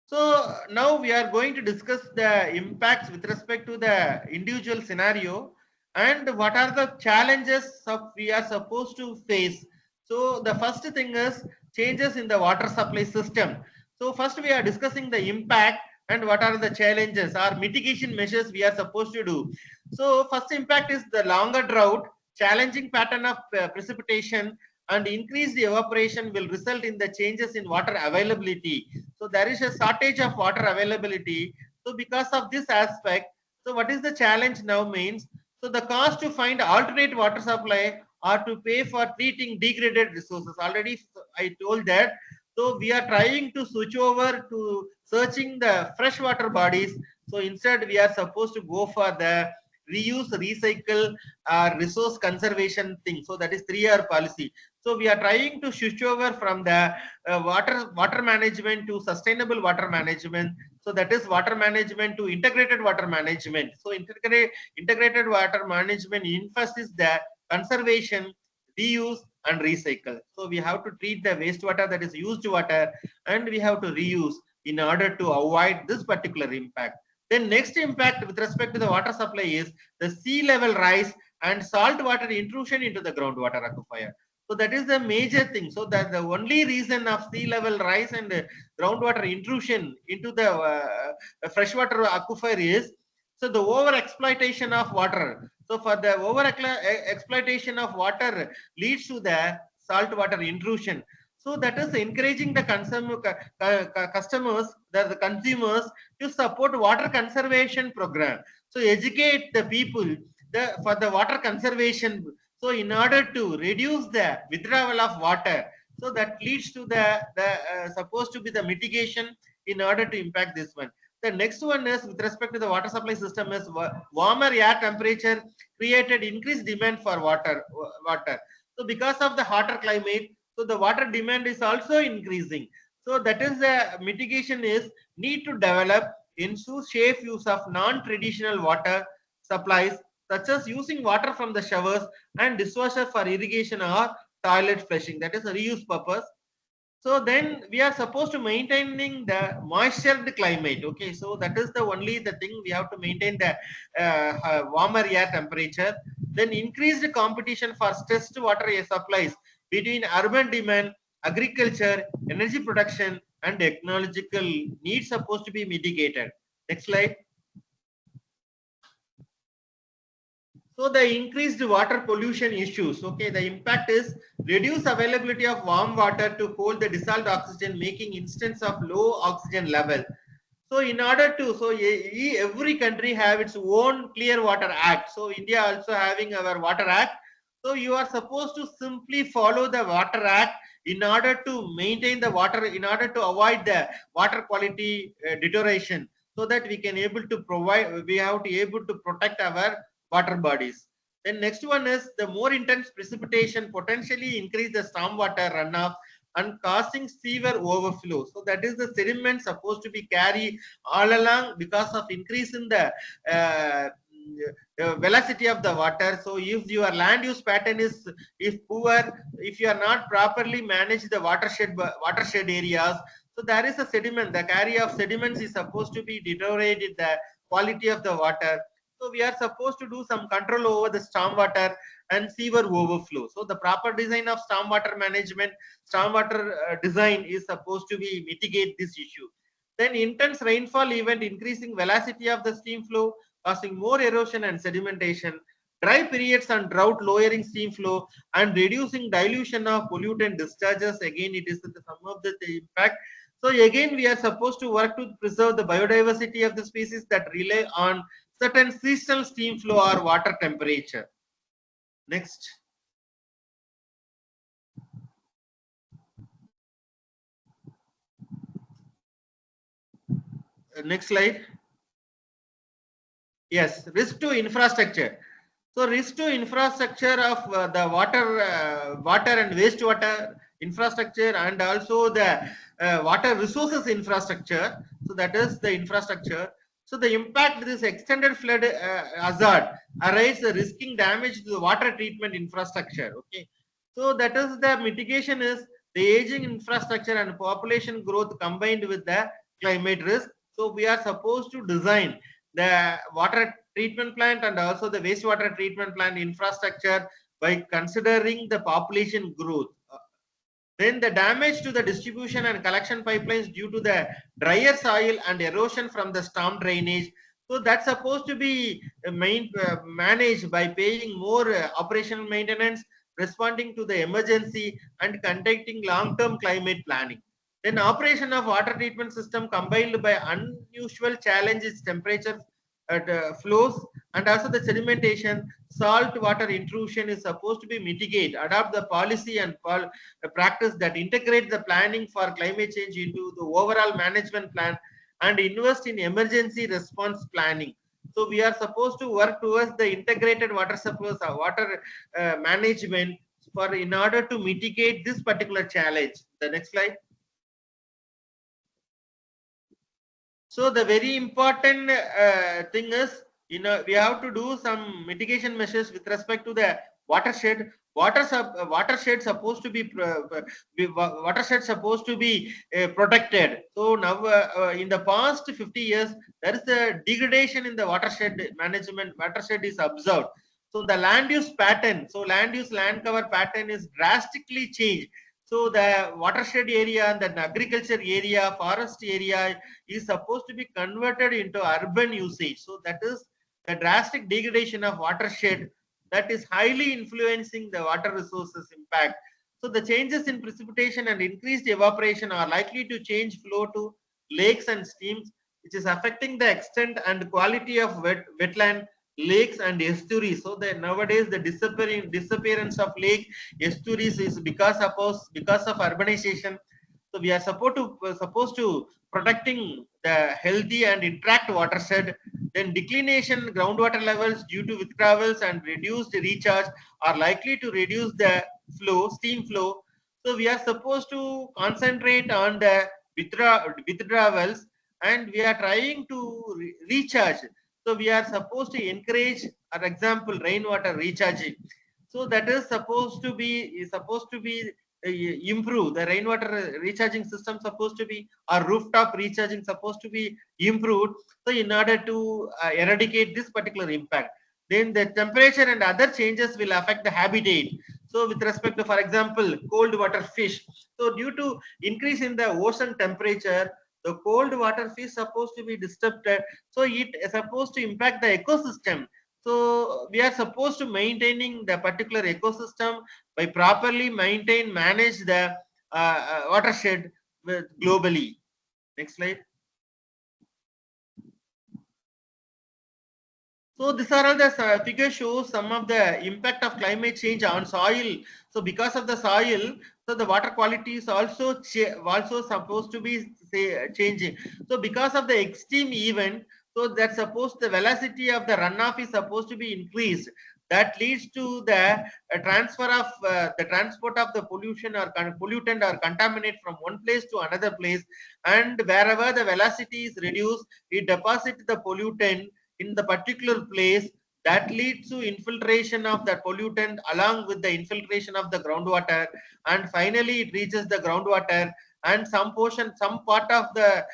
So now we are going to discuss the impacts with respect to the individual scenario and what are the challenges we are supposed to face. So the first thing is changes in the water supply system. So first we are discussing the impact and what are the challenges or mitigation measures we are supposed to do. So first impact is the longer drought, challenging pattern of precipitation and increased evaporation will result in the changes in water availability. So there is a shortage of water availability. So because of this aspect, so what is the challenge now means? So the cost to find alternate water supply or to pay for treating degraded resources. Already I told that. So we are trying to switch over to searching the freshwater bodies. So instead we are supposed to go for the reuse, recycle, resource conservation thing. So that is 3R policy. So we are trying to switch over from the water management to sustainable water management. So that is water management to integrated water management. So integrated water management emphasis the conservation, reuse and recycle. So we have to treat the wastewater, that is used water, and we have to reuse in order to avoid this particular impact. Then next impact with respect to the water supply is the sea level rise and salt water intrusion into the groundwater aquifer. So that is the major thing. So that the only reason of sea level rise and groundwater intrusion into the freshwater aquifer is so the over exploitation of water. So for the over exploitation of water leads to the saltwater intrusion. So that is encouraging the customers, the consumers to support water conservation program. So educate the people for the water conservation. So in order to reduce the withdrawal of water, so that leads to the supposed to be the mitigation in order to impact this one. The next one is with respect to the water supply system is warmer air temperature created increased demand for water. So because of the hotter climate, so the water demand is also increasing. So that is the mitigation is need to develop ensure safe use of non-traditional water supplies such as using water from the showers and dishwasher for irrigation or toilet flushing. That is a reuse purpose. So then we are supposed to maintaining the moistured climate. Okay, so that is the only the thing we have to maintain the warmer air temperature. Then increased competition for stressed water supplies between urban demand, agriculture, energy production, and technological needs supposed to be mitigated. Next slide. So the increased water pollution issues, okay, the impact is reduced availability of warm water to hold the dissolved oxygen, making instance of low oxygen level. So in order to, so every country have its own Clear Water Act. So India also having our Water Act. So you are supposed to simply follow the Water Act in order to maintain the water, in order to avoid the water quality deterioration, so that we can able to provide, we have to able to protect our water bodies. Then next one is the more intense precipitation potentially increase the stormwater runoff and causing severe overflow. So that is the sediment supposed to be carried all along because of increase in the velocity of the water. So if your land use pattern is poor, if you are not properly manage the watershed areas, so there is a sediment, the carry of sediments is supposed to be deteriorated the quality of the water. So we are supposed to do some control over the stormwater and sewer overflow. So the proper design of stormwater management, stormwater design is supposed to be mitigate this issue. Then intense rainfall event increasing velocity of the stream flow, causing more erosion and sedimentation. Dry periods and drought lowering stream flow and reducing dilution of pollutant discharges. Again, it is some of the impact. So again, we are supposed to work to preserve the biodiversity of the species that rely on certain seasonal stream flow or water temperature. Next. Next slide. Yes, risk to infrastructure. So risk to infrastructure of the water and wastewater infrastructure and also the water resources infrastructure. So that is the infrastructure. So the impact this extended flood hazard arise risking damage to the water treatment infrastructure. Okay. So that is the mitigation is the aging infrastructure and population growth combined with the climate risk. So we are supposed to design the water treatment plant and also the wastewater treatment plant infrastructure by considering the population growth. Then the damage to the distribution and collection pipelines due to the drier soil and erosion from the storm drainage. So that's supposed to be managed by paying more operational maintenance, responding to the emergency, and conducting long-term climate planning. Then operation of water treatment system combined by unusual challenges, temperature at flows, and also the sedimentation, salt water intrusion is supposed to be mitigate, adopt the policy and practice that integrate the planning for climate change into the overall management plan and invest in emergency response planning. So we are supposed to work towards the integrated water supplies, water management for in order to mitigate this particular challenge. The next slide. So the very important thing is, we have to do some mitigation measures with respect to the watershed. Watershed supposed to be protected. So now in the past 50 years, there is a degradation in the watershed management. Watershed is observed. So the land use pattern, land cover pattern is drastically changed. So the watershed area, the agriculture area, forest area is supposed to be converted into urban usage. So that is the drastic degradation of watershed that is highly influencing the water resources impact. So the changes in precipitation and increased evaporation are likely to change flow to lakes and streams, which is affecting the extent and quality of wetland, lakes and estuaries. So that nowadays the disappearance of lake estuaries is because of urbanization. So we are supposed to protecting the healthy and intact watershed. Then declination groundwater levels due to withdrawals and reduced recharge are likely to reduce the steam flow. So we are supposed to concentrate on the withdrawals, and we are trying to recharge. So we are supposed to encourage, for example, rainwater recharging. So that is supposed to be improve the rainwater recharging system, supposed to be, or rooftop recharging supposed to be improved. So in order to eradicate this particular impact, then the temperature and other changes will affect the habitat. So with respect to, for example, cold water fish, so due to increase in the ocean temperature, the cold water fish supposed to be disturbed. So it is supposed to impact the ecosystem. So we are supposed to maintaining the particular ecosystem by properly manage the watershed globally. Next slide. So these are all the figure shows some of the impact of climate change on soil. So because of the soil, so the water quality is also supposed to be changing. So because of the extreme event, so that supposed the velocity of the runoff is supposed to be increased. That leads to the transfer of the transport of the pollution or pollutant or contaminate from one place to another place, and wherever the velocity is reduced, it deposits the pollutant in the particular place. That leads to infiltration of the pollutant along with the infiltration of the groundwater, and finally it reaches the groundwater, and some part of the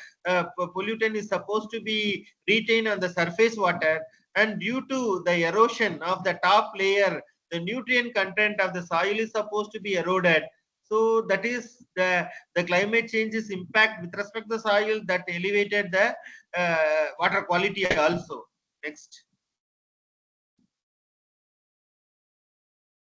pollutant is supposed to be retained on the surface water, and due to the erosion of the top layer, the nutrient content of the soil is supposed to be eroded. So that is the climate change's impact with respect to the soil that elevated the water quality also. Next.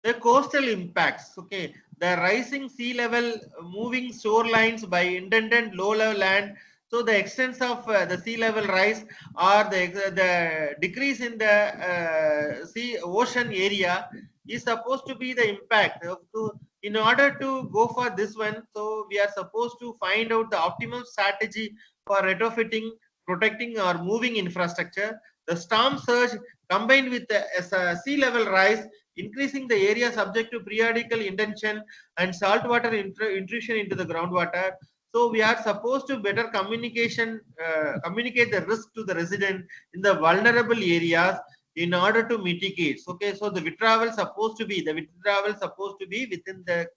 The coastal impacts. Okay, the rising sea level, moving shorelines by indented low-level land. So the extents of the sea level rise or the decrease in the ocean area is supposed to be the impact. In order to go for this one, so we are supposed to find out the optimum strategy for retrofitting, protecting or moving infrastructure. The storm surge combined with the sea level rise, increasing the area subject to periodical intention and saltwater intrusion into the groundwater. So we are supposed to better communicate the risk to the resident in the vulnerable areas in order to mitigate. Okay, so the withdrawal supposed to be within the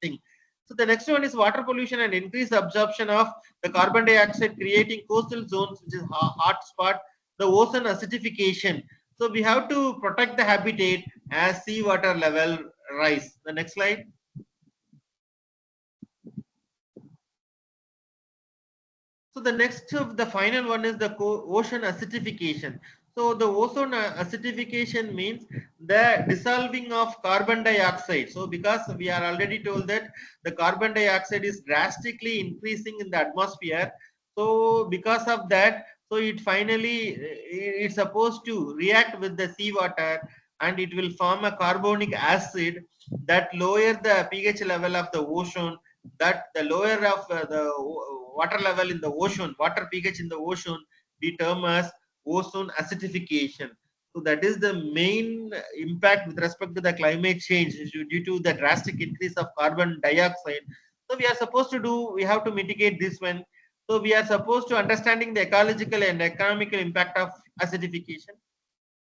thing. So the next one is water pollution and increased absorption of the carbon dioxide, creating coastal zones, which is hot spot. The ocean acidification. So we have to protect the habitat as seawater level rise. The next slide. So the next, the final one is the ocean acidification. So the ozone acidification means the dissolving of carbon dioxide. So because we are already told that the carbon dioxide is drastically increasing in the atmosphere. So because of that, so it finally it's supposed to react with the seawater and it will form a carbonic acid that lower the pH level of the ocean, that the lower of the water level in the ocean, water pH in the ocean, we term as ozone acidification. So that is the main impact with respect to the climate change due to the drastic increase of carbon dioxide. So we are supposed to do, we have to mitigate this one. So we are supposed to understanding the ecological and economical impact of acidification.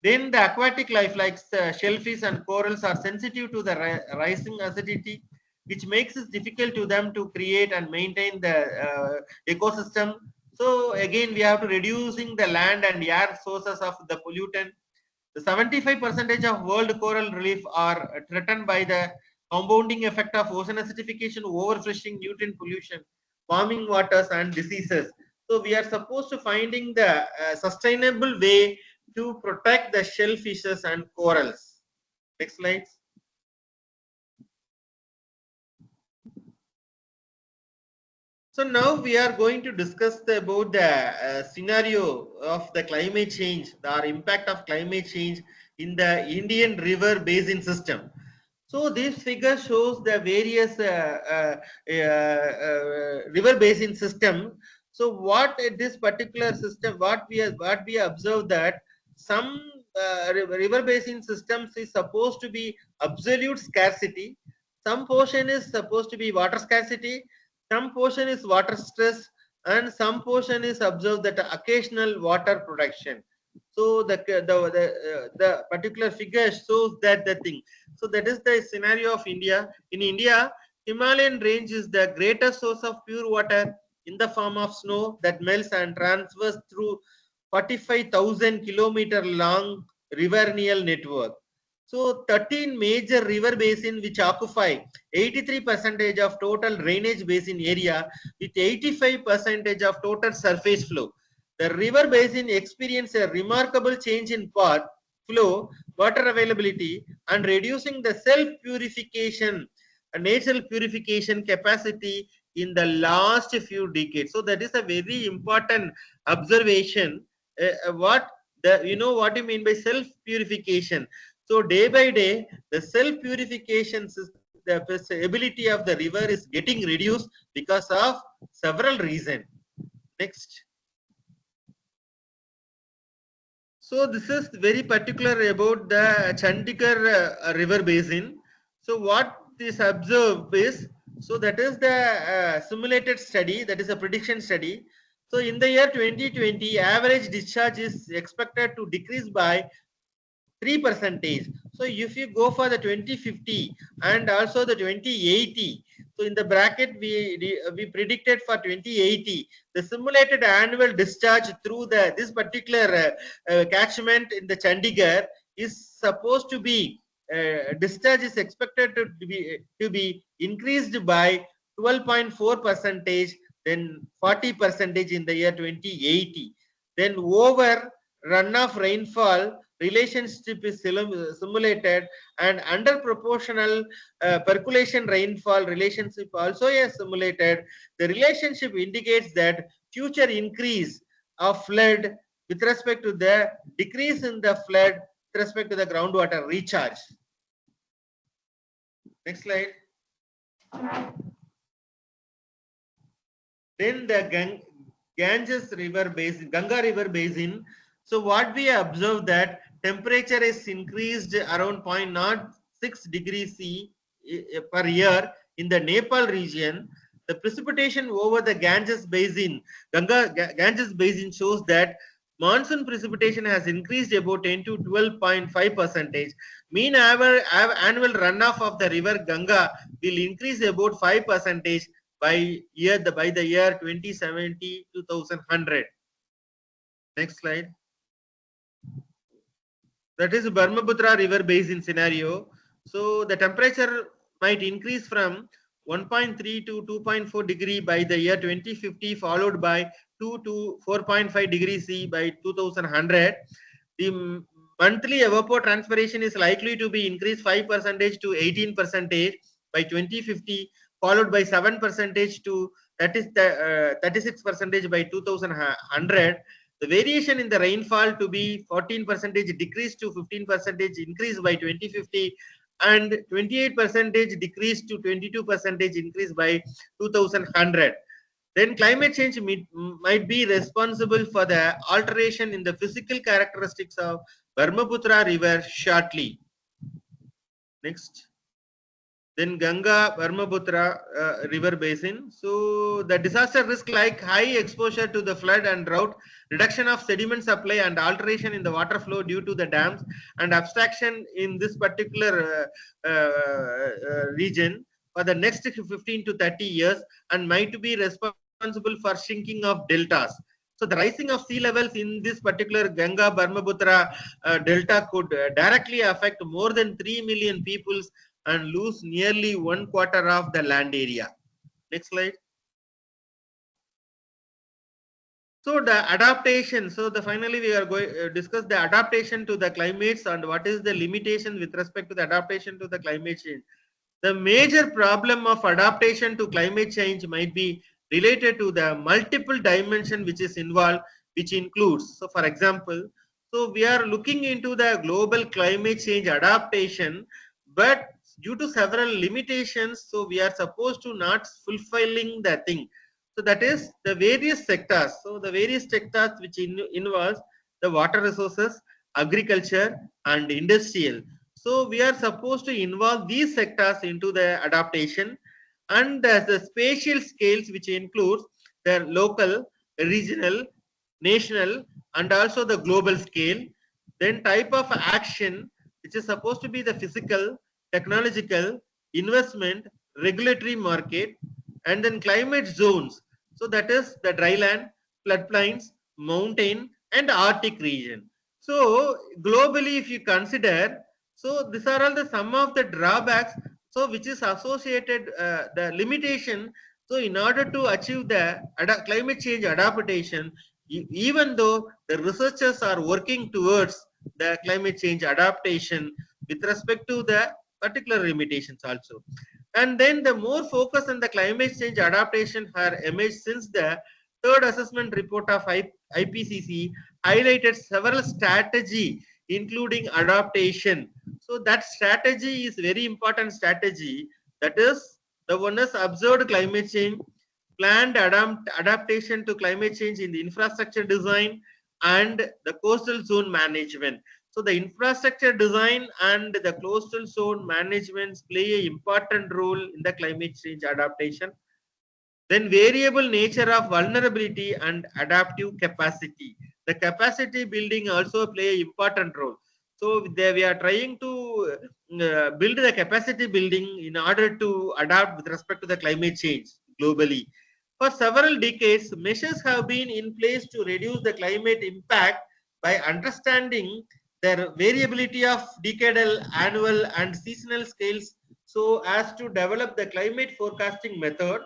Then the aquatic life like shellfish and corals are sensitive to the rising acidity, which makes it difficult to them to create and maintain the ecosystem. So again, we have to reducing the land and air sources of the pollutant. The 75% of world coral reef are threatened by the compounding effect of ocean acidification, overfishing, nutrient pollution, warming waters, and diseases. So we are supposed to finding the sustainable way to protect the shellfishes and corals. Next slide. So now we are going to discuss about the scenario of the climate change, the impact of climate change in the Indian river basin system. So this figure shows the various river basin system. So what this particular system, what we observe that some river basin systems is supposed to be absolute scarcity. Some portion is supposed to be water scarcity. Some portion is water stress, and some portion is observed that occasional water production. So the particular figure shows that the thing. So that is the scenario of India. In India, Himalayan range is the greatest source of pure water in the form of snow that melts and transfers through 45,000 kilometer long riverine network. So 13 major river basin which occupy 83% of total drainage basin area with 85% of total surface flow. The river basin experienced a remarkable change in path, flow, water availability, and reducing the self-purification, natural purification capacity in the last few decades. So that is a very important observation. What the what you mean by self-purification? So day by day, the self-purification system, the ability of the river is getting reduced because of several reasons. Next. So this is very particular about the Chandigarh river basin. So what is observed is, so that is the simulated study, that is a prediction study. So in the year 2020, average discharge is expected to decrease by 3%. So if you go for the 2050 and also the 2080, so in the bracket we predicted for 2080, the simulated annual discharge through this particular catchment in the Chandigarh is supposed to be discharge is expected to be increased by 12.4%, then 40% in the year 2080. Then over runoff rainfall relationship is simulated, and under proportional percolation rainfall relationship also is simulated. The relationship indicates that future increase of flood with respect to the decrease in the flood with respect to the groundwater recharge. Next slide. Then the Ganges river basin, Ganga river basin. So what we observe that temperature is increased around 0.06 degrees C per year in the Nepal region. The precipitation over the Ganges basin, Ganges basin shows that monsoon precipitation has increased about 10 to 12.5%. Mean annual runoff of the river Ganga will increase about 5% by the year 2070 2100. Next slide. That is Brahmaputra river basin scenario. So the temperature might increase from 1.3 to 2.4 degree by the year 2050, followed by to 4.5 degrees C by 2100. The monthly evapotranspiration is likely to be increased 5% to 18% by 2050, followed by 7% to 36% by 2100. The variation in the rainfall to be 14% decrease to 15% increase by 2050, and 28% decrease to 22% increase by 2100. Then climate change might be responsible for the alteration in the physical characteristics of Brahmaputra river shortly. Next. Then Ganga Brahmaputra river basin. So the disaster risk like high exposure to the flood and drought, reduction of sediment supply and alteration in the water flow due to the dams and abstraction in this particular region for the next 15 to 30 years, and might be responsible for shrinking of deltas. So the rising of sea levels in this particular Ganga Brahmaputra delta could directly affect more than 3 million people and lose nearly 1/4 of the land area. Next slide. So the adaptation. So the finally we are going to discuss the adaptation to the climates and what is the limitation with respect to the adaptation to the climate change. The major problem of adaptation to climate change might be related to the multiple dimension which is involved, which includes, so for example, so we are looking into the global climate change adaptation, but due to several limitations, so we are supposed to not fulfilling the thing. So that is the various sectors. So the various sectors which involves the water resources, agriculture and industrial. So we are supposed to involve these sectors into the adaptation, and the spatial scales which includes the local, regional, national and also the global scale. Then type of action which is supposed to be the physical, technological, investment, regulatory market, and then climate zones. So that is the dryland, floodplains, mountain and Arctic region. So globally if you consider, so these are all the some of the drawbacks, so which is associated the limitation. So in order to achieve the climate change adaptation, even though the researchers are working towards the climate change adaptation with respect to the particular limitations also. And then the more focus on the climate change adaptation have emerged since the third assessment report of IPCC highlighted several strategy including adaptation. So that strategy is very important strategy. That is the one is observed climate change, planned adaptation to climate change in the infrastructure design and the coastal zone management. So the infrastructure design and the coastal zone management play an important role in the climate change adaptation. Then variable nature of vulnerability and adaptive capacity. The capacity building also play an important role. So we are trying to build the capacity building in order to adapt with respect to the climate change globally. For several decades, measures have been in place to reduce the climate impact by understanding their variability of decadal, annual and seasonal scales, so as to develop the climate forecasting method.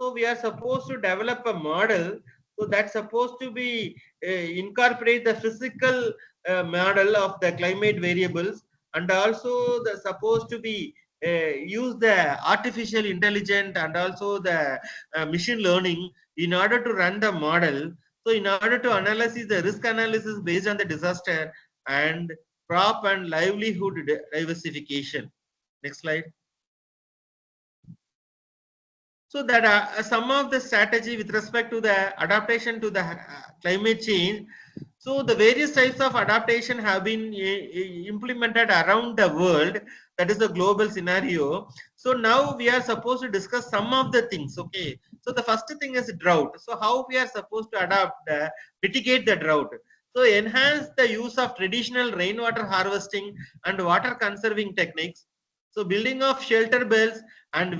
So we are supposed to develop a model, so that's supposed to be incorporate the physical model of the climate variables, and also the supposed to be use the artificial intelligence and also the machine learning in order to run the model. So in order to analyze the risk analysis based on the disaster and crop and livelihood diversification. Next slide. So that some of the strategy with respect to the adaptation to the climate change. So the various types of adaptation have been implemented around the world. That is the global scenario. So now we are supposed to discuss some of the things. Okay. So the first thing is drought. So how we are supposed to adapt, mitigate the drought. So enhance the use of traditional rainwater harvesting and water conserving techniques. So building of shelter belts and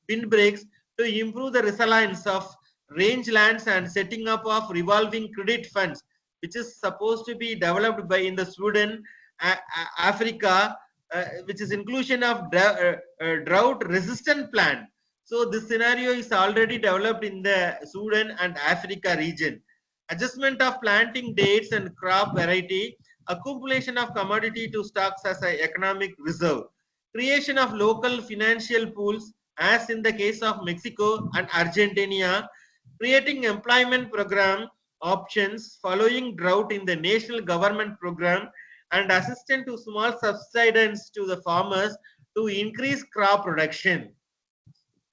windbreaks to improve the resilience of rangelands and setting up of revolving credit funds, which is supposed to be developed by in the Sweden, Africa, which is inclusion of drought resistant plant. So this scenario is already developed in the Sudan and Africa region. Adjustment of planting dates and crop variety, accumulation of commodity to stocks as an economic reserve, creation of local financial pools as in the case of Mexico and Argentina, creating employment program options following drought in the national government program, and assistance to small subsidence to the farmers to increase crop production.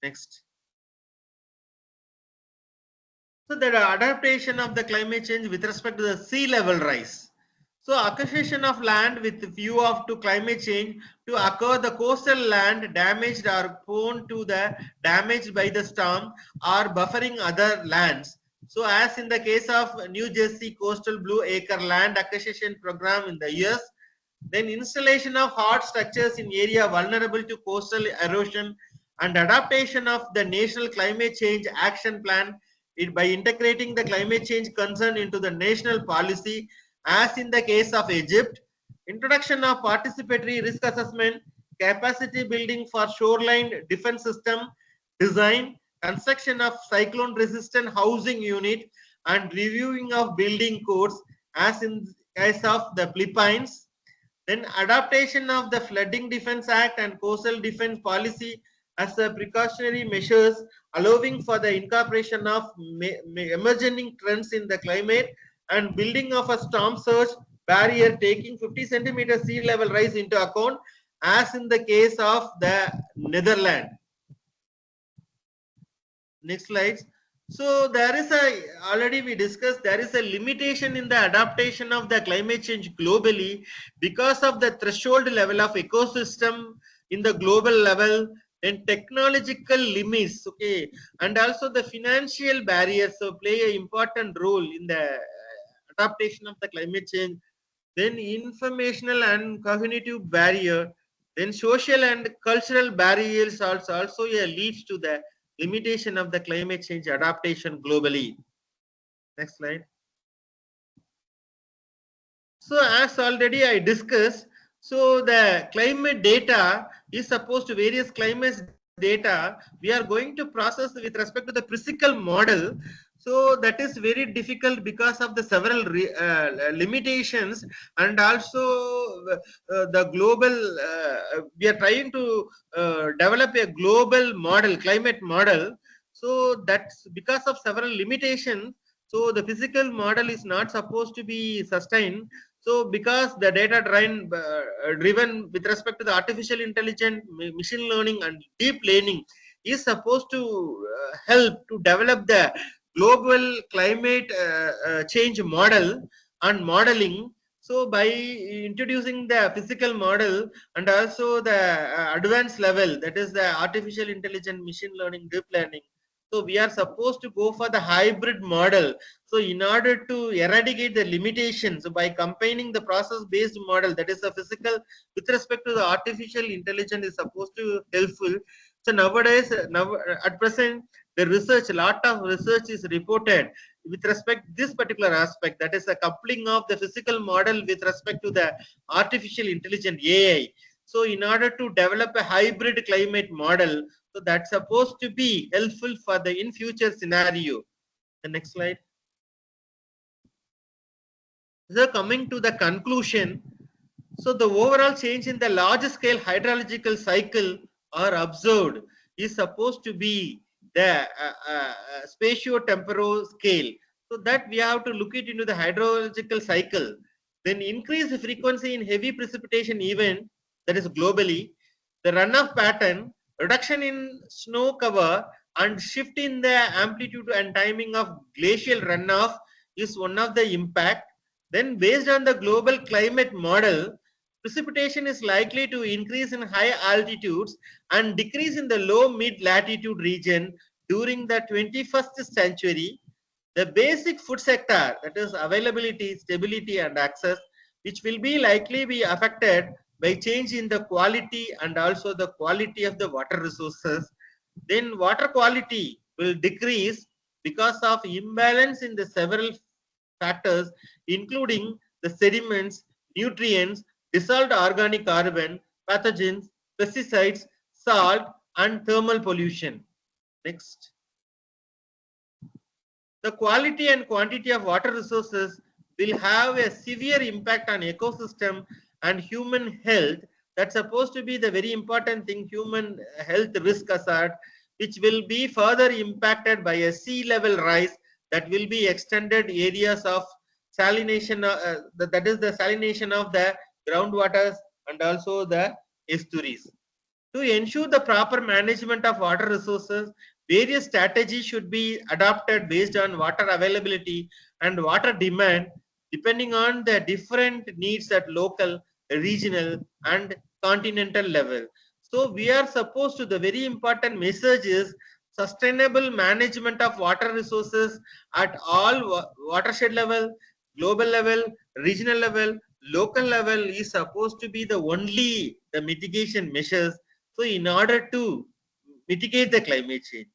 Next. So the adaptation of the climate change with respect to the sea level rise. So acquisition of land with view of to climate change to occur the coastal land damaged or prone to the damage by the storm or buffering other lands. So as in the case of New Jersey coastal blue acre land acquisition program in the US, then installation of hard structures in area vulnerable to coastal erosion and adaptation of the national climate change action plan by integrating the climate change concern into the national policy as in the case of Egypt, introduction of participatory risk assessment, capacity building for shoreline defense system, design, construction of cyclone resistant housing unit and reviewing of building codes as in case of the Philippines, then adaptation of the Flooding Defense Act and Coastal Defense Policy as a precautionary measures allowing for the incorporation of emerging trends in the climate and building of a storm surge barrier taking 50 centimeter sea level rise into account as in the case of the Netherlands. Next slides. So there is a, already we discussed, there is a limitation in the adaptation of the climate change globally because of the threshold level of ecosystem in the global level and technological limits, okay, and also the financial barriers so play an important role in the adaptation of the climate change. Then informational and cognitive barrier, then social and cultural barriers also leads to the limitation of the climate change adaptation globally. Next slide. So as already I discussed, so the climate data is supposed to various climate data we are going to process with respect to the physical model. So that is very difficult because of the several limitations and also the global, we are trying to develop a global model, climate model. So that's because of several limitations. So the physical model is not supposed to be sustained. So because the data driven with respect to the artificial intelligence, machine learning and deep learning is supposed to help to develop the global climate change model and modeling. So by introducing the physical model and also the advanced level, that is the artificial intelligence, machine learning, deep learning. So we are supposed to go for the hybrid model. So in order to eradicate the limitations by combining the process based model, that is the physical with respect to the artificial intelligence is supposed to helpful. So nowadays, now at present, the research, a lot of research is reported with respect to this particular aspect, that is a coupling of the physical model with respect to the artificial intelligence AI. So in order to develop a hybrid climate model, so that's supposed to be helpful for the in future scenario. The next slide. So coming to the conclusion, so the overall change in the large scale hydrological cycle are observed is supposed to be the spatio-temporal scale. So that we have to look it into the hydrological cycle. Then increase the frequency in heavy precipitation event, that is globally, the runoff pattern, reduction in snow cover and shift in the amplitude and timing of glacial runoff is one of the impact. Then based on the global climate model, precipitation is likely to increase in high altitudes and decrease in the low mid latitude region during the 21st century. The basic food sector, that is availability, stability and access, which will be likely be affected by change in the quality and also the quality of the water resources. Then water quality will decrease because of imbalance in the several factors, including the sediments, nutrients, dissolved organic carbon, pathogens, pesticides, salt, and thermal pollution. Next. The quality and quantity of water resources will have a severe impact on ecosystem and human health. That's supposed to be the very important thing, human health risk hazard, which will be further impacted by a sea level rise that will be extended areas of salination, that is the salination of the groundwaters and also the estuaries. To ensure the proper management of water resources, various strategies should be adopted based on water availability and water demand, depending on the different needs at local, regional, and continental level. So we are supposed to, the very important message is sustainable management of water resources at all watershed level, global level, regional level, local level is supposed to be the only the mitigation measures. So in order to mitigate the climate change,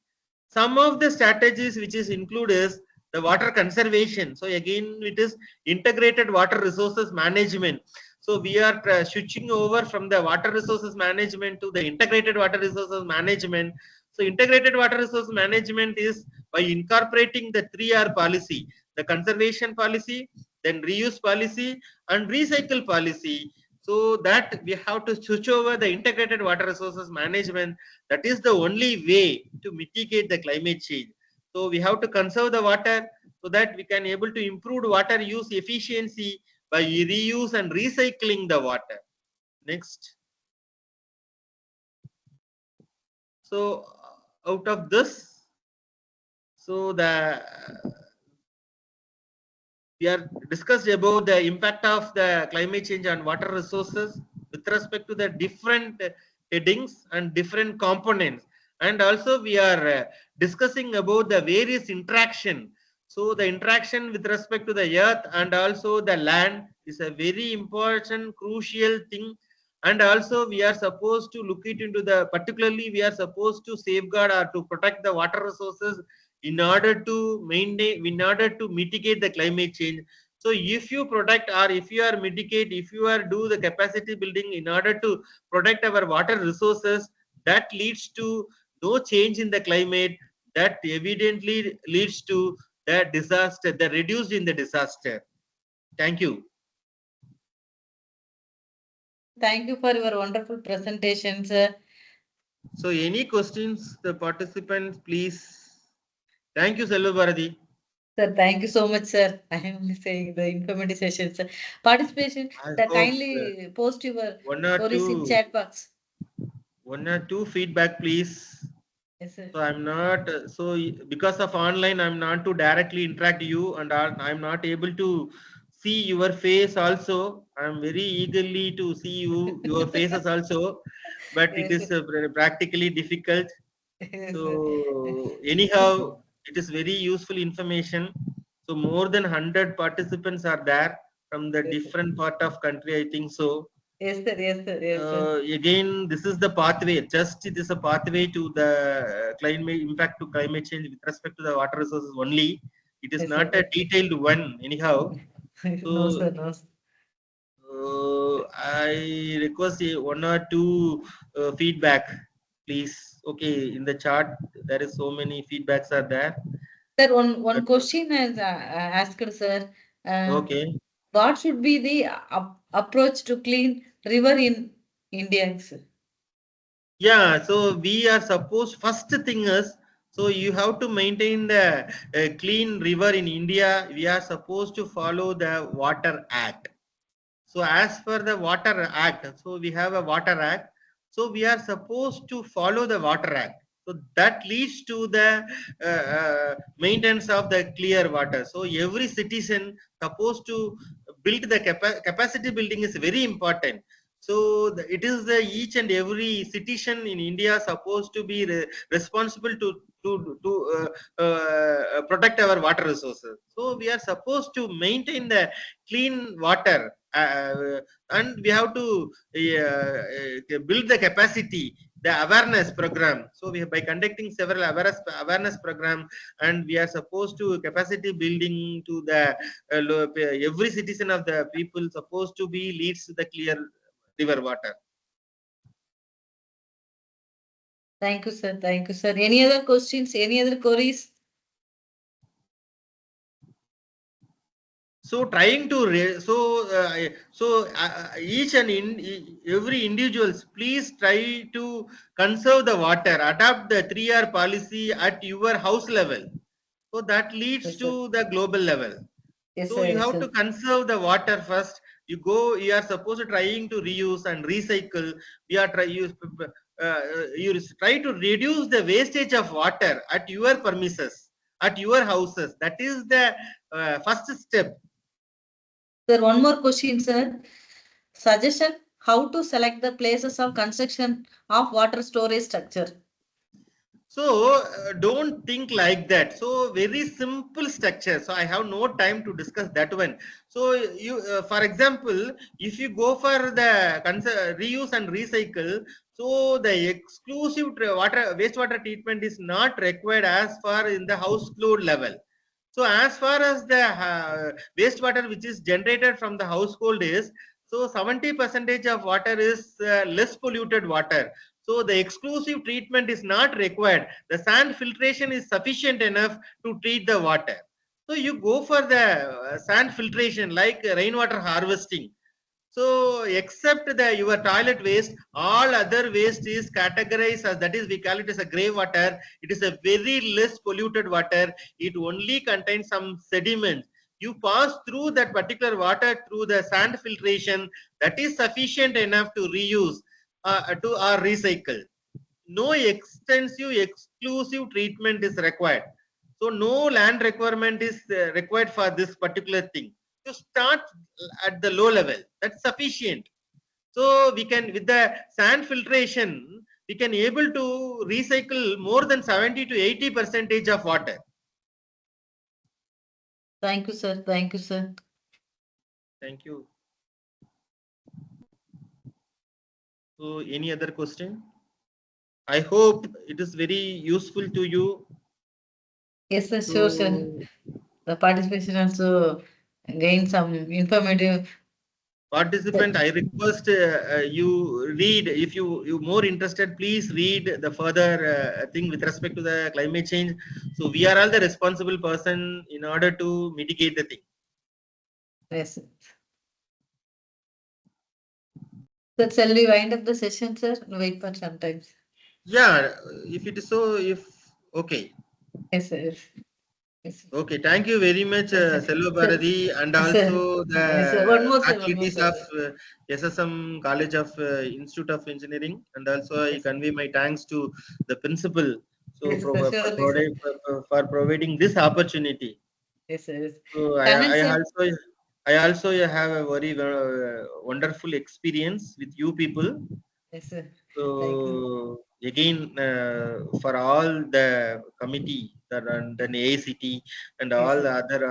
some of the strategies which is include is the water conservation. So again, it is integrated water resources management. So we are switching over from the water resources management to the integrated water resources management. So integrated water resource management is by incorporating the 3R policy, the conservation policy, then reuse policy and recycle policy. So that we have to switch over the integrated water resources management. That is the only way to mitigate the climate change. So we have to conserve the water so that we can able to improve water use efficiency by reuse and recycling the water. Next. So out of this, so we are discussed about the impact of the climate change on water resources with respect to the different headings and different components, and also we are discussing about the various interaction. So the interaction with respect to the earth and also the land is a very important crucial thing, and also we are supposed to look it into the, particularly we are supposed to safeguard or to protect the water resources in order to maintain, in order to mitigate the climate change. So if you protect or if you are mitigate, if you are do the capacity building in order to protect our water resources, that leads to no change in the climate, that evidently leads to the disaster, the reduced in the disaster. Thank you. Thank you for your wonderful presentation, sir. So any questions, the participants, please. Thank you, Selva Bharati. Sir, thank you so much, sir. I am saying the informative session, sir. Participation, I the hope kindly post your one or queries in two, chat box. one or two feedback, please. Yes, sir. So I'm not, because of online, I'm not to directly interact you, and I'm not able to see your face also. I'm very eagerly to see you, your faces also, but it Yes, is sir. practically difficult. Yes, sir. So anyhow, it is very useful information. So more than 100 participants are there from the Yes, sir. different part of country, I think so. Yes, sir. Yes, sir. Yes, sir. Again, this is the pathway. Just it is a pathway to the climate impact to climate change with respect to the water resources only. It is Yes, not sir. a detailed one anyhow. No, So sir. No, sir. I request one or two feedback, please. Okay, in the chart there is so many feedbacks are there. Sir, one question is asked, sir. Okay. What should be the approach to clean river in India, sir? Yeah, so we are supposed, first thing is, so you have to maintain the clean river in India. We are supposed to follow the Water Act. So as per the Water Act, so we have a Water Act. So we are supposed to follow the Water Act. So that leads to the maintenance of the clear water. So every citizen supposed to build the capacity building is very important. So it is the each and every citizen in India supposed to be responsible to protect our water resources. So we are supposed to maintain the clean water, and we have to build the capacity, the awareness program. So we by conducting several awareness program, and we are supposed to capacity building to the every citizen of the people supposed to be leads to the clear river water. Thank you, sir. Thank you, sir. Any other questions? Any other queries? So trying to each and every individuals, please try to conserve the water, adopt the 3R policy at your house level. So that leads Yes, sir. to the global level. Yes, So sir. you Yes, have sir. to conserve the water first. You are supposed to trying to reuse and recycle. We are you try to reduce the wastage of water at your premises, at your houses. That is the first step. Sir, one more question, sir. Suggestion: how to select the places of construction of water storage structure? So don't think like that. So very simple structure. So I have no time to discuss that one. So you, for example, if you go for the reuse and recycle, so the exclusive wastewater treatment is not required as far in the household level. So as far as the wastewater which is generated from the household is, so 70% of water is less polluted water. So the exclusive treatment is not required. The sand filtration is sufficient enough to treat the water. So you go for the sand filtration like rainwater harvesting. So except the your toilet waste, all other waste is categorized as, that is, we call it as a grey water. It is a very less polluted water. It only contains some sediment. You pass through that particular water through the sand filtration. That is sufficient enough to reuse to or recycle. No extensive exclusive treatment is required. So no land requirement is required for this particular thing. You start at the low level. That's sufficient. So we can, with the sand filtration, we can able to recycle more than 70 to 80% of water. Thank you, sir. Thank you, sir. Thank you. So any other question? I hope it is very useful to you. Yes, sir. Sure, sir. The participation also gain some informative. Participant, I request you read, if you more interested, please read the further thing with respect to the climate change. So we are all the responsible person in order to mitigate the thing. Yes. So shall we wind up the session, sir? Wait for some time. Yeah, if it is so, if okay. Yes, sir. Yes. Okay, thank you very much, Yes, sir. Selva Sir, Bharati, and sir. also Yes, sir. One the more, sir. One more, faculties sir. of SSM College of Institute of Engineering, and also I Yes. convey my thanks to the principal, so Yes, sir. Surely, sir. for providing this opportunity. Yes, sir. Yes. So Kanan, sir. I also have a very wonderful experience with you people. Yes, sir. Thank you. So again, for all the committee and then ACT and Yes, all sir. the other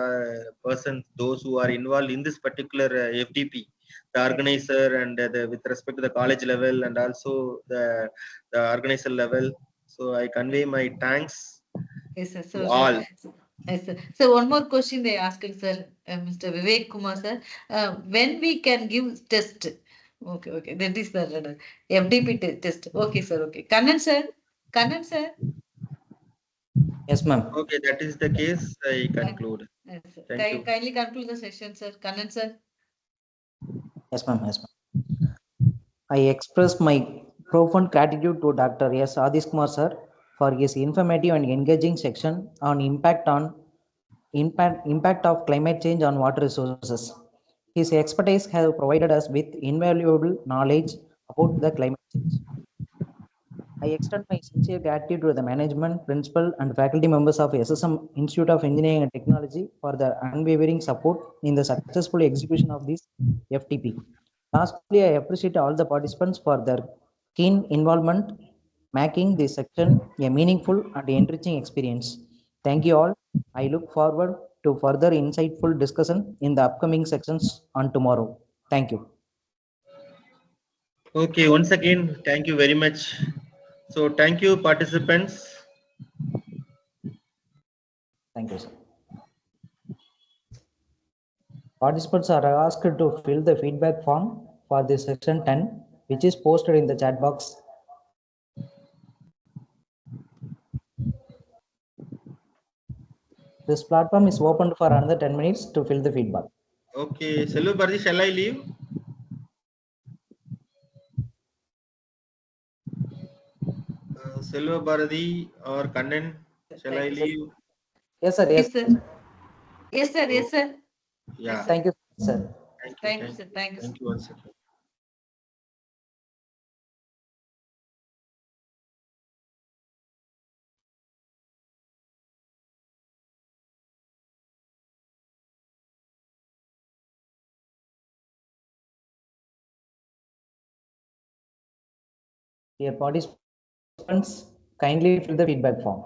persons, those who are involved in this particular FDP, the Yes. organizer, and with respect to the college level and also the organizer level. So I convey my thanks Yes, sir. to So, sir. all. Yes, sir. So one more question they asked, sir, Mr. Vivek Kumar, sir. When we can give test? Okay, okay. That is the FDP test. Okay, sir. Okay. Kannan, sir. Kannan, sir. Yes, ma'am. Okay, that is the case. I conclude. Yes, sir. Thank you. Kindly conclude the session, sir. Kannan, sir. Yes, ma'am. Yes, ma'am. I express my profound gratitude to Dr. S. Adis Kumar sir for his informative and engaging section on impact of climate change on water resources. His expertise have provided us with invaluable knowledge about the climate change. I extend my sincere gratitude to the management, principal, and faculty members of SSM Institute of Engineering and Technology for their unwavering support in the successful execution of this FTP. Lastly, I appreciate all the participants for their keen involvement, making this section a meaningful and enriching experience. Thank you all. I look forward to further insightful discussion in the upcoming sections on tomorrow. Thank you. Okay, once again, thank you very much. So thank you, participants. Thank you, sir. Participants are asked to fill the feedback form for the section 10, which is posted in the chat box. This platform is open for another 10 minutes to fill the feedback. Okay, Selva Bharati, shall I leave? Selva Bharati or Kannan, shall I Thank you. leave? Yes, sir. Yes. Yes, sir. Yes, sir. Yes, sir. Yeah. Yes, sir. Thank you, sir. Thank you, sir. Thank you, sir. Thank you once again. Dear participants, kindly fill the feedback form.